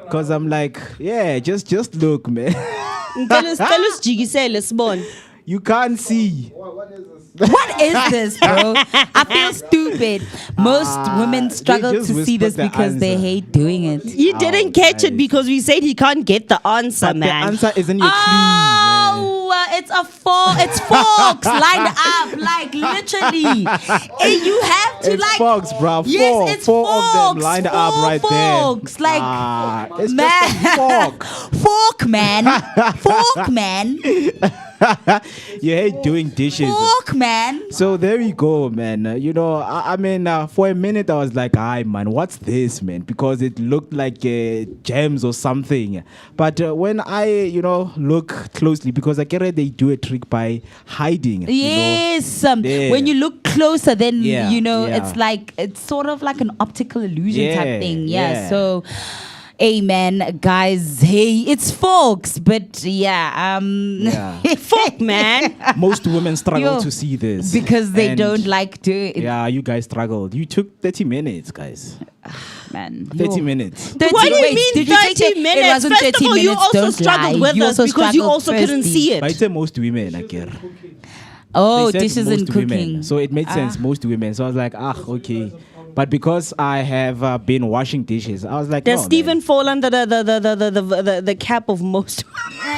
Because I'm like, yeah, just look, man. You can't see. What is this, bro? I feel stupid. Most women struggle just to see this whispered the because they answer. hate doing it. You didn't catch it because we said he can't get the answer, But man. the answer isn't your Oh, it's a fork. It's forks lined up, like literally. And you have to It's like. forks, bro. Yes, it's four of them forks, lined up four right forks, there. like, It's man. just a fork. Fork, man. Fork, man. You hate doing dishes. Fork, man. So there we go, man. I mean, for a minute I was like, "Hi, man, what's this, man?" Because it looked like gems or something. But when I, look closely, because I get it, they do a trick by hiding. Yes. there. When you look closer, then Yeah, yeah. it's sort of like an optical illusion type Yeah, thing. yeah. So, amen, guys. Hey, it's folks, but yeah, Yeah. Fuck, man. Most women struggle Yo, to see this because they And don't like doing it. Yeah, you guys struggled. You took 30 minutes, guys. Man, 30 Yo. minutes. 30 What do you wait, mean did you take 30 it? minutes? It wasn't First 30 of all, you minutes, also don't struggled lie. with You us also because you struggled also couldn't firstly. see But it. it's a most women, I get. Oh, They said dishes and most cooking. women. So it made sense, most women. So I was like, okay. But because I have been washing dishes, I was like, Does no, Stephen man. fall under the cap of most?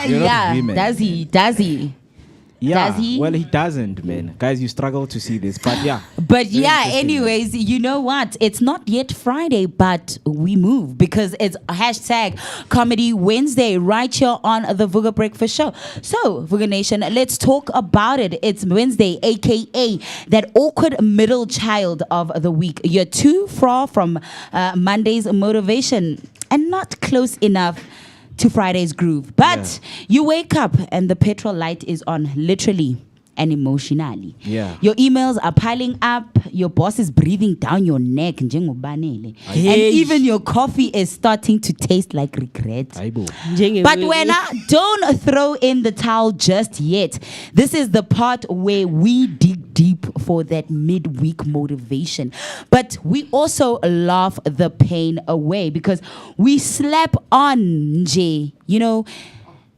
You're not Yeah, women. does he? Does he? Yeah, Does he? well, he doesn't, man. Guys, you struggle to see this, but yeah. But Very yeah, interesting, anyways, you know what? It's not yet Friday, but we move because it's hashtag Comedy Wednesday right here on the Vooka Breakfast Show. So, Vooka Nation, let's talk about it. It's Wednesday, aka that awkward middle child of the week. You're too far from Monday's motivation and not close enough to Friday's groove. But you wake up and the petrol light is on, literally and emotionally. Yeah. Your emails are piling up. Your boss is breathing down your neck. njengobanele. And Hey. even your coffee is starting to taste like regret. Aibo. But when don't throw in the towel just yet. This is the part where we dig deep for that midweek motivation. But we also laugh the pain away because we slap on nje,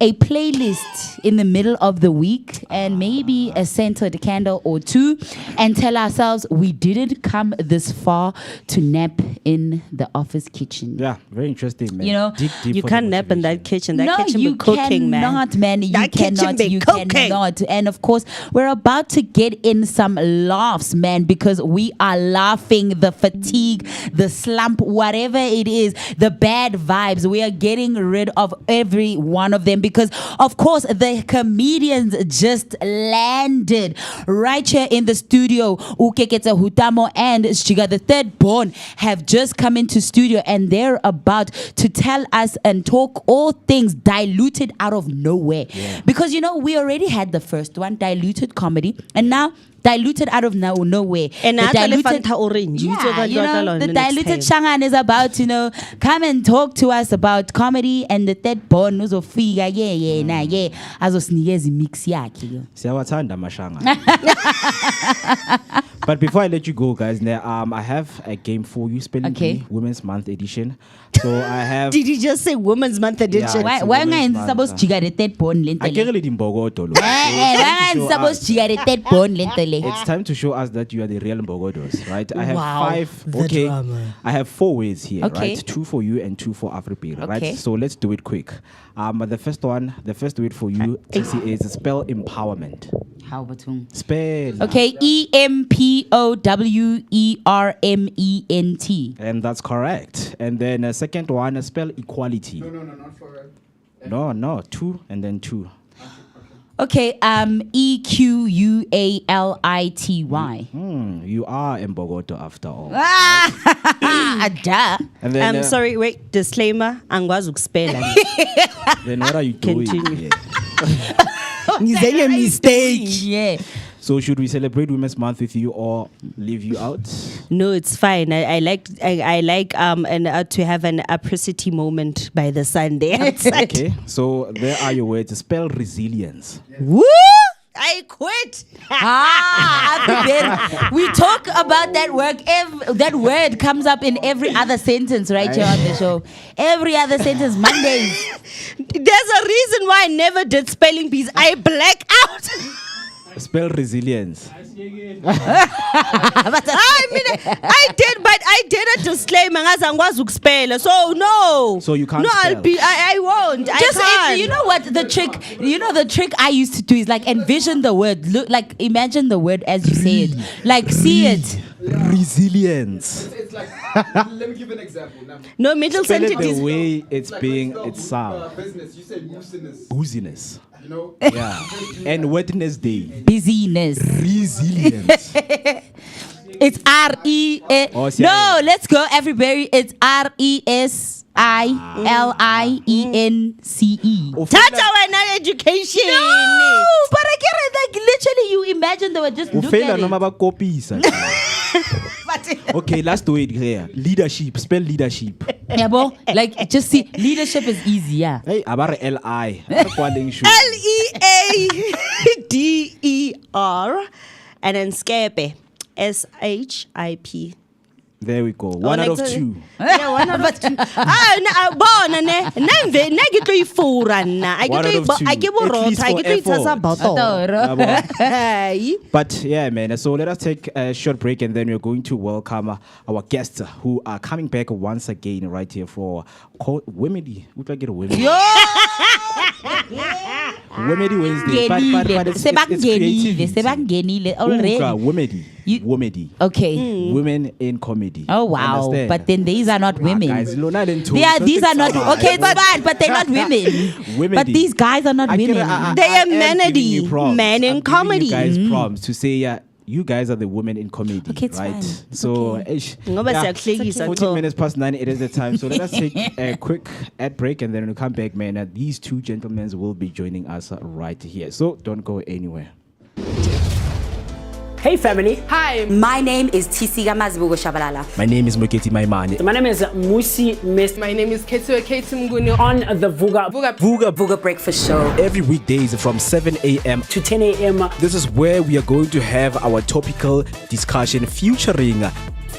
a playlist in the middle of the week and maybe a scented candle or two and tell ourselves we didn't come this far to nap in the office kitchen. Yeah, very interesting, man. Dig deep You for can't the nap in that motivation. kitchen. That No, kitchen you be cooking, cannot, man. You That kitchen cannot. be You cooking. cannot. And of course, we're about to get in some laughs, man, because we are laughing the fatigue, the slump, whatever it is, the bad vibes. We are getting rid of every one of them because, of course, the comedians just landed right here in the studio. Ukeketa Hutamo and Shiga, the third born, have just come into studio and they're about to tell us and talk all things diluted out of nowhere. Because, we already had the first one, diluted comedy, and now diluted out of nowhere. And the I diluted, Fanta orange. the diluted Shangan is about, come and talk to us about comedy, and the third born uzofika azosinikeza mix yakhe. Siyawathanda amashanga. But before I let you go, guys, I have a game for you, Spelling Okay. Bee Women's Month edition. So I have. Did you just say Women's Month edition? Yeah. Why Women's am I Month, supposed to get the third born I lentele? can't really Mbogoto. Why am I supposed to get the third born lentele? It's time to show us that you are the real Mbogodos, right? I have Wow, 5. the Okay. drama. I have 4 words here, Okay. right? 2 for you and 2 for Afripil, Okay. right? So let's do it quick. The first word for you, TC, is spell empowerment. How about you? Spell. Okay, EMPOWERMENT. And that's correct. And then second one, spell equality. No, not for No, 2 and then 2. Okay, EQUALITY. You are Mbogoto after all. Duh. And then, I'm sorry, wait, disclaimer, angwazi ukuspela. Then what are you doing? Continue. here? Ngizenye mistake. Yeah. So should we celebrate Women's Month with you or leave you out? No, it's fine. I like to have an apricity moment by the Sunday outside. Okay, so there are your words. Spell resilience. Woo! I quit. We talk about that work. That word comes up in every other sentence right here on the show. Every other sentence, Mondays. There's a reason why I never did spelling bees. I black out. Spell resilience. I mean, I did, but I did a disclaimer. So no. So you can't No, spell. I won't. Just I can't. you know what the trick? The trick I used to do is like envision the word. Look, like imagine the word as you say it. Like see it. Resilience. It's like, let me give an example. Now, No middle Spell it sentence. the way it's like, being for it's example, sound. business, you said booziness. Booziness. You know? Yeah. And Wednesday. Busyness. Resilience. It's R-E-A. Oh, No, let's go, everybody. It's RESILIENCE. Tata wena education. No, but I get it. Like literally, you imagine they were just look Ufela at noma it. bakopisa. Okay, let's do it here. Leadership. Spell leadership. Yeah, bo, like just see, leadership is easy. Yeah. Hey, abare L-I. Leadership. LEADER and then skepe. SHIP. There we go. One out of two. Yeah, one out of two. Bona ne. Nemve ne ke tlo ifura nna. I One out of two. get bo At least rota. I for get to itasa effort. bottle. But yeah, man. So let us take a short break and then we're going to welcome our guests who are coming back once again right here for Wemedy. Would I get a Wemedy? Wemedy Wednesday. But it's creativity. Sebangenile already. Wemedy. Wemedy. Okay. Women in comedy. Oh wow! Understand? But then these are not women. Guys, These are not okay. It's fine, but they're not women. But these guys are not women. They are menady. men in comedy. You guys prompts to say you guys are the women in comedy, Okay, it's right? fine. It's So, okay. Ngoba siyakuhlekisa 14 minutes past 9, it is the time. So let us take a quick ad break and then we'll come back, man. These two gentlemen will be joining us right here. So don't go anywhere. Hey family, Hi, My name is Tisiga Mazibugo Shabalala. My name is Moketi Maimane. my name is Musi Mist my name is Ketu Mguni on the Vooka Vooka Breakfast Show. Every weekdays from 7 a.m. to 10 a.m. This is where we are going to have our topical discussion featuring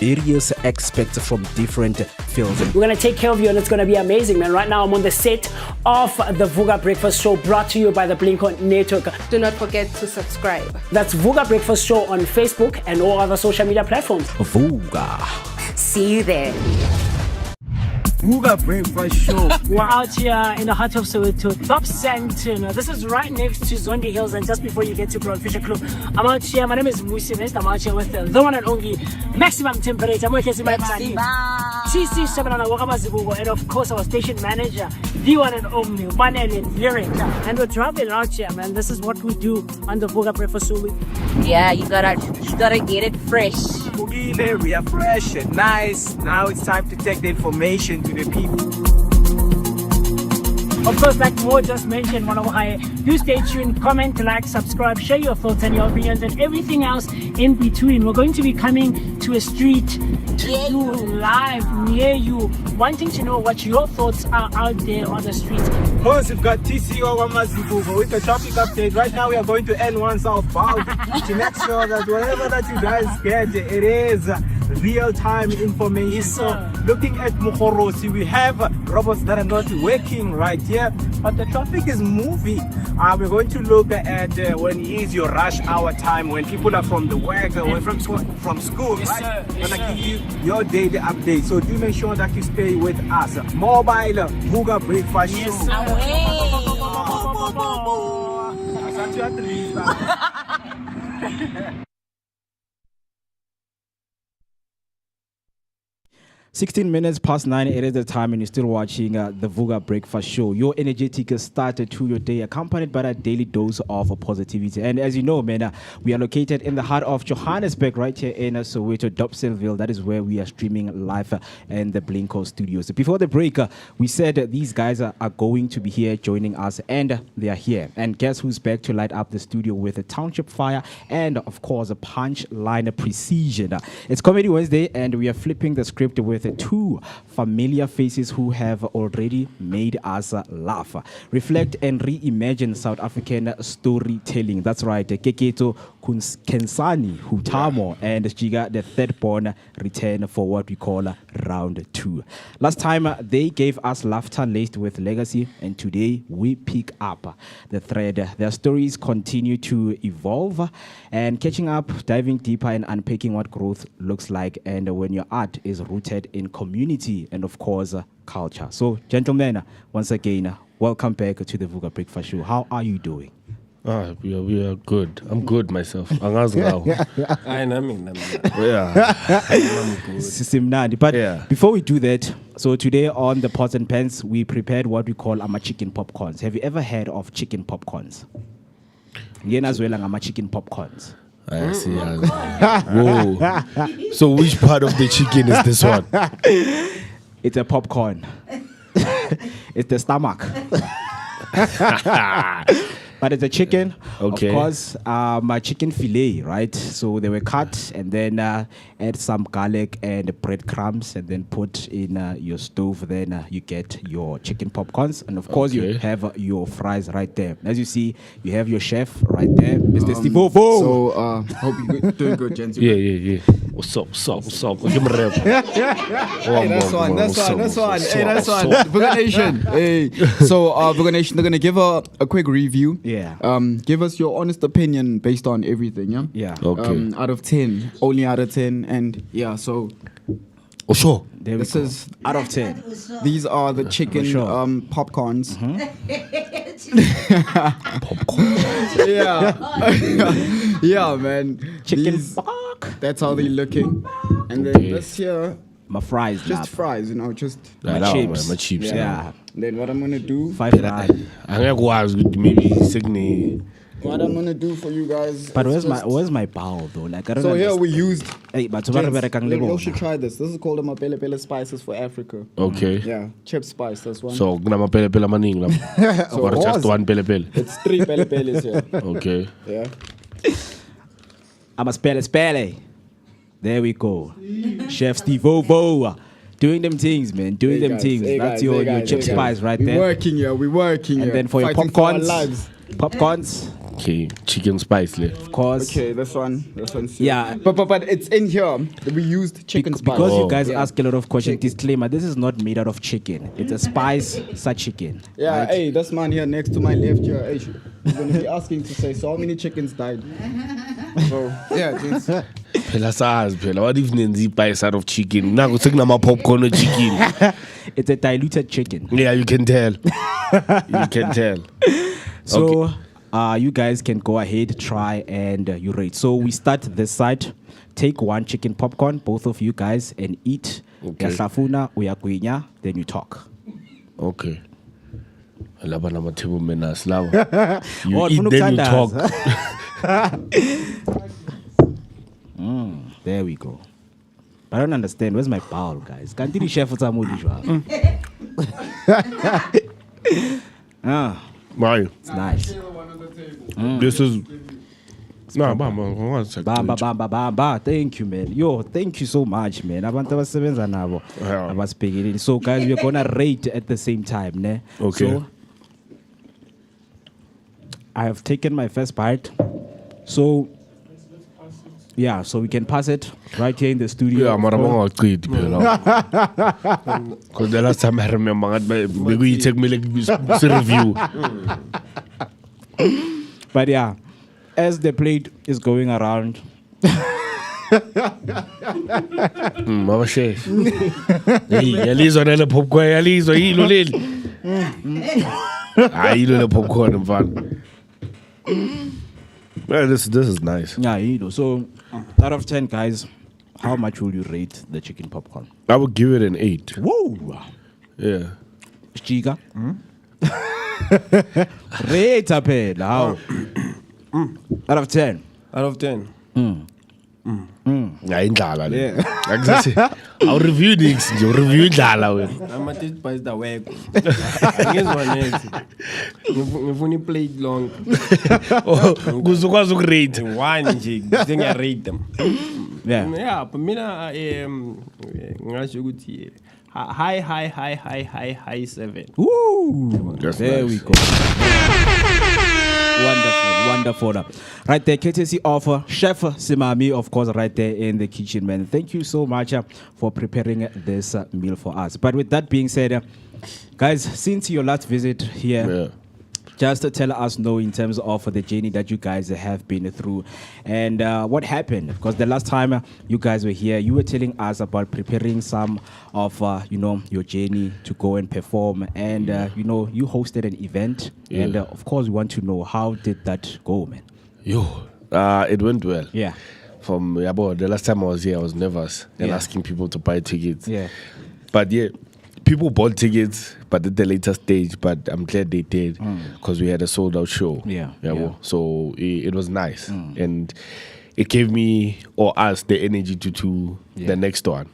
various aspects from different fields. We're gonna take care of you and it's gonna be amazing, man. Right now I'm on the set of the Vooka Breakfast Show brought to you by the Blinko Network. Do not forget to subscribe. That's Vooka Breakfast Show on Facebook and all other social media platforms. Vooka. See you there. Vooka Breakfast Show. We're out here in the heart of Soweto, Dobsonville. This is right next to Zondi Hills and just before you get to Broad Fisher Club. I'm out here, my name is Musi Mest. I'm out here with the one and only maximum temperature. I'm working my man. CC Shabalala Wakabazibugo, and of course our station manager, the one and only Vanelli Lyric. And we're traveling out here, man. This is what we do on the Vooka Breakfast Show. Yeah, you gotta get it fresh. Bugile, we are fresh and nice. Now it's time to take the information to the people. Of course, like Mo just mentioned, do stay tuned, comment, like, subscribe, share your thoughts and your opinions and everything else in between. We're going to be coming to a street to do live near you, wanting to know what your thoughts are out there on the street. Of course, we've got TCO Wamazibugo with the traffic update. Right now, we are going to N1 southbound to make sure that whatever that you guys get, it is real-time information. Yes, sir. So, looking at Mukhorosi, we have robots that are not working right here, but the traffic is moving. We're going to look at when is your rush hour time, when people are from the work, or from school, Yes, right? sir. Yes, I'm gonna sir. give you your daily update. So do make sure that you stay with us. Mobile Vooka Breakfast Show. Yes, sir. I thought you had to leave that. 16 minutes past 9, it is the time, and you're still watching the Vooka Breakfast Show. Your energetic start to your day, accompanied by a daily dose of positivity. And as you know, man, we are located in the heart of Johannesburg, right here in Soweto, Dobsonville. That is where we are streaming live in the Blinko studios. Before the break, we said these guys are going to be here joining us, and they are here. And guess who's back to light up the studio with a township fire and, of course, a punchline precision. It's Comedy Wednesday, and we are flipping the script with with two familiar faces who have already made us laugh, reflect and reimagine South African storytelling. That's right, Keketo Kensani, Hutamo, and Jiga, the third born, return for what we call round 2. Last time they gave us laughter laced with legacy, and today we pick up the thread. Their stories continue to evolve and catching up, diving deeper and unpacking what growth looks like and when your art is rooted in community and of course culture. So gentlemen, once again, welcome back to the Vooka Breakfast Show. How are you doing? We are good. I'm good myself. Angazi ngawo. Hayi nami Sisimnandi. But before we do that, so today on the Pots and Pans, we prepared what we call chicken popcorns. Have you ever heard of chicken popcorns? Chicken popcorns. I see. Whoa. So which part of the chicken is this one? It's a popcorn. It's the stomach. But it's a chicken, okay. Of course, my chicken fillet, right? So they were cut and then add some garlic and breadcrumbs and then put in your stove. Then you get your chicken popcorns. And of course, you have your fries right there. As you see, you have your chef right there, Mr. Stivovo. So, hope you're doing good, gents. Yeah. What's up? Give me a rep. Hey, that's one. Hey, that's one. Vooka Nation. Hey. So, Vooka Nation, they're going to give a quick review. Yeah. Give us your honest opinion based on everything, yeah? Yeah. Okay. Out of 10. Only out of 10. And, yeah, so... Oh, sure. This is... Out of 10. These are the chicken popcorns. Popcorn. Yeah. Yeah, man. Chicken That's how they're looking. And then this here... My fries. Just fries, you know, just... My chips. Yeah. Then what I'm going to do... 5 rand. Maybe Sydney. What I'm going to do for you guys... But where's my bowl though? Like, I don't So here understand. we used... Hey, but you should try this. This is called the Mapele spices for Africa. Okay. Yeah, chip spice, that's one. So, gonna pele maning lam. Or just one pele. It's 3 peles here. Okay. Yeah. I'm a spele. There we go. Chef Steve Ovo. Doing them things, man. Doing them things. That's your chip spice right there. We're working. And then for your popcorns. Okay, chicken spice. Of course. Okay, this one. Yeah. But it's in here. We used chicken spice. Because you guys ask a lot of questions. Disclaimer, this is not made out of chicken. It's a spice such chicken. Yeah, right? hey, this man here next to my left here. Hey, he's going to be asking to say, so how many chickens died? So, yeah, just... What if Nancy spice out of chicken? Now take my popcorn or chicken. It's a diluted chicken. Yeah, you can tell. So, you guys can go ahead, try, and you rate. So we start this side. Take one chicken popcorn, both of you guys, and eat. Okay. Uyakwinya, then you talk. Okay. You eat, then you talk. There we go. I don't understand. Where's my bowl, guys? Can't you chef what's Right. It's nice. This is... No, Bamba. Thank you, man. Yo, thank you so much, man. So, guys, we're gonna rate at the same time, ne? Okay. So, I have taken my first bite. So, yeah, so we can pass it right here in the studio. Yeah, because the last time I remember, maybe you take me like this review. But yeah, as the plate is going around. Mama chef. Hey, Ali's on the popcorn. Ali's on the popcorn and fun. Well, this is nice. Yeah, you know. So, out of 10, guys, how much will you rate the chicken popcorn? I would give it an 8. Whoa. Yeah. Chica. Rate up it. How? Out of 10. Out of 10. Yeah. I'll review next. You'll review Dala. I'm at this by the way. Here's one else. You've only played long. Kuzokwazi ukurate. One nje, then I rate them. Yeah, but mina ngasho ukuthi high 7. Woo! There we go. Wonderful. Right there, courtesy of Chef Simami, of course, right there in the kitchen, man. Thank you so much for preparing this meal for us. But with that being said, guys, since your last visit here, just to tell us know in terms of the journey that you guys have been through and what happened. Because the last time you guys were here, you were telling us about preparing some of, your journey to go and perform. And, you hosted an event. Yeah. And, of course, we want to know, how did that go, man? It went well. Yeah. From the last time I was here, I was nervous and asking people to buy tickets. Yeah. But people bought tickets, but at the later stage. But I'm glad they did because we had a sold out show. Yeah. So it was nice, and it gave me or us the energy to do the next one.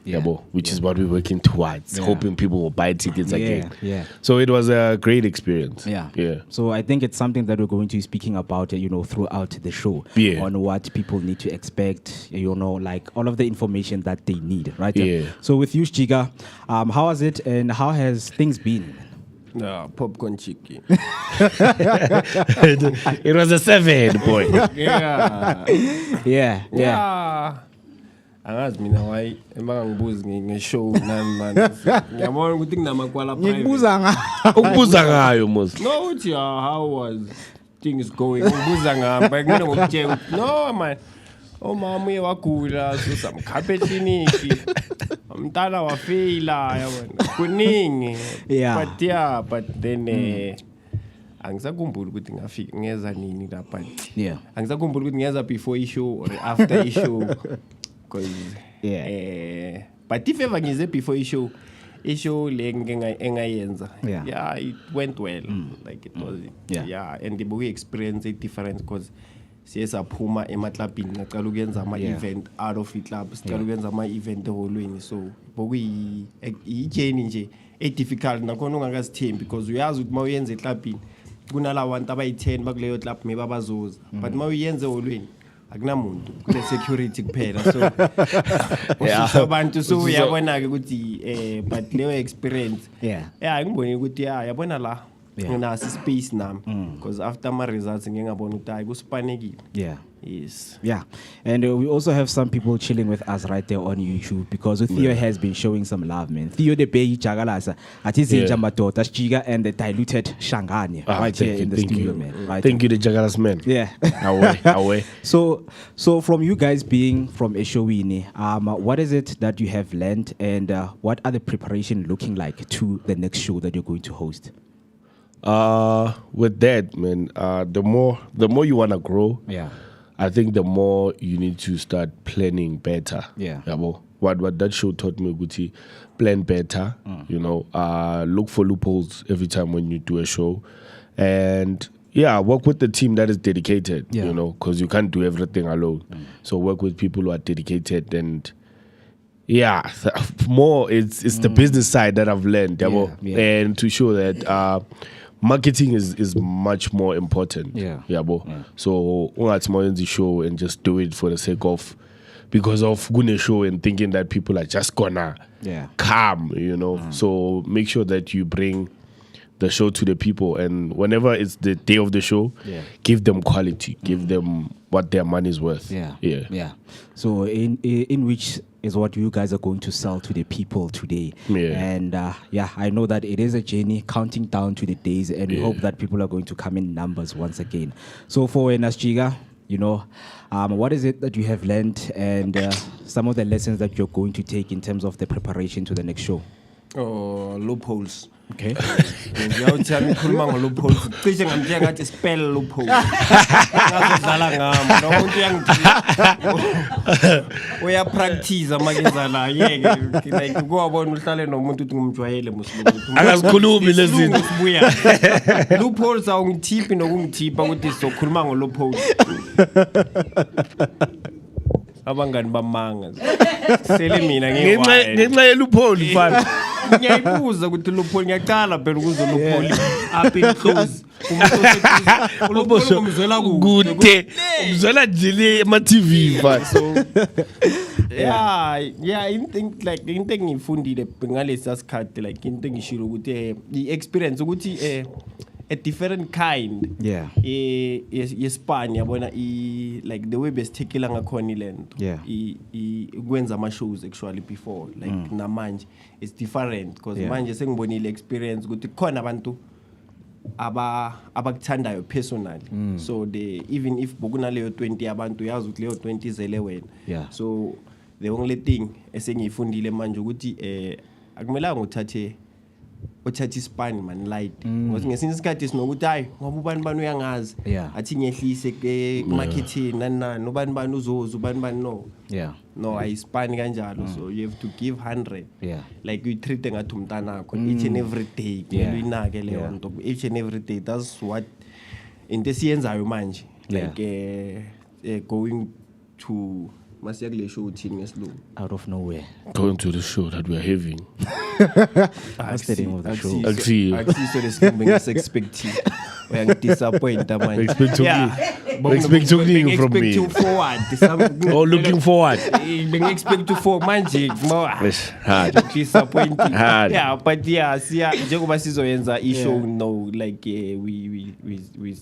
Which is what we're working towards, hoping people will buy tickets again. Yeah. So it was a great experience. Yeah. Yeah. So I think it's something that we're going to be speaking about, throughout the show. Yeah. On what people need to expect, like all of the information that they need, right? Yeah. So with you, Jiga, how was it and how has things been? Popcorn chicken. It was a 7, boy. Yeah. Angazi mina why emangibuzi ngeshow nami manje. Ngiyabona ukuthi kunamakwala private. Ukubuza ngayo mos. No, uthi how was things going? Ngibuza ngapha ngina ngokutshela. No man. Mama uye wagula so samkhaphe ekliniki. Umntana wafeyila yabona. Kuningi. But then angisakhumbula ukuthi ngafika ngeza nini lapha. Yeah. Angisakhumbula ukuthi ngeza before issue or after issue. But if ever ngize before issue le engayenza, it went well. Like it was, and the experience a difference because siyaphuma emaklabini ngicela ukuyenza ama event out of club, sicela ukuyenza ama event eholweni, so bokuyi journey nje e difficult nakhona ungakazithembi because uyazi ukuthi mawuyenza eklabini kunalawa abantu abayi10 bakuleyo club maybe abazoza, but mawuyenza eholweni akunamuntu kule security kuphela, so abantu so uyabona ke ukuthi but leyo experience ngibone ukuthi yabona la nginasi space nami because after my results ngiyabona ukuthi hayi kusipanekile. Yes. Yeah. And we also have some people chilling with us right there on YouTube because Theo has been showing some love, man. Theo the Bay Jagalasa at his Madoda Jiga and the diluted Shangani right here in the studio, man. Right. Thank you, the Jagalas man. Yeah. Away. So from you guys being from Eshowini, what is it that you have learned and what are the preparation looking like to the next show that you're going to host? With that, man, the more you wanna grow, I think the more you need to start planning better. What that show taught me, Guti, plan better. Look for loopholes every time when you do a show, and work with the team that is dedicated. Because you can't do everything alone. So work with people who are dedicated and. More it's the business side that I've learned, and to show that marketing is much more important. So ungathi mawuyenza show and just do it for the sake of because of gune show and thinking that people are just gonna come, So make sure that you bring the show to the people, and whenever it's the day of the show, give them quality, give them what their money's worth. So in which is what you guys are going to sell to the people today. And I know that it is a journey counting down to the days, and we hope that people are going to come in numbers once again. So for Nasjiga, what is it that you have learned and some of the lessons that you're going to take in terms of the preparation to the next show? Loopholes. Okay. Ngiyawuthi ngikhuluma ngo-loopholes cishe ngamtshela ngathi spell loophole ngazodlala ngami nomuntu uyapractice amakenza la yeke like kuwabona uhlale nomuntu uthi ngumjwayele muslimu akazikhulumi lezi zinto sibuya loopholes awungithiphi nokungithipha ukuthi sizokhuluma ngo-loopholes abangani bamanga sele mina ngenxa yelupholi mfana ngiyayibuza ukuthi lupholi ngiyaqala phela ukuze lupholi up in close umzwela kude umzwela nje ema-TV mfana so yeah into engiyifundile ngalesi sikhathi like into engishilo ukuthi i-experience ukuthi a different kind yespani yabona like the way besithekela ngakhona ilento ukwenza ama-shows actually before like namanje it's different because manje sengibonile experience ukuthi khona abantu abakuthandayo personally so even if bokunaleyo 20 abantu yazi ukuthi leyo 20 izele wena so the only thing esengiyifundile manje ukuthi akumelanga uthathe ispani man light ngoba ngesinye isikhathi sinokuthi hayi ngoba ubani uyangazi athi ngehlise emarketing nani ubani uzoza ubani no ayispani kanjalo so you have to give 100 like you treat ngathi umntana wakho each and every day kumele uyinake leyo nto each and every day. That's what into esiyenzayo manje like going to show out of nowhere, going to the show that we are having. That's the name of the show. I see so the scheme is expecting. We are disappointed, man. Expect something from me. Looking forward. Being expect to for manje hard. Disappointing. Hard. Yeah, but see, njengoba sizoyenza ishow no like we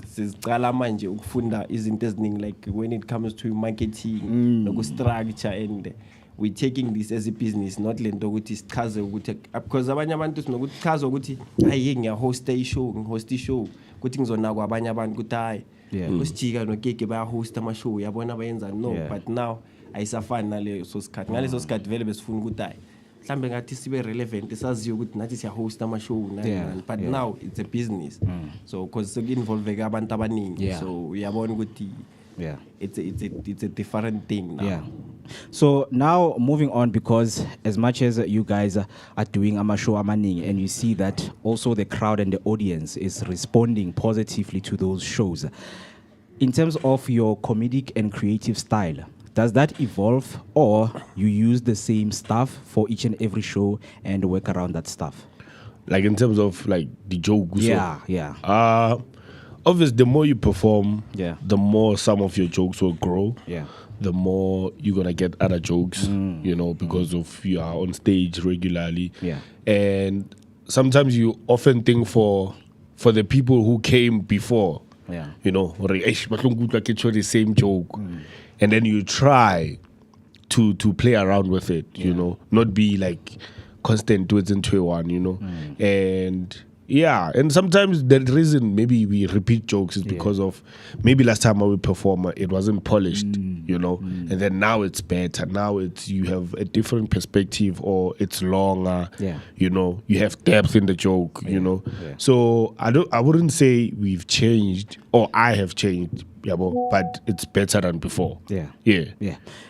sizqala manje ukufunda izinto eziningi like when it comes to marketing nokustructure and we taking this as a business, not lento ukuthi sichaze ukuthi because abanye abantu sinokuthi chaza ukuthi hayi ngiyahosta ishow ukuthi ngizonakwa abanye abantu ukuthi hayi usijika nokeke bayahosta ama show yabona bayenza no but now ayisafani naleyo so sikhathi ngaleso sikhathi vele besifuna ukuthi hayi mhlambe ngathi sibe relevant saziyo ukuthi nathi siyahosta ama show but now it's a business so because involve abantu abaningi so uyabona ukuthi it's a different thing now. So now moving on, because as much as you guys are doing Amasho Amaning and you see that also the crowd and the audience is responding positively to those shows, in terms of your comedic and creative style, does that evolve or you use the same stuff for each and every show and work around that stuff? Like in terms of like the jokes? Obviously, the more you perform, the more some of your jokes will grow. The more you're gonna get other jokes, you know, because of you are on stage regularly. And sometimes you often think for the people who came before, you know, the same joke, and then you try to play around with it, you know, not be like constant to it into one, you know, and. Yeah, and sometimes the reason maybe we repeat jokes is because of maybe last time we performed it wasn't polished, you know, and then now it's better. Now you have a different perspective or it's longer, you know, you have depth in the joke, you know. So I wouldn't say we've changed or I have changed, but it's better than before.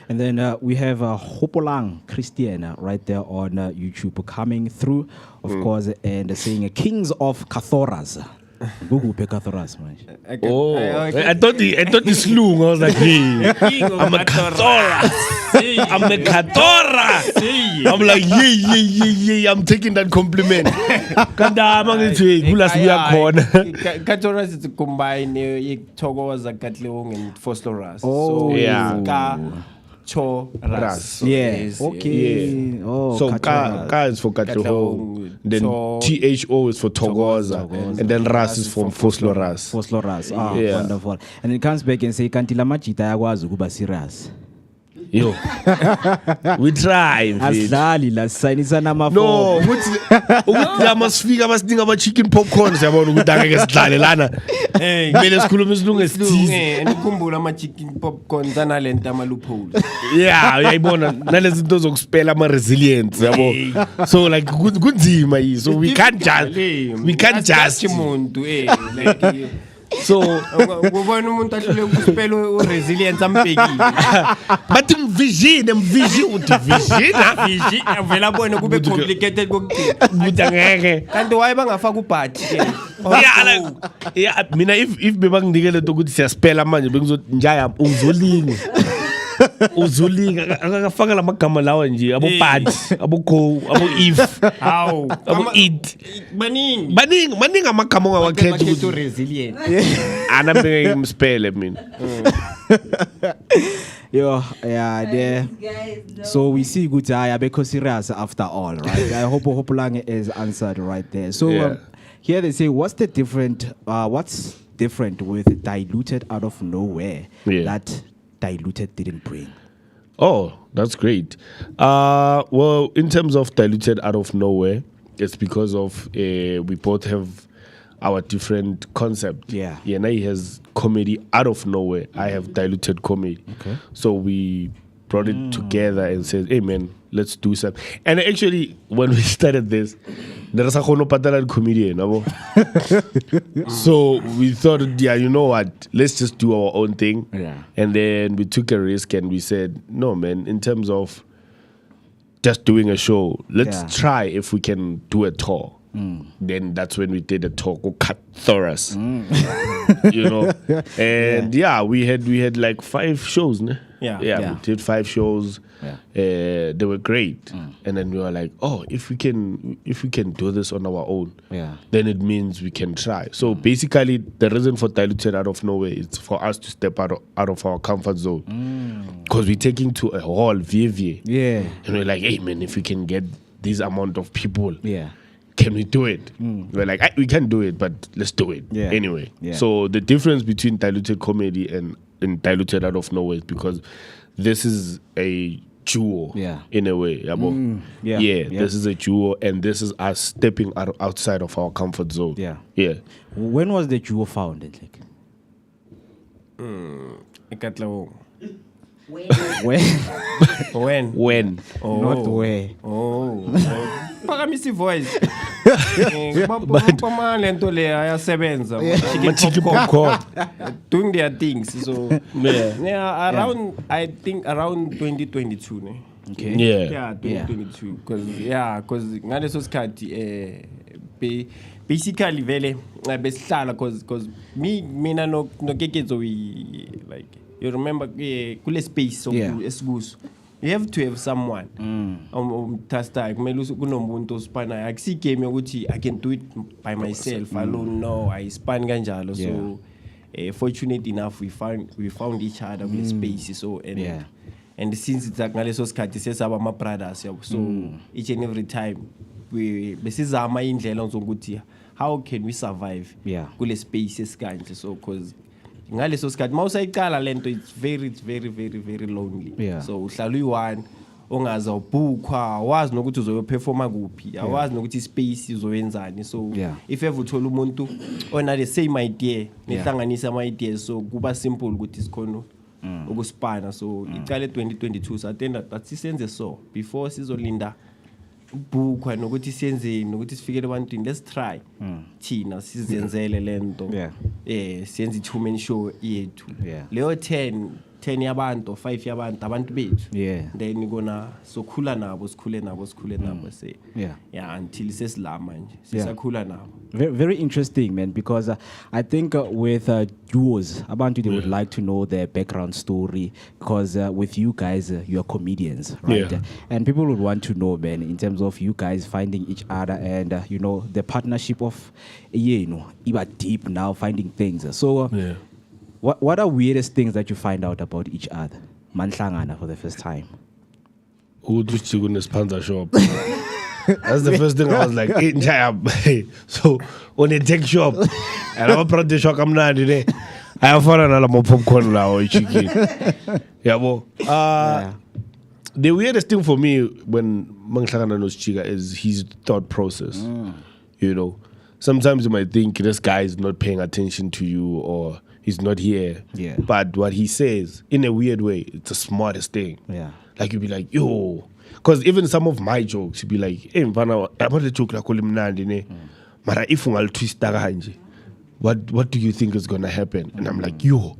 And then we have Hopolang Christiana right there on YouTube coming through, of course, and saying Kings of Kathoras. Google Kathoras, man. I thought the slew. I was like, hey, I'm a Kathora. I'm a Kathora. I'm like, yeah. I'm taking that compliment. Kathoras is a combine Togoza, Katleong, and Fosloras. Oh, Ras. Yes. Okay. Oh, so Ka is for Katleong, then THO is for Togoza, and then Ras is from Fosloras. Wonderful. And it comes back and say, Kantila Machita Yawazu Guba Siras. Yo, we try. Aslali la sign no, I must figure must think about chicken popcorn. I want to get lana. Hey, chicken popcorn. Yeah, I want to those expel my resilience. So like good team, so we can't just. So ubona umuntu ahlule ukuspela uresilience ambhekile but vision avela bona kube complicated kokugcina ngeke kanti waye bangafaka ubhathi ke mina if bebanginikele ukuthi siyaspela manje bengizothi njaya ungizolinga uzulinga akafaka lamagama lawa nje abo bad abo go abo if Hawu. abo eat maningi amagama ongawakhetha to resilient. anambeke imspele mina. Yo, yeah, there. So we see good I because serious after all, right? I hope Lang is answered right there. So Yeah. here they say, what's different with diluted out of nowhere that diluted didn't bring? Oh, that's great. Well, in terms of diluted out of nowhere, it's because of we both have our different concept. Yeah. Now he has comedy out of nowhere. I have diluted comedy. Okay. So we brought it together and said, hey man, let's do something. And actually, when we started this, there was a comedian. So we thought, yeah, you know what? Let's just do our own thing. Yeah. And then we took a risk and we said, no man, in terms of just doing a show, let's try if we can do a tour. Then that's when we did a tour called Cut Thoras. You know, and we had like 5 shows. Ne? We did 5 shows. They were great, and then we were like, oh, if we can do this on our own, then it means we can try. So basically, the reason for diluted out of nowhere is for us to step out of our comfort zone, because we're taking to a hall, VV, and we're like, hey man, if we can get this amount of people, can we do it? We're like, we can do it, but let's do it anyway. So the difference between diluted comedy and diluted out of nowhere is because this is a duo in a way. This is a duo, and this is us stepping outside of our comfort zone. When was the duo founded? When? Oh. Not where. Oh. Phakamisa voice. Bapama lento le ayasebenza. Chicken popcorn. Doing their things. So around I think around 2022 ne. Okay. Yeah, 2022 because ngaleso sikhathi basically vele besihlala because mina no Kekezo we like you remember kule space esikuso you have to have someone tasta kumele kunomuntu osipanayo akusi game yokuthi I can do it by myself alone. No, I span kanjalo. So fortunate enough we found each other in space. So and since it's ngaleso sikhathi sesaba ama brothers so each and every time we besizama indlela zokuthi how can we survive kule space esikanje. So cause ngaleso sikhathi mawusayiqala lento it's very lonely. So uhlala uyi-one ongaza ubhukwa wazi nokuthi uzoyoperforma kuphi awazi nokuthi space uzowenzani. So if ever uthola umuntu ona the same idea nihlanganisa ama ideas so kuba simple ukuthi sikhona ukuspana. So iqale 2022 satenda that sisenze so before sizolinda ubhukwa nokuthi siyenzeni nokuthi sifikele ebantwini let's try thina sizenzele lento siyenze i-2-man show yethu leyo 10 yabantu 5 yabantu abantu bethu then kona sokhula nabo sikhule nabo say until sesilama nje sisakhula nabo. Very interesting, man, because I think with duos, abantu they would like to know their background story because with you guys, you are comedians, right? And people would want to know, man, in terms of you guys finding each other and, the partnership of, you are deep now finding things. So what are weirdest things that you find out about each other? Manhlangana for the first time. Who do you in this panda shop? That's the first thing I was like, hey, so on a tech shop, and I'm proud to shock I'm not today. I have found another more popcorn now or chicken. The weirdest thing for me when Manglagana knows Chiga is his thought process. Sometimes you might think this guy is not paying attention to you or he's not here. But what he says, in a weird way, it's the smartest thing. Like you'd be like, yo. Because even some of my jokes, you'd be like, hey, mfana, about the joke like mnandi ne. Mara if ungal twist kanje. What do you think is gonna happen? And I'm like, yo,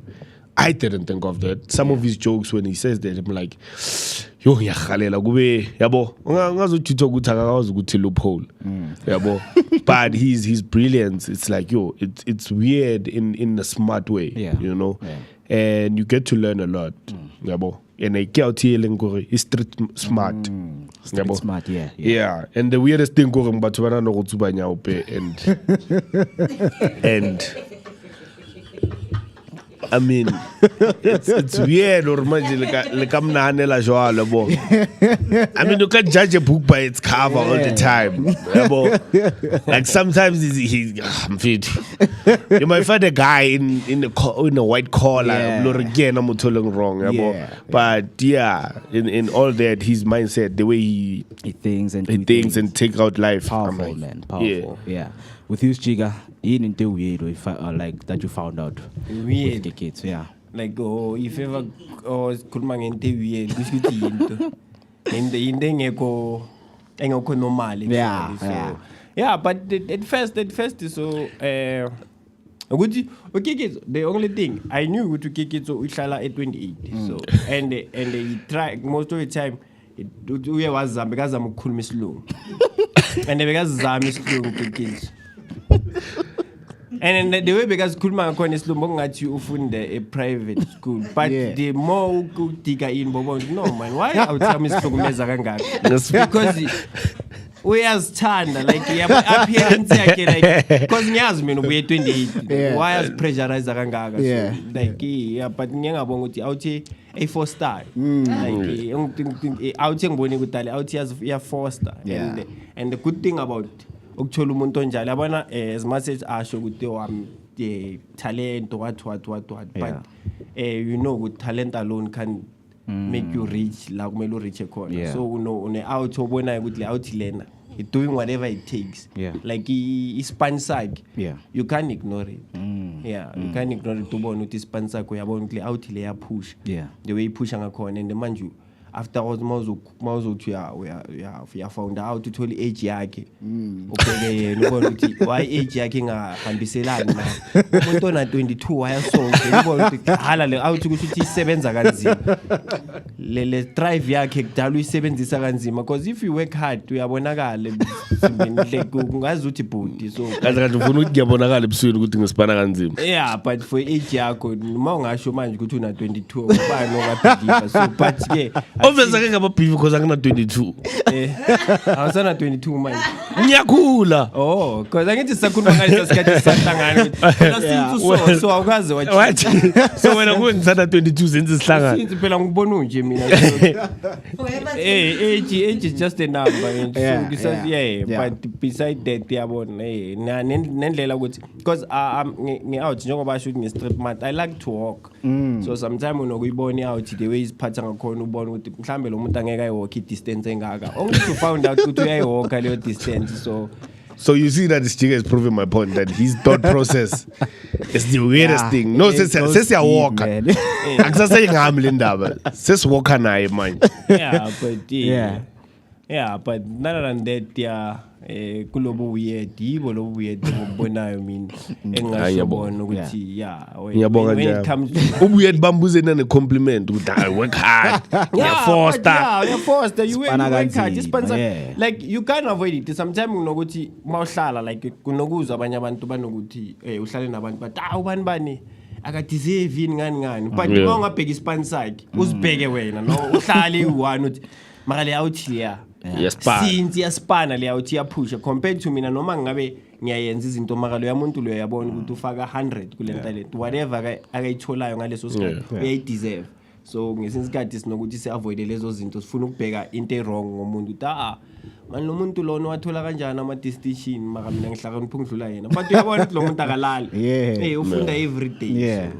I didn't think of that. Some of his jokes when he says that, I'm like, yo, ngiyakhalela kube yabo. Ungazothi ukuthi akakazi ukuthi loophole. Yabo. But his brilliance, it's like, yo, it's weird in a smart way, And you get to learn a lot. yabo. And I get out is street smart. Street smart, yeah. Yeah, and the weirdest thing going but when I know to buy and I mean, it's weird or much like I'm not I mean, you can't judge a book by its cover all the time. Like sometimes I'm fit. You might find a guy in a white collar, again, I'm totally wrong. But in all that, his mindset, the way he thinks and take out life. Powerful, man. Powerful. Yeah. With you, Jiga, into weird if like that you found out weird the kids, yeah. Like if ever could man into weird, this could be in the engeko normal. Yeah, but at first is so okay, kids. The only thing I knew to kick it so we shall at 28. So and they try most of the time. We was because I'm cool Miss Lou, and because Miss Lou kids. And then the way because Kulman Kwan is looking at you from a private school, but the more good digger in Bobo, no man, why I would tell Miss Lugmezaranga? Because we are standard, like appearance, like because Yasmin, we're 28. Why is pressurized Aranga? Like, but Nyanga Bonguti out here a 4-star. Like, out here, when you tell out here, 4-star. And the good thing about as much as I show with the talent what but you know with talent alone can make you rich like Melo reach a corner. So on the out when I would out learn it doing whatever it takes. Like he's pansag. You can't ignore it. You can't ignore it to born with his pansag we are born out layer push. The way he push on a corner and the man you afterwards Mauzo we found out to tell age yake. Okay, why age yake ngahambiselana na. Umuntu na 22 wayasonke halale out ukuthi isebenza kanzima. Le drive yakhe kudala uyisebenzisa kanzima because if you work hard uyabonakala ungazi uthi budi so kanti ufuna ukuthi ngiyabonakala ebusweni ukuthi ngisipana kanzima. Yeah, but for age yakho uma ungasho manje ukuthi una 22 ubani ongabhiliva so but ke obviously ke ngababhivi because angina 22. Awusana 22 manje. Ngiyakhula. Oh, because angithi sakhuluma ngalesa sikhathi sahlangana. So awukazi wathi. So wena kungisana 22 senze sihlangana. Since phela ngibona unje mina. Age is just a number. But beside that yabona nendlela ukuthi because out njengoba shoot nge-street mart I like to walk. So sometimes unokuyibona out the way isiphatha ngakhona ubona ukuthi mhlambe lo muntu angeke ayewalk i-distance engaka. Only to find out ukuthi uyayewalk leyo distance so you see that this Chiga is proving my point that his thought process is the weirdest thing. No, says you walk. Akusase ngamli indaba. Says walk naye manje. Yeah, but none than that kulobo weird lobo weird ngobonayo mina engashobona ukuthi when it comes ubuyedu bambuze nane compliment ukuthi I work hard. You work hard. Like you can't avoid it. Sometimes unokuthi mawuhlala like kunokuzwa abanye abantu banokuthi uhlale nabantu but ubani bani akadeserve ini ngani but uma ungabheka ispan sakhe uzibheke wena no uhlale u1 uthi makale out here since yaspana le out yapusha compared to mina noma ngabe ngiyayenza izinto makalo yamuntu lo yabona ukuthi ufaka 100 kule talent whatever akayitholayo ngaleso sikhathi uyayideserve. So ngesinsikhathi sinokuthi si-avoid lezo zinto sifuna ukubheka into wrong ngomuntu ukuthi manje lo muntu lona wathola kanjani ama-distinction maka mina ngihlakanipha ngidlula yena but uyabona ukuthi lo muntu akalali ufunda every day.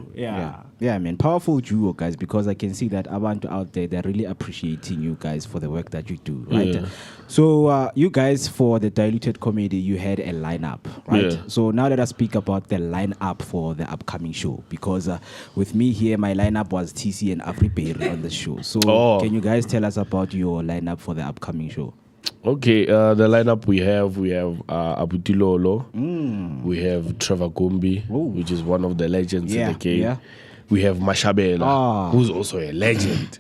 Yeah, man, powerful duo, guys, because I can see that abantu out there, they're really appreciating you guys for the work that you do, right? So you guys, for the Diluted Comedy, you had a lineup, right? So now let us speak about the lineup for the upcoming show, because with me here, my lineup was TC and Afriberry on the show. So can you guys tell us about your lineup for the upcoming show? Okay, the lineup we have Abutilolo, we have Trevor Gumbi, which is one of the legends in the game. We have Mashabela, who's also a legend.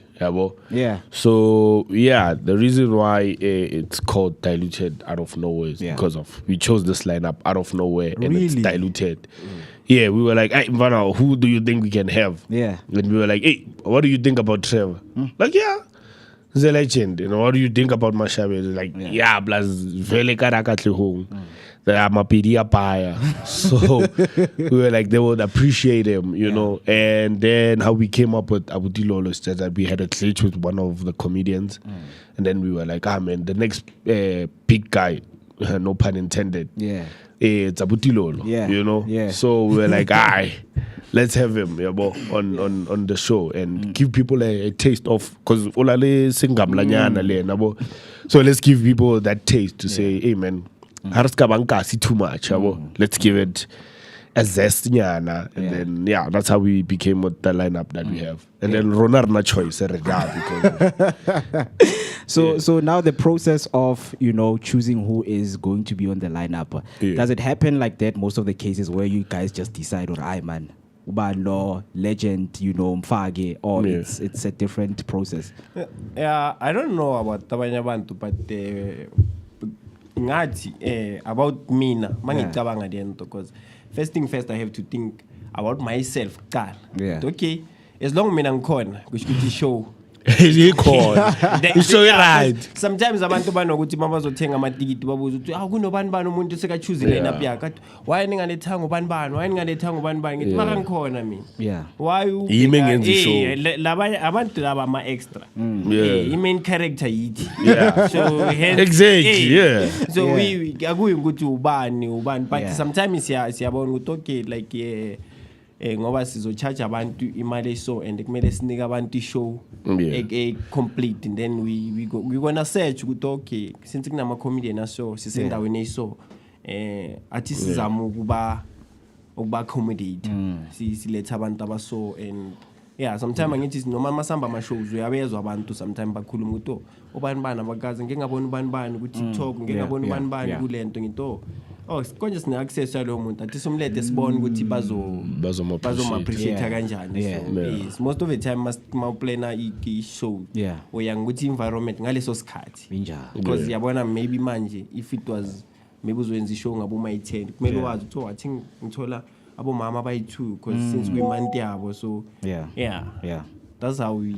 So the reason why it's called Diluted out of nowhere is because of we chose this lineup out of nowhere and it's diluted. Yeah, we were like, hey, Mvana, who do you think we can have? Yeah. And we were like, hey, what do you think about Trevor? Like, yeah, he's a legend. You know, what do you think about Mashabe? Like, yeah, plus vele karakatle home. I'm a pedia buyer. So we were like, they would appreciate him, you know. And then how we came up with Abu Dilolo is just that we had a glitch with one of the comedians. And then we were like, man, the next big guy, no pun intended. Yeah. It's Abu Dilolo, you know. Yeah. So we were like, let's have him on the show and give people a taste of, because so let's give people that taste to say, hey man, too much. Let's give it a zest, and then that's how we became with the lineup that we have. And then Ronar na choice, So now the process of choosing who is going to be on the lineup, does it happen like that most of the cases where you guys just decide, or I man, Ubalo, legend, Mfage, or it's a different process? Yeah, I don't know about Tabanya Bantu, but about me, because first thing first, I have to think about myself. Yeah. Okay, as long as I'm corn, which could show. You show it right. Sometimes abantu banokuthi mabazothenga amatikiti babuza ukuthi kunobani bani umuntu seka choose line up yakhe why ningalethanga ubani bani why ningalethanga ubani bani ngithi maka ngikhona mina why yimi ngenza show labanye abantu laba ama extra I main character yithi so exactly so we akuyi ukuthi ubani but sometimes siyabona ukuthi okay like ngoba sizocharge abantu imali so and kumele sinike abantu show complete, and then we gonna search ukuthi okay since kunama comedian aso sisendaweni so athi sizama ukuba accommodate siletha abantu abaso and sometimes angithi noma masamba ama shows uyabezwa abantu sometimes bakhuluma ukuthi ubani bani abakazi ngingabona ubani bani ku TikTok ngingabona ubani bani kulento ngito konje sine access yalo muntu athi somlethe sibone ukuthi bazo appreciate kanjani so yes most of the time must plan a show oya ukuthi environment ngaleso sikhathi because yabona maybe manje if it was maybe uzwenza ishow ngabo my 10 kumele wazi ukuthi I think ngithola abo mama bayi2 because since we month yabo so that's how we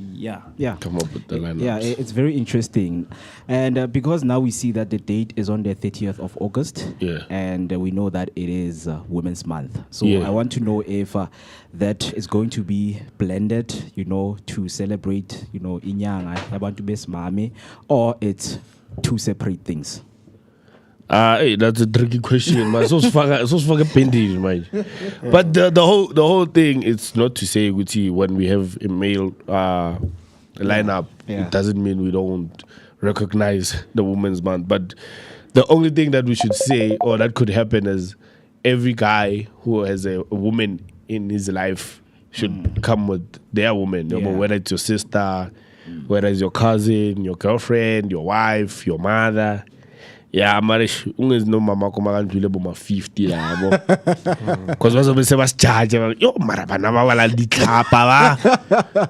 come up with the lineup. It's very interesting, and because now we see that the date is on the 30th of August, and we know that it is Women's Month. So I want to know if that is going to be blended, to celebrate, inyanga yabantu besimame, or it's two separate things. Hey, that's a tricky question, man. So fucking pending, man. But the whole thing, it's not to say when we have a male lineup, it doesn't mean we don't recognize the Women's Month. But the only thing that we should say, or that could happen, is every guy who has a woman in his life should come with their woman, whether it's your sister, whether it's your cousin, your girlfriend, your wife, your mother. Yeah, marish no mama kuma kandile bo ma 50 la yabo because bazobe se bas charge yo mara bana ba wala ditlapa ba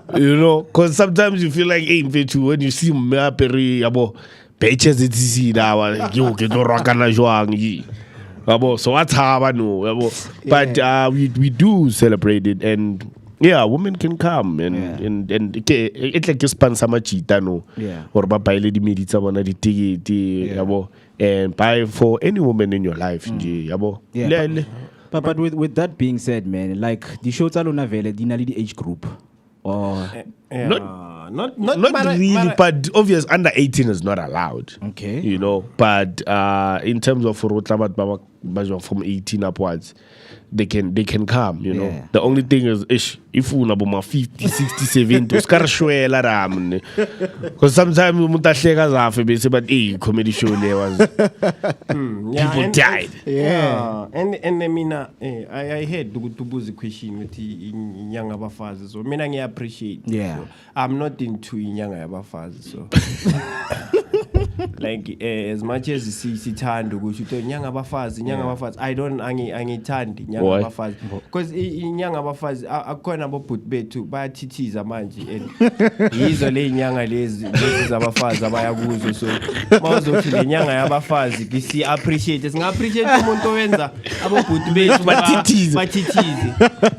because sometimes you feel like hey mfethu when you see me apere yabo patches it's da wa yo ke do rakana jwang yabo so what's happening yabo but we do celebrate it, and women can come and it's like sponsor machita or ba baile di medi tsa bona di ticket yabo and buy for any woman in your life yabo. But with that being said, man, like the shows alona vele dinali the age group or not really, but obvious under 18 is not allowed. Okay, but in terms of from 18 upwards, they can come, The only thing is if you have 50, 60, 70, because sometimes you say, but comedy show there was people died. And I mean, I heard to pose a question with young abafazi, so I appreciate. So I'm not into young abafazi, so like as much as sithanda ukuthi inyanga abafazi I don't angithandi inyanga abafazi because inyanga abafazi akukhona abobhuti bethu bayathithiza manje yizo le inyanga lezi zabafazi abayakuzo so mawuzothi le nyanga yabafazi si appreciate singa-appreciate umuntu owenza abobhuti bethu bathithize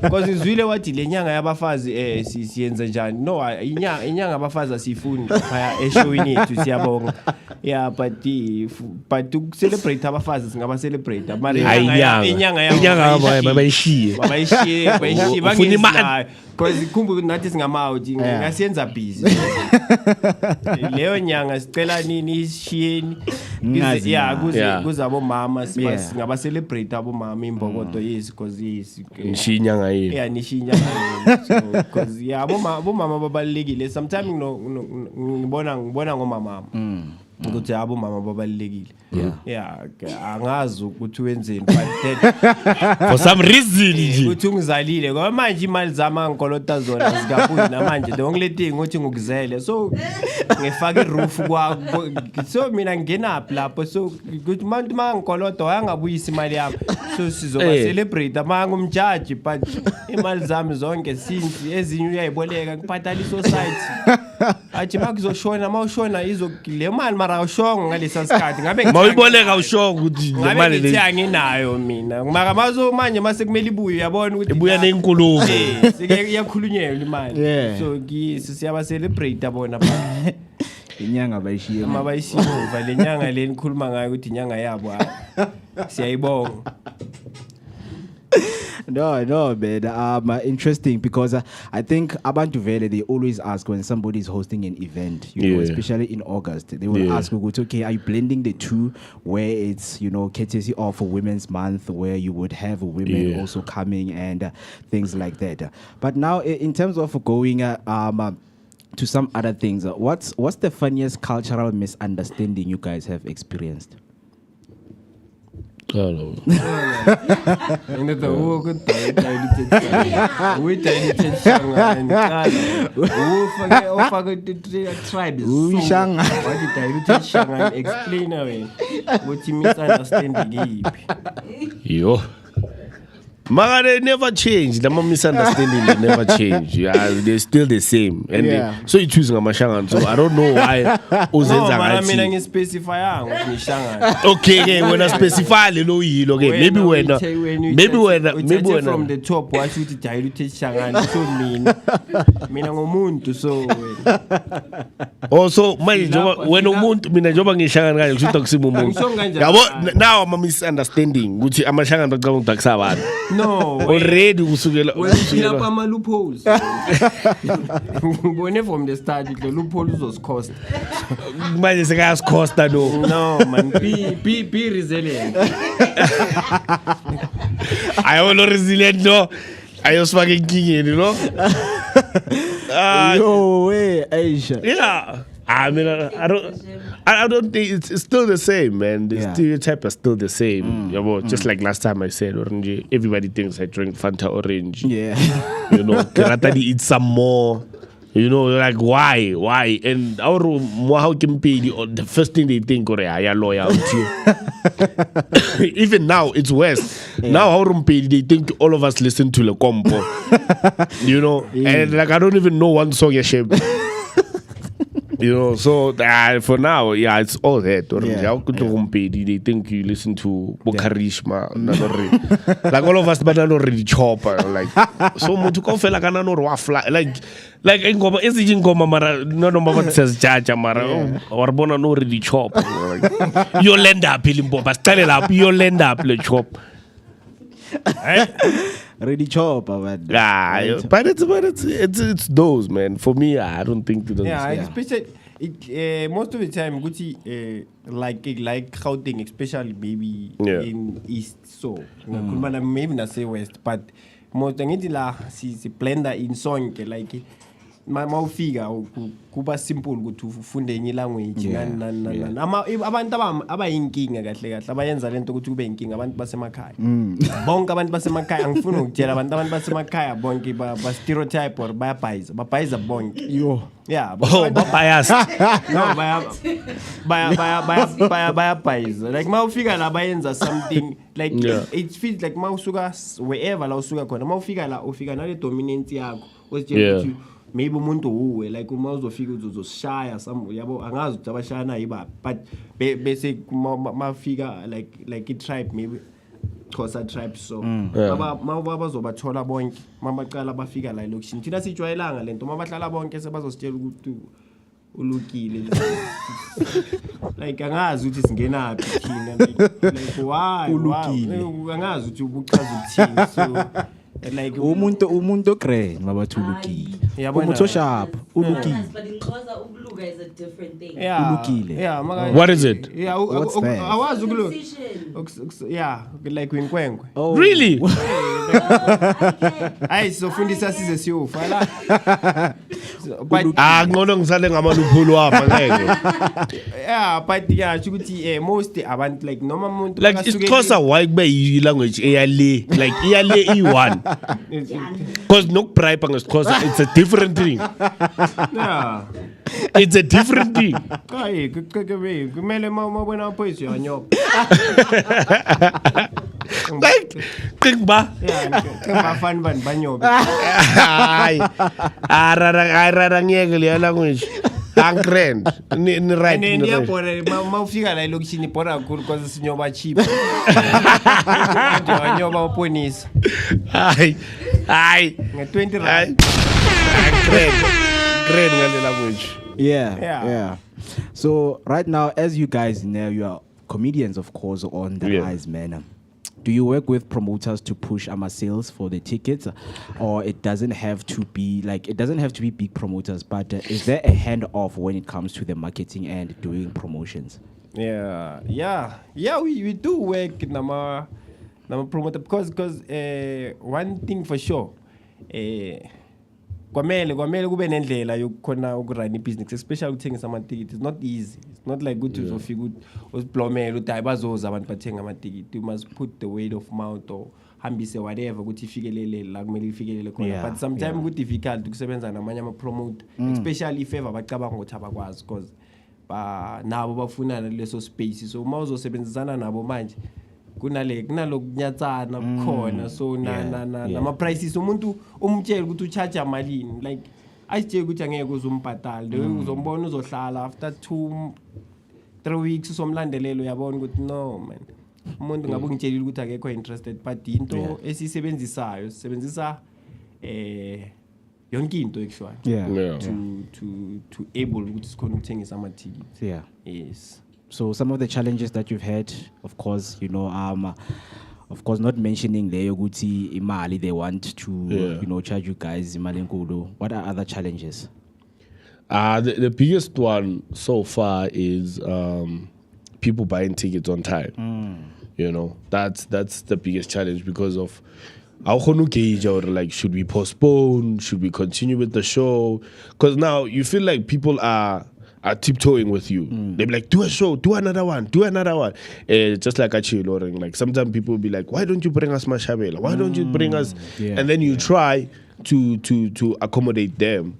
because izwile wathi le nyanga yabafazi siyenza njani no inyanga abafazi asifuni phaya eshowini yethu siyabonga yeah but to celebrate abafazi singaba celebrate inyanga bayishiye bangizina because kumbe nathi singamawuthi ngasiyenza busy leyo nyanga sicela nini ishiyeni kuze abomama singaba celebrate abomama imbokodo yes because yes nishinyanga yini nishinyanga so because abomama babalekile sometimes ngibona ngomama ukuthi abomama babalekile angazi ukuthi wenzeni but for some reason nje ukuthi ungizalile ngoba manje imali zami angikolota zona zikabuyi namanje the only thing ukuthi ngikuzele so ngifaka iroof kwakho so mina ngingena lapho so ukuthi manje mangikolota wayangabuyisa imali yami so sizoba celebrate mangumjaji but imali zami zonke since ezinye uyayiboleka ngiphathala isociety athi makuzoshona mawushona le mali mara ushongo ngalesa sikhathi ngabe mawuboleka ushongo ukuthi le mali le nginayo mina mara mazo manje mase kumele ibuye uyabona ukuthi ibuya nenkulumo sike iyakhulunyelwa imali so siyaba celebrate abona inyanga bayishiye mabayishiye le nyanga le nikhuluma ngayo ukuthi inyanga yabo siyayibonga. No, man. Interesting because I think Abantu Vele, they always ask when somebody is hosting an event, you know, especially in August, they will ask, okay, are you blending the two where it's, you know, courtesy of Women's Month where you would have women also coming and things like that. But now in terms of going to some other things, what's the funniest cultural misunderstanding you guys have experienced? Hello. Yo. Maga, they never change. The misunderstanding they never change. They're still the same. And so you choosing a mashangan. So I don't know why. I mean, specify okay, when I specify, maybe when from the top, why should it dilute shangan? So mean, so also when umuntu mina njoba ngishangan ngayo should talk umuntu. Now I'm misunderstanding. Ukuthi amashangan bagcanga utaksa abantu. No, already usukela ama loopholes. When from the start the loopholes was cost. Manje sekayas costa no man, be resilient. I am not resilient no. I was fucking king, you know. No way, Asia. Yeah. I mean, I don't think it's still the same, man. The stereotype is still the same. Just like last time I said, orange. Everybody thinks I drink Fanta orange. Yeah. You know, Karatadi eat some more. You know, like why? And our how can pay the first thing they think, I loyalty. Even now, it's worse. Now, how pay they think all of us listen to the compo. You know, and like I don't even know one song yet. You know, so for now, it's all that. They think you listen to Bokarishma. Like all of us, but not already chopper. Like so, much coffee like another wafla. Like in Goma, is it in Goma Mara? No, what says Jaja Mara or Bona no already chop. You lend up, Pilimbo, tell it up. You lend up, le chop. Ready chop, but it's those, man. For me, I don't think to those. Especially most of the time, Gucci like Gauteng, especially maybe in East. So maybe not say West, but most of the si blender in song like mawufika kuba simple ukuthi ufunde enye language nani abantu abayinkinga kahle abayenza lento ukuthi kube inkinga abantu basemakhaya bonke abantu basemakhaya angifuni ukutshela abantu basemakhaya bonke ba stereotype or bayabhayiza bonke yeah biased no bayabhayiza like mawufika la bayenza something like it feels like mawusuka wherever la usuka khona mawufika la ufika nale dominance yakho ositshela ukuthi maybe umuntu uwe like uma uzofika uzosishaya yabo angazi ukuthi abashayana yiba but bese mafika like i-tribe maybe Xhosa tribe so bazobathola bonke mabaqala bafika la elokishini thina sijwayelanga lento mabahlala bonke sebazositshela ukuthi ulukile like angazi ukuthi singenaphi thina like why angazi ukuthi ubuchaza ukuthini so like umuntu grand mabathulukile umuntu sharp ulukile but in Xhosa ukuluka is a different thing what is it awazi ukuluka like winkwenkwe really hayi sofundisa size siyofa la ngono ngisale ngamaluphulo apha ngeke but ukuthi most abantu like noma umuntu like isiXhosa why kube yi language eyale like iyale i1 because nokubribe ngesiXhosa it's a different thing it's a different thing hayi kumele mabona uphoyisi yanyoba like qingba bafani banyobe hayi arara ngeke le language angrand ni right ni ndiyabona mawufika la elokishini ibhora kakhulu because sinyoba cheap nyoba uponisa hayi nge-20 rand grade ngale language yeah so right now as you guys know you are comedians of course on the rise man. Do you work with promoters to push sales for the tickets, or it doesn't have to be big promoters, but is there a handoff when it comes to the marketing and doing promotions? We do work nama promoter because one thing for sure kwamele kube nendlela yokukhona ukurun ibusiness especially ukuthengisa ama-ticket. It's not easy. It's not like ukuthi uzofika uziplomela ukuthi hayi bazoza abantu bathenga ama-ticket. You must put the word of mouth or hambise whatever ukuthi ifikelele la kumele ifikelele khona but sometimes ku difficult ukusebenza namanye ama-promoter especially if ever bacabanga ukuthi abakwazi because nabo bafuna leso space so uma uzosebenzisana nabo manje kunalokunyatsana bukhona so nama prices umuntu umtshela ukuthi ucharge malini like ayitshela ukuthi angeke uzumbhadala uzombona uzohlala after 2-3 weeks usomlandelelo uyabona ukuthi no man umuntu ngabe ngitshelile ukuthi akekho interested but into esisebenzisayo sisebenzisa yonke into actually to able ukuthi sikhona ukuthengisa ama tickets yes. So some of the challenges that you've had, of course, of course, not mentioning the yoguti imali they want to charge you guys imali nkulu. What are other challenges? The biggest one so far is people buying tickets on time. You know, that's the biggest challenge because of how gauge or like should we postpone? Should we continue with the show? Because now you feel like people are tiptoeing with you. They be like, do a show, do another one. Just like a chill or like sometimes people will be like, why don't you bring us Mashabela? Why don't you bring us? And then you try to accommodate them.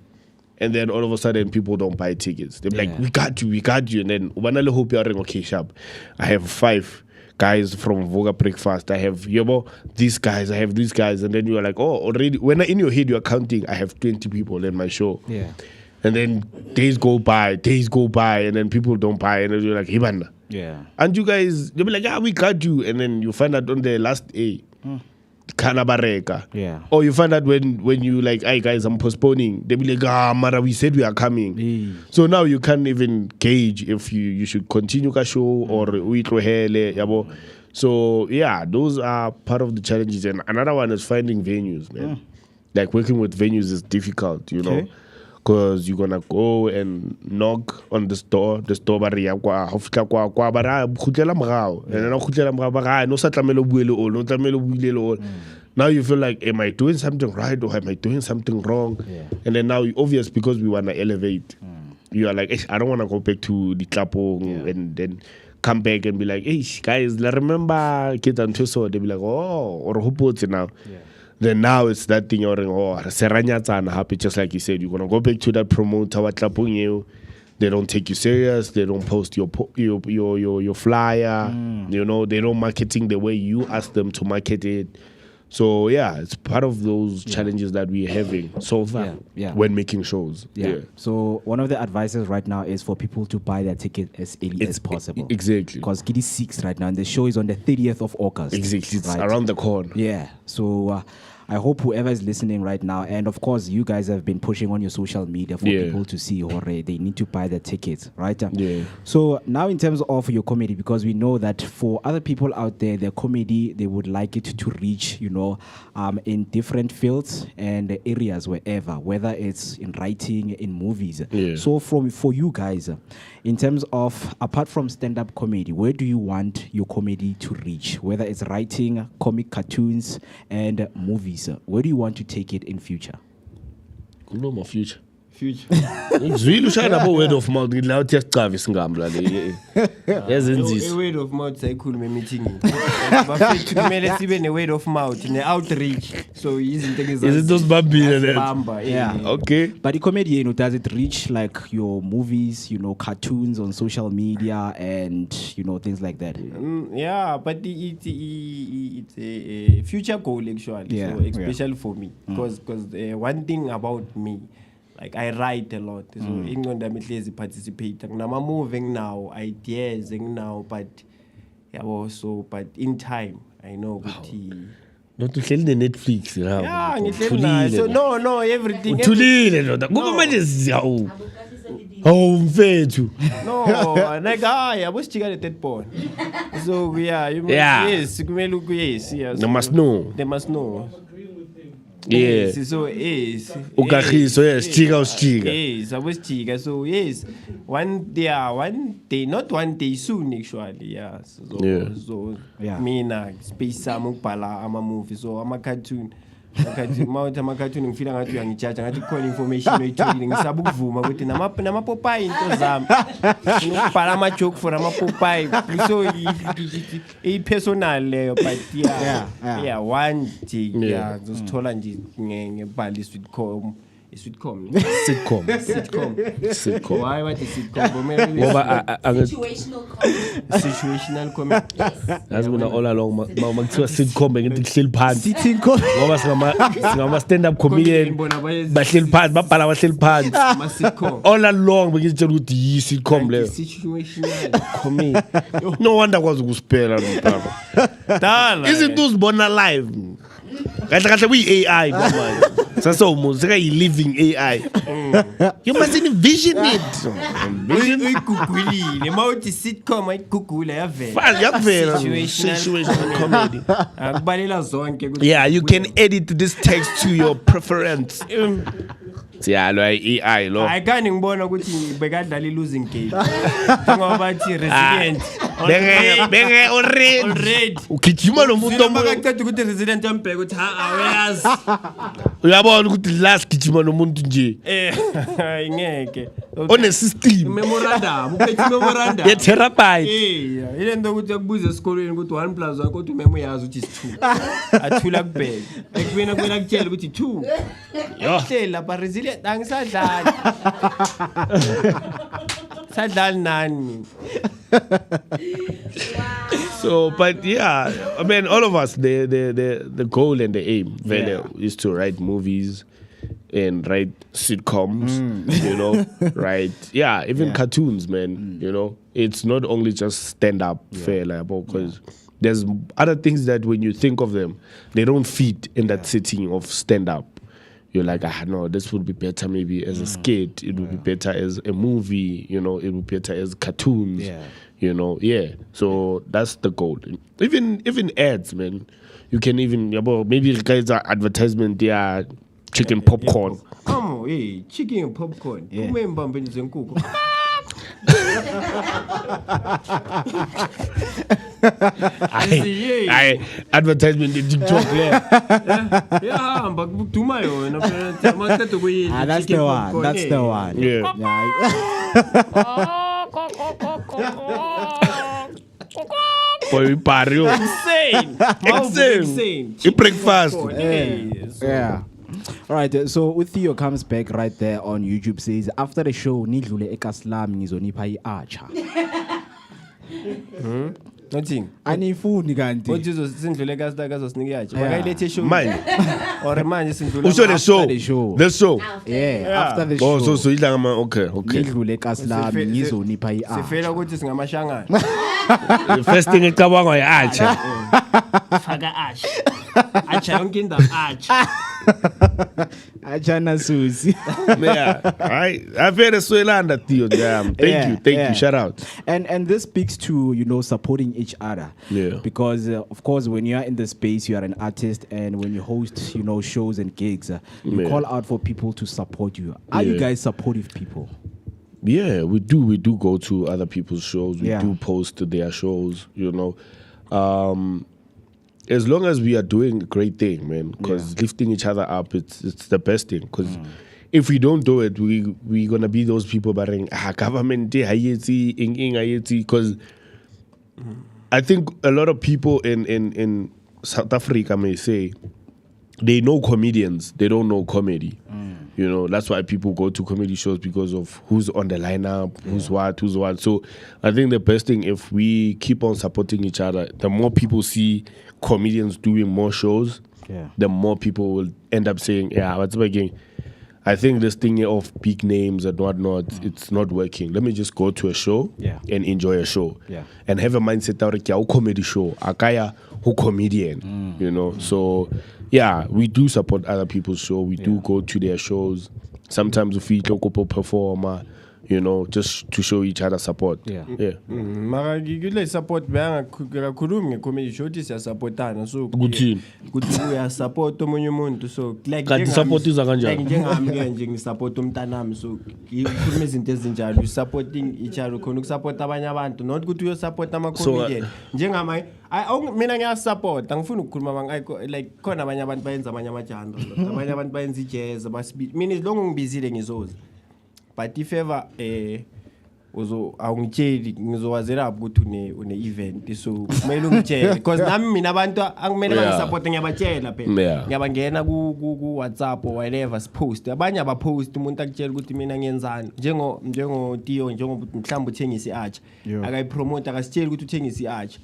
And then all of a sudden people don't buy tickets. They be like, we got you. And then Ubanale hope you are okay sharp. I have 5 guys from Vooka Breakfast. I have these guys, I have these guys. And then you are like, oh, already when in your head you're counting, I have 20 people in my show. And then days go by, and then people don't buy, and then you're like, Hibana. And you guys, they'll be like, we got you. And then you find out on the last day, Kanabareka. Or you find out when you like, hey guys, I'm postponing. They'll be like, Mara, we said we are coming. So now you can't even gauge if you should continue the show or we throw hele, yabo. So yeah, those are part of the challenges. And another one is finding venues, man. Like working with venues is difficult, you know. Because you're gonna go and knock on the store baria kwa bara khutlela morao and then khutlela morao ba no sa tlamelo buele o no tlamelo buile lo Now you feel like, am I doing something right or am I doing something wrong? And then now, obvious, because we want to elevate, you are like, I don't want to go back to the Klapong and then come back and be like, hey, guys, remember kids and so they be like, oh, or who puts it now? Then now it's that thing you're happy, just like you said, you're gonna go back to that promoter what Klapong you. They don't take you serious. They don't post your flyer. You know, they don't marketing the way you ask them to market it. So yeah, it's part of those challenges that we're having so far when making shows. So one of the advices right now is for people to buy their ticket as early as possible. Exactly. Because Giddy 6 right now, and the show is on the 30th of August. Exactly. It's around the corner. Yeah. So I hope whoever is listening right now, and of course you guys have been pushing on your social media for people to see they need to buy the tickets, right? So now in terms of your comedy, because we know that for other people out there, their comedy, they would like it to reach, in different fields and areas wherever, whether it's in writing, in movies. So for you guys, in terms of, apart from stand-up comedy, where do you want your comedy to reach? Whether it's writing, comic cartoons, and movies. Where do you want to take it in future? No more future. Ngizwile ushaya nabo word of mouth ngidla uthi yasicava isingambla le. Yazenzisa. Word of mouth sayikhuluma emeeting. Bafethu kumele sibe ne word of mouth ne outreach. So izinto ezibambile le. Yeah. Okay. But the comedy, does it reach like your movies, cartoons on social media and things like that? Yeah, but it's a future goal actually. So especially for me, because one thing about me. Like I write a lot, so England I'm participate. I'm moving now, ideas now, but but in time I know what Not to tell the Netflix, so no, everything. No, like I was checking at that point. So yes, they must know. They must know. Yeah. So yes. Ukagiso yes, chiga. Yes, I was chiga. So yes, one day, not one day soon actually. Yeah. So mina space samukbhala ama movie. So ama cartoon. Ama cartoon ngifila ngathi uyangijaja ngathi khona information oyitholile ngisaba ukuvuma ukuthi nama Popeye into zami. Ngibhala ama joke for ama Popeye. So I personal leyo but one day zosithola nje ngebhala sitcom. Sitcom. Why what is sitcom? Situational comedy. That's when all along makuthiwa sitcom ngithi kuhleli phansi. Ngoba singama stand up comedian bahleli phansi babhala bahleli phansi. All along bengitshela ukuthi yi sitcom leyo. Situational comedy. No wonder kwazi ukuspela lo baba. Dala. Izinto uzibona live. Kahle we AI manje. So you living AI. You must envision it. Uyigugulile mawuthi sitcom ayigugule yavela. Situational comedy. Akubalela zonke. Yeah, you can edit this text to your preference. Yeah, lo AI lo. I can't ngibona ukuthi bekadlala losing game. Ngoba bathi resilient. Benge already. Ukijima lo muntu omaqaqeda ukuthi resilient ambheka ukuthi awayazi. Uyabona ukuthi last gijima lo muntu nje. Ngeke. One system. Memorandum, uphethe memorandum. Ye terabyte. Ile nto ukuthi akubuze esikolweni ukuthi 1 + 1 kodwa umemo yazi ukuthi is 2. Athula kubheka. Ekubena kutshela ukuthi 2. Hlela ba resilient angisadlali. Sadlali nani. So, but yeah, I mean, all of us, the goal and the aim is to write movies and write sitcoms, right? Yeah, even cartoons, man. It's not only just stand up fair, because there's other things that when you think of them, they don't fit in that setting of stand up. You're like, no, this would be better maybe as a skit. It would be better as a movie. It would be better as cartoons. So that's the goal. Even ads, man. You can even maybe guys are advertisement. Chicken popcorn. Chicken and popcorn. I advertisement in TikTok there. Yeah, but kuduma yona phela maqeda kuyini. That's the one. That's the one. Yeah. Boy, barrio. Insane. Insane. You breakfast. Yeah. All right, so Uthio comes back right there on YouTube, says after the show nidlule ekaslam ngizonipha i-archer. Nothing. Anifuni kanti. What is sindlule kazosinika yacho. Yeah. Bakayilethe show. Mine. Or manje sindlule. Also the show. The show. Yeah, after the Oh, show. so ilanga okay. Nidlule ekaslam ngizonipha i-archer. Sifela ukuthi singamashangana. The first thing ecabanga yi-archer. Faka ash. Acha yonke indawo acha. Ajana Susi. Yeah. I feel the Swelanda Theo. Damn. Thank you. Shout out. And this speaks to, you know, supporting each other. Yeah. Because of course when you are in the space, you are an artist, and when you host, you know, shows and gigs, you call out for people to support you. Are you guys supportive people? Yeah, we do. We do go to other people's shows. We do post to their shows, you know. As long as we are doing a great thing, man, because lifting each other up, it's the best thing. Because if we don't do it, we gonna be those people barring government because I think a lot of people in South Africa may say they know comedians, they don't know comedy. You know, that's why people go to comedy shows because of who's on the lineup, who's what. So I think the best thing, if we keep on supporting each other, the more people see comedians doing more shows, the more people will end up saying, yeah, what's making? I think this thing of big names and whatnot, it's not working. Let me just go to a show and enjoy a show. And have a mindset out of comedy show. Akaya who comedian, you know. So yeah, we do support other people's show. We do go to their shows. Sometimes we feel local performer, you know, just to show each other support. Mara ngikule support banga kakhulumi ngecomedy show ukuthi siyasupportana so kuthini ukuthi uya support omunye umuntu so like kanti support iza kanjani njengami ke nje ngisupport umntanami so ikhuluma izinto ezinjalo supporting each other khona ukusupport abanye abantu not ukuthi uyo support ama comedian njengami mina ngiyasupport angifuni ukukhuluma like khona abanye abantu bayenza abanye amajanda abanye abantu bayenza ijazz mina izilongo ngibizile ngizoza. But if ever awungitsheli ngizowazela ukuthi une event so kumele ungitshele because nami mina abantu angimele bangisupport ngiyabatshela phela ngiyabangena ku WhatsApp or whatever post abanye abapost umuntu akutshela ukuthi mina ngiyenzani njengo Theo njengoba mhlawumbe uthengisa iarch akayipromote akasitsheli ukuthi uthengisa iarch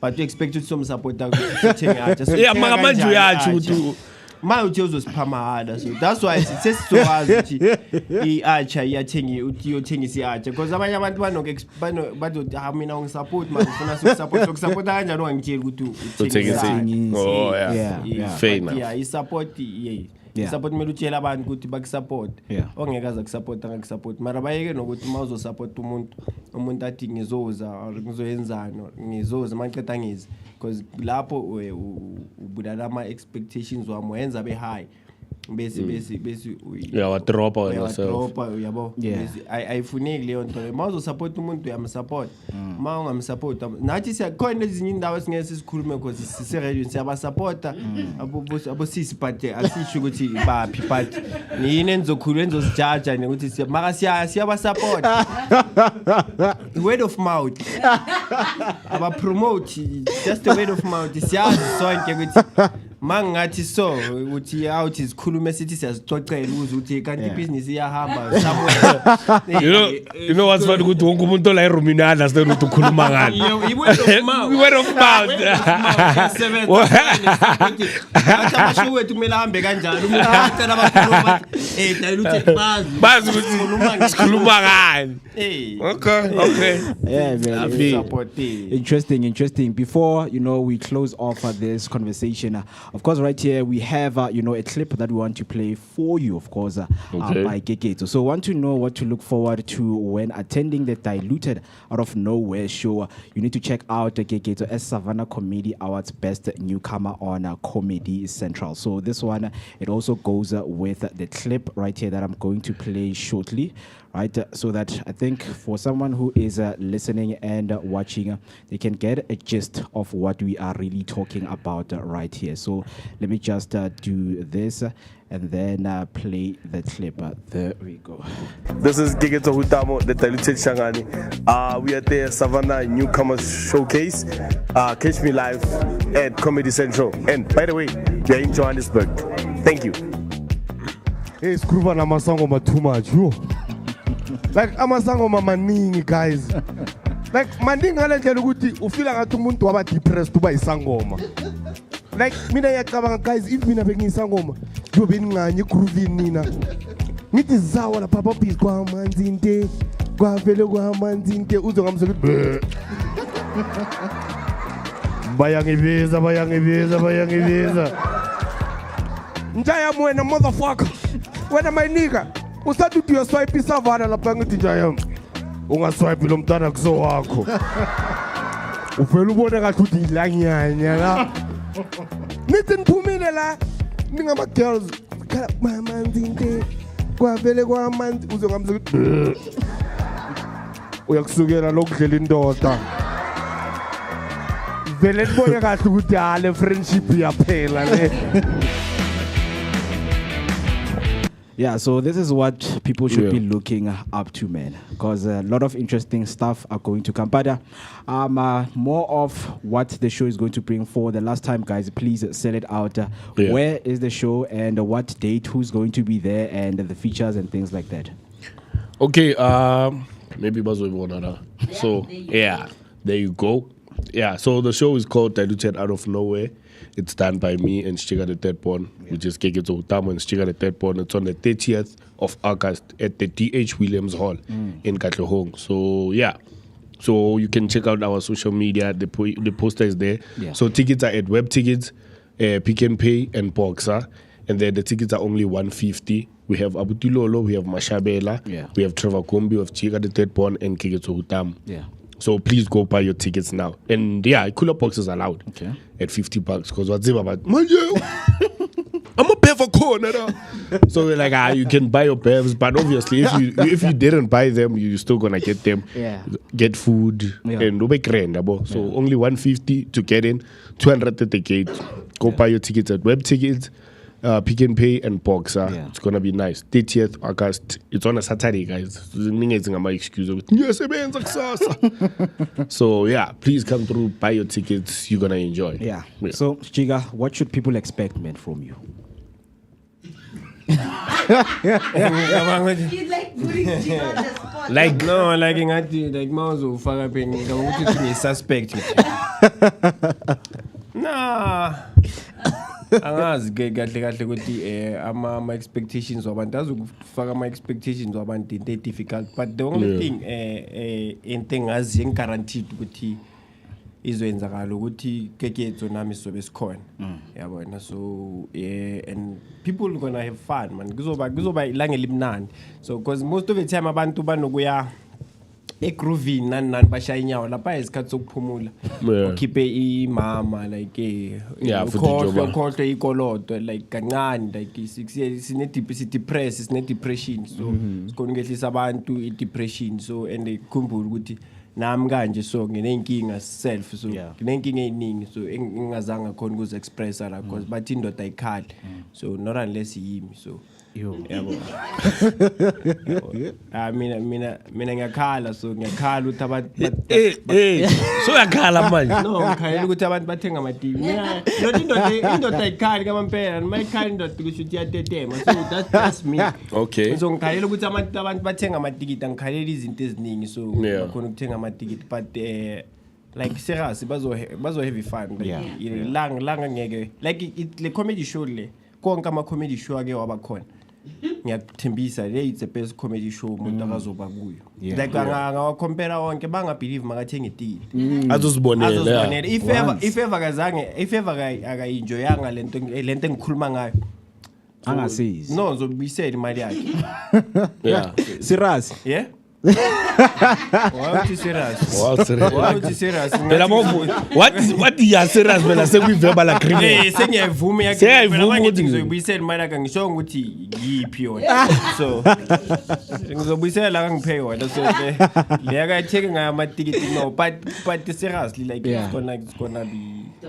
but you expect ukuthi somsupporta ukuthi uthenge iarch so yeah maka manje uyathi ukuthi my uthi siphama hada so that's why sesizowazi ukuthi iarch iyathengi uthi uyothengisa iarch because abanye abantu bazothi mina ngisupport manje ufuna ukusupport kanjani ungangitsheli ukuthi uthengisa oh yeah fair enough yeah isupport support kumele utshela abantu ukuthi bakusupport ongeke aza kusupport angikusupport mara bayeke nokuthi mawuzo support umuntu athi ngizoza or ngizoyenzana ngizoza maqeda ngizi because lapho ubudala ama expectations wami wenza be high bese wa drop yabo ayifuneki leyo nto mawuzo support umuntu uyamsupport ma ungamsupport nathi siyakhona ezinye indawo singeke sikhulume because sise radio siyabasupporta abo sisi but asisho ukuthi baphi but yini enzokhulu enzosijaja ukuthi maka siyabasupport word of mouth aba promote just the word of mouth siyazi sonke ukuthi mangathi so ukuthi out is khulume sithi siyazicocela ukuthi kanti business iyahamba somewhere you know what's funny ukuthi wonke umuntu la eRomini understand ukuthi ukhuluma ngani word of mouth athi wethu kumele ahambe kanjani umuntu acela abakhuluma diluted bazi ukuthi sikhuluma ngani okay yeah very interesting before you know we close off this conversation Of course, right here we have a clip that we want to play for you, of course, by Geketo. So want to know what to look forward to when attending the Diluted Out of Nowhere show. You need to check out Geketo as Savannah Comedy Awards Best Newcomer on Comedy Central. So this one, it also goes with the clip right here that I'm going to play shortly, right? So that I think for someone who is listening and watching, they can get a gist of what we are really talking about right here. So let me just do this and then play the clip. There we go. This is Geketo Hutamo, the Diluted Shangani. We are the Savannah Newcomers Showcase. Catch me live at Comedy Central. And by the way, we are in Johannesburg. Thank you. Hey, screw on Amasangoma too much, yo. Like Amasangoma maningi, guys. Like mandingi ngale ukuthi ufila ngathi umuntu waba depressed uba isangoma. Like mina yacabanga guys, if mina bengiyisangoma ngiyobe nginganye groove nina. Ngithi zawa la papa peace kwa manzi inte. Kwa vele kwa manzi inte uzongamse ukuthi bayangiveza. Njaya mwena motherfucker. Wena my nigga. Usathu uthi swipe isavana lapha ngithi njaya. Ungaswipe lo mntana kuso wakho. Uvela ubone ngathi uthi ilanyanya la. Nithi niphumile la. Ningama girls. Khala mamanzi inte. Kwavele kwamanzi uzongamse ukuthi uyakusukela lokudlela indoda. Vele nibone kahle ukuthi le friendship iyaphela le. Yeah, so this is what people should be looking up to, man, because a lot of interesting stuff are going to come. But more of what the show is going to bring for the last time, guys. Please sell it out. Where is the show and what date? Who's going to be there and the features and things like that? Okay, maybe Bazo Ibonara. So yeah, there you go. Yeah, so the show is called Diluted Out of Nowhere. It's done by me and Stiga the Third Born, which is Geketo Hutamo and Stiga the Third Born. It's on the 30th of August at the D.H. Williams Hall in Katlehong. So yeah, so you can check out our social media. The poster is there. Yeah. So tickets are at Web Tickets, Pick and Pay, and Boxer. And then the tickets are only 150. We have Abutilolo, we have Mashabela, we have Trevor Kombi, we have Stiga the Third Born, and Geketo Hutamo. Yeah. So please go buy your tickets now. And yeah, cooler boxes allowed at $50 because what's it about? I'm a pay for corner. So we're like, you can buy your bevs, but obviously if you didn't buy them, you're still gonna get them. Get food and no grand. So only 150 to get in, 200 at the gate. Go buy your tickets at Web Tickets, Pick and Pay, and Boxer. It's gonna be nice. 30th August. It's on a Saturday, guys. My excuse. So yeah, please come through, buy your tickets. You're gonna enjoy. Yeah. So Stiga, what should people expect, man, from you? You'd like putting Stiga on the spot. Like no, like Mauzo Farapin, suspect. Nah. Angazi ke kahle ukuthi ama expectations wabantu azokufaka ama expectations wabantu they difficult, but the only thing into engazi enguaranteed ukuthi izowenzakala ukuthi Geketo nami sobe sikhona yabona. So and people are gonna have fun, man. Kuzoba ilanga elimnandi. So because most of the time abantu banokuya egroovini nani bashaya inyawo lapha isikhathi sokuphumula ukhiphe imama like ukhohlwe ikolodo like kancane like sine depression. So sikhona ngehlisa abantu i-depression. So and ikhumbula ukuthi nami kanje so nginenkinga self, so nginenkinga eningi, so ngingazange khona ukuze express la because bathi indoda ayikhali, so not unless yimi. So yabo mina ngiyakhala, so ngiyakhala ukuthi abantu so yakhala manje. No, ngikhalela ukuthi abantu bathenga ama-TV. Indoda ayikhali kamampela, noma ikhali indoda kusho ukuthi iyatetema. So that's me. Okay. So ngikhalela ukuthi abantu bathenga amatikiti, ngikhalela izinto eziningi, so bakhona ukuthenga amatikiti, but like serious bazo have fun like lang ngeke like le comedy show le konke ama comedy show ake wabakhona Ngiyakuthembisa it's the best comedy show umuntu akazoba kuyo. Yeah. Like compare wonke bangabelieve makathenge ticket. Azosibonela. If ever akaenjoyanga lento engikhuluma ngayo. Angasizi. No, ngizobuyisela imali yakhe. Yeah. Serious. Yeah. Why would you serious? Wow, serious. Why would you serious? What is your serious when verbal agreement? Sengiyavuma yakhe. Phela ngithi ngizoyibuyisela imali yakhe ngisho ukuthi yiphi yona. So ngizobuyisela ngiphe yona so le akatheke ngamatikiti no but seriously like Yeah.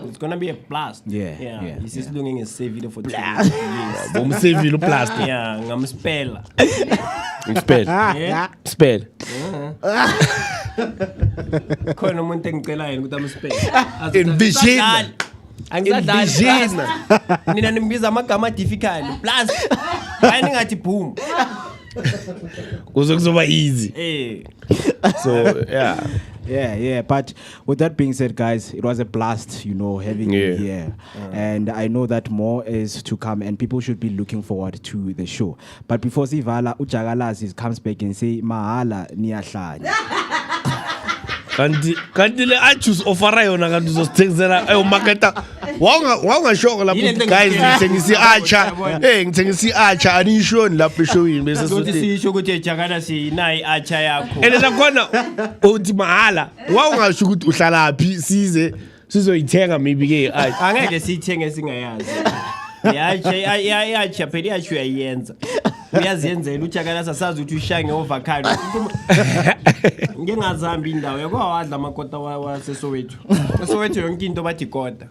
it's gonna be a blast. Yeah. Isisilungu ngisavile for 2 years. Bomsavile blast. Yeah, ngamspela. Spell. Khona umuntu engicelayo ukuthi amspela. Envision. Envision. Nina nimbiza amagama difficult. Plus why ningathi boom. Kuzokuzoba easy. So Yeah. But with that being said, guys, it was a blast, having you here. And I know that more is to come and people should be looking forward to the show. But before Sivala, Ujagalazi comes back and say, Mahala niyahlanya. Kanti le choose offer yona kanti uzosithengizela marketer wawungashoka lapho guys ngithengisa i-archer ngithengisa i-archer anishoni lapho eshowini bese sothi sisho ukuthi ejakana sinayi i-archer yakho ela khona uthi mahala wawungasho ukuthi uhlala phi sizoyithenga maybe ke angeke siyithenge singayazi i-archer phela i-archer uyayenza uyazenzela ujakana sasazi ukuthi ushaya ngeovacado ngeke ngazihamba indawo yakwawadla amakota waseSoweto eSoweto yonke into bathi kota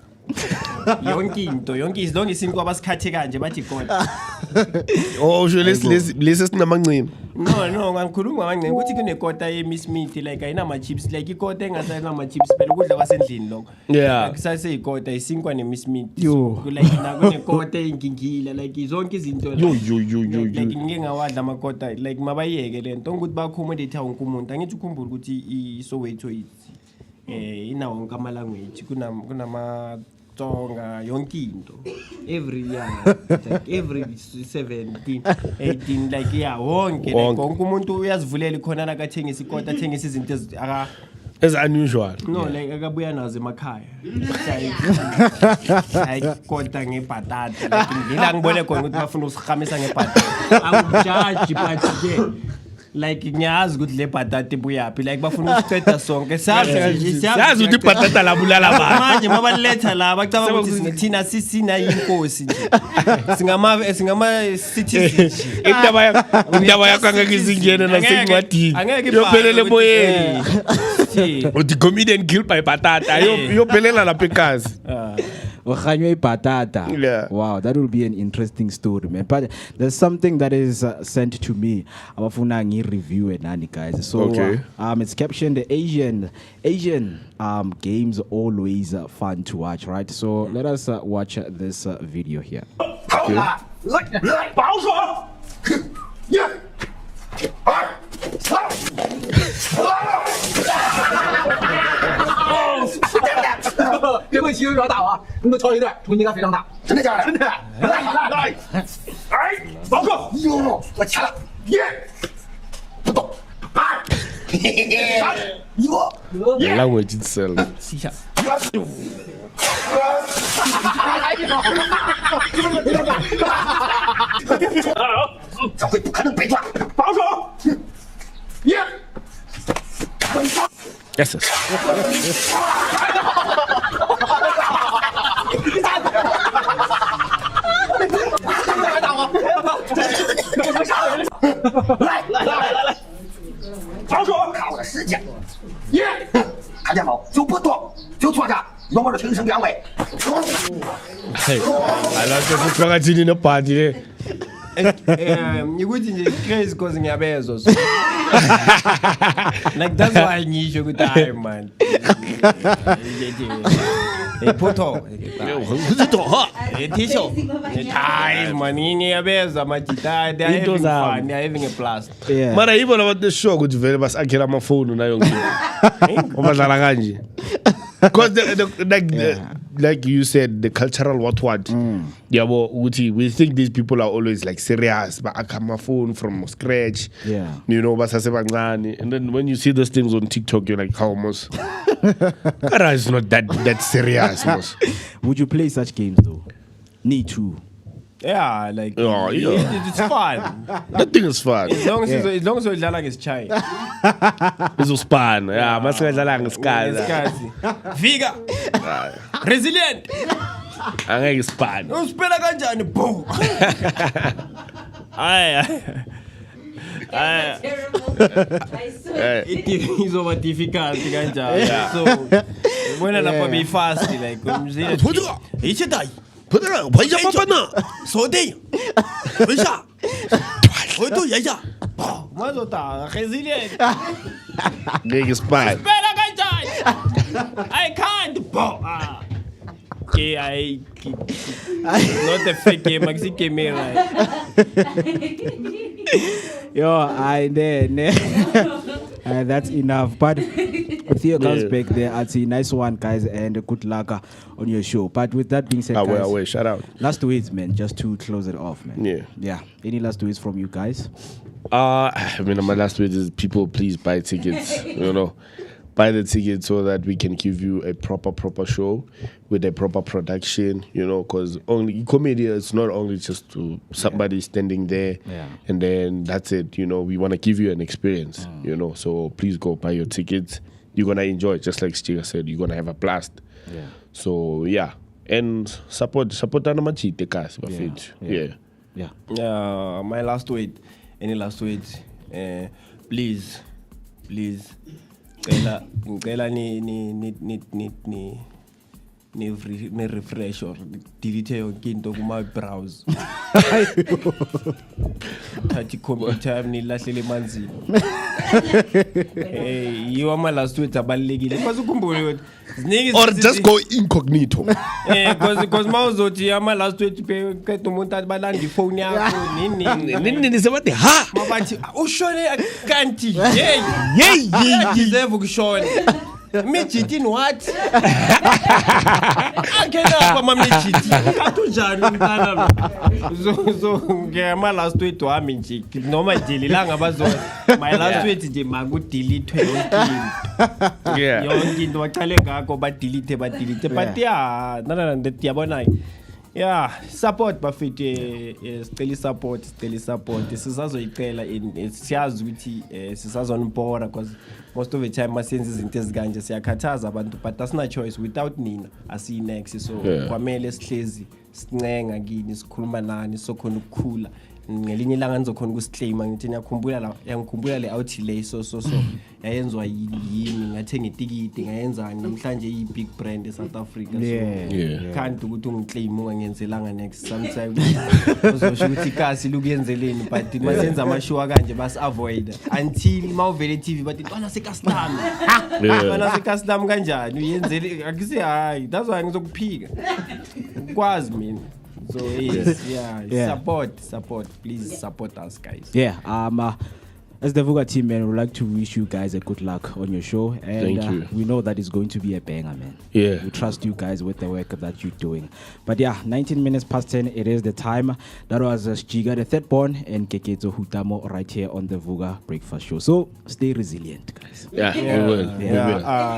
yonke izonke isinto abasikhathe kanje bathi kota usho lesi sinamancimi no ngikhuluma ngangene ukuthi kunekota ye-Miss Smith like ayinama chips like ikota engasayinama chips phela ukudla kwasendlini lokho akusase ikota isinkwa ne-Miss Smith like nakunekota engingila like izonke izinto like ngeke ngawadla amakota like mabayeke lento ukuthi ba-accommodate wonke umuntu angithi ukhumbula ukuthi iSoweto inawo wonke ama-language kunama Tonga yonke into every year like every 17 18 like wonke wonke umuntu uyazivulela khona nakathengisa ikota athengisa izinto as unusual no like akabuya nazo emakhaya like kota ngebhatata like ngila ngibone khona ukuthi bafuna usihamisa ngebhatata awujaji but like ngiyazi ukuthi le bhatata ibuyaphi like bafuna ukuceda sonke siyazi ukuthi ibhatata labulala abantu manje mabaletha la bacaba ukuthi thina sisina inkosi nje singama citizens indaba yakho angeke izingene nasencwadini yophelele moyeni uthi comedian killed by batata yophelela lapha ekhasi Wow, that will be an interesting story, man. But there's something that is sent to me. Abafuna ngi-review it, nani guys. So it's captioned Asian games always fun to watch, right? So let us watch this video here. The language itself. Yes. ukuthi nje crazy cause ngiyabezwa so like that's why ngisho ukuthi hayi man poto tisho hayi man ngiyabeza majita they are having a blast mara yibo laba the show ukuthi vele basakhela amafoni nayo ngiyo obadlala kanje because like you said, the cultural what. Yeah, well, we think these people are always like serious, but I come my phone from scratch. Yeah. You know, but and then when you see those things on TikTok, you're like, how much? Kara is not that serious, mos. Would you play such games though? Need to. Yeah, like it's fun. That thing is fun. As long as you're like it's chai. It's fun. Yeah, mas lang sky. Vika. Resilient. Angeke span. Uspela kanjani bo? It's over difficult kanjani. So when lapha be fast like ichi dai. Put it out. Why you so day. Bisha. Why do ya? Mazota resilient. Ngeke span. Uspela kanjani? I can't bo. Okay, not the fake game, Maxi game, right? Yo, that's enough. But Theo comes back there. I'd say nice one, guys, and good luck on your show. But with that being said, guys, shout out. Last words, man, just to close it off, man. Yeah. Any last words from you guys? I mean, my last words is people, please buy tickets. You know. Buy the ticket so that we can give you a proper show with a proper production, you know, because only comedy is not only just to somebody standing there and then that's it, you know. We want to give you an experience, you know, so please go buy your tickets. You're going to enjoy it, just like Stiga said, you're going to have a blast. So, and support Anamachite, guys. My last word, any last words? Please. Ngicela ni refresh or delete yonke into kuma browse. Thathi computer yami nilahlele emanzini. You are my last words abalekile. Because ukhumbule ukuthi or just go incognito. Because mawuzothi ama last words qeda umuntu athi balanda ifone yakho nini sebathi ha mabathi ushone kanti hey deserve ukushona. Mijitini what? Akena mama mijiti. Katujani mntana. So ngema last week wami nje noma delila ngabazo. My last week nje maku delete yonke. Yonke into baqale ngakho ba delete but yeah ndiyabona. Yeah, support bafethu sicela support sisazoyicela siyazi ukuthi sisazonibora because most of the time masenze izinto ezikanje siyakhathaza abantu but that's not choice without nina asi next so kwamele sihlezi sincenga kini sikhuluma nani sokhona ukukhula ngelinye ilanga nizokhona ukusiclaima ngithi ngiyakhumbula le outlay so yayenzwa yini ngathenga itikiti ngayenzani namhlanje iyi big brand eSouth Africa so can't ukuthi ungiclaim ungangenzelanga next sometimes uzosho ukuthi kasi lukuyenzeleni but masenza amashow kanje bas avoid until mawuvele TV but intwana se custom kanjani uyenzele akusi hayi that's why ngizokuphika ukwazi mina. So support. Please support us, guys. As the Vooka team, man, we'd like to wish you guys a good luck on your show. And thank you. We know that it's going to be a banger, man. Yeah. We trust you guys with the work that you're doing. But 19 minutes past 10, it is the time. That was Jiga, the third born, and Keketo Hutamo right here on the Vooka Breakfast Show. So stay resilient, guys. We will.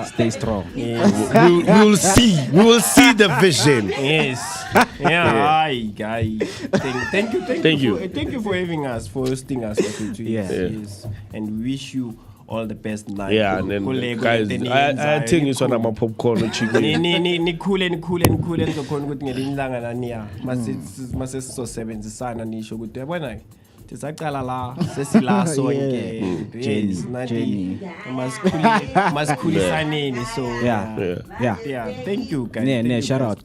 Stay strong. Yes. We will see the vision. Yes. Hi, guys. Thank you for having us, for hosting us. Yes. And we wish you all the best night. Yeah, and then guys, I think it's one of my popcorn chicken. Ni cool ngizokhona ukuthi ngelinye ilanga laniya mase sizosebenzisana nisho ukuthi yabona tisaqala la sesila sonke Jenny maskhulisaneni so thank you guys. Shout out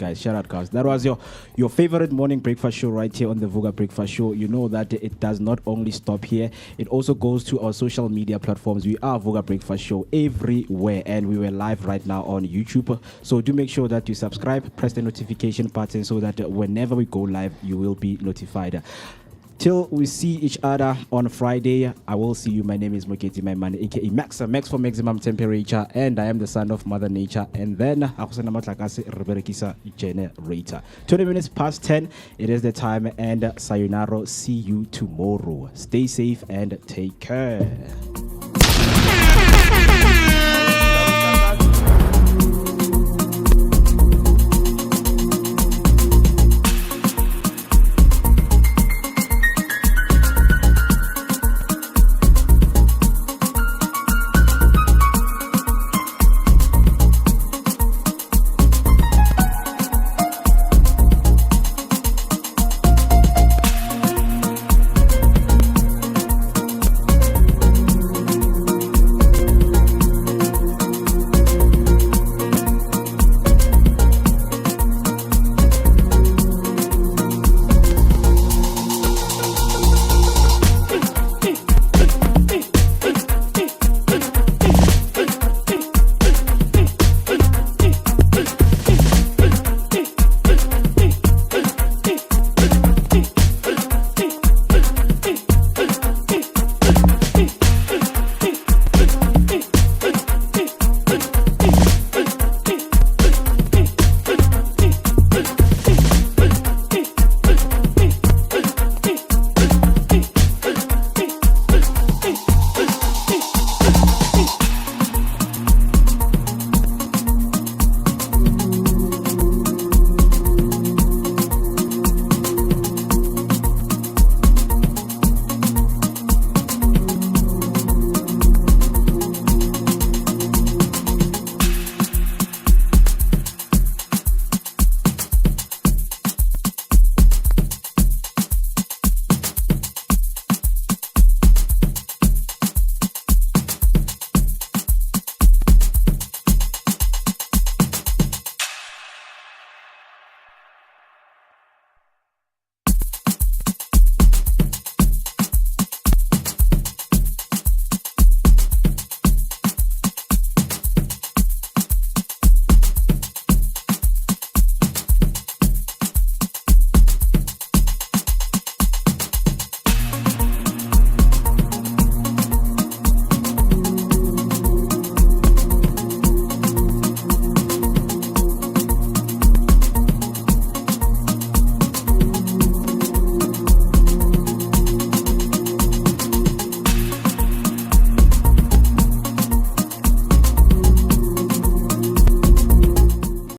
guys. That was your favorite morning breakfast show right here on the Vooka Breakfast Show. You know that it does not only stop here, it also goes to our social media platforms. We are Vooka Breakfast Show everywhere, and we were live right now on YouTube, so do make sure that you subscribe, press the notification button so that whenever we go live you will be notified. Till we see each other on Friday, I will see you. My name is Moketi, my man, aka Max for maximum temperature, and I am the son of Mother Nature. And then generator. 20 minutes past 10, it is the time, and sayonara. See you tomorrow. Stay safe and take care.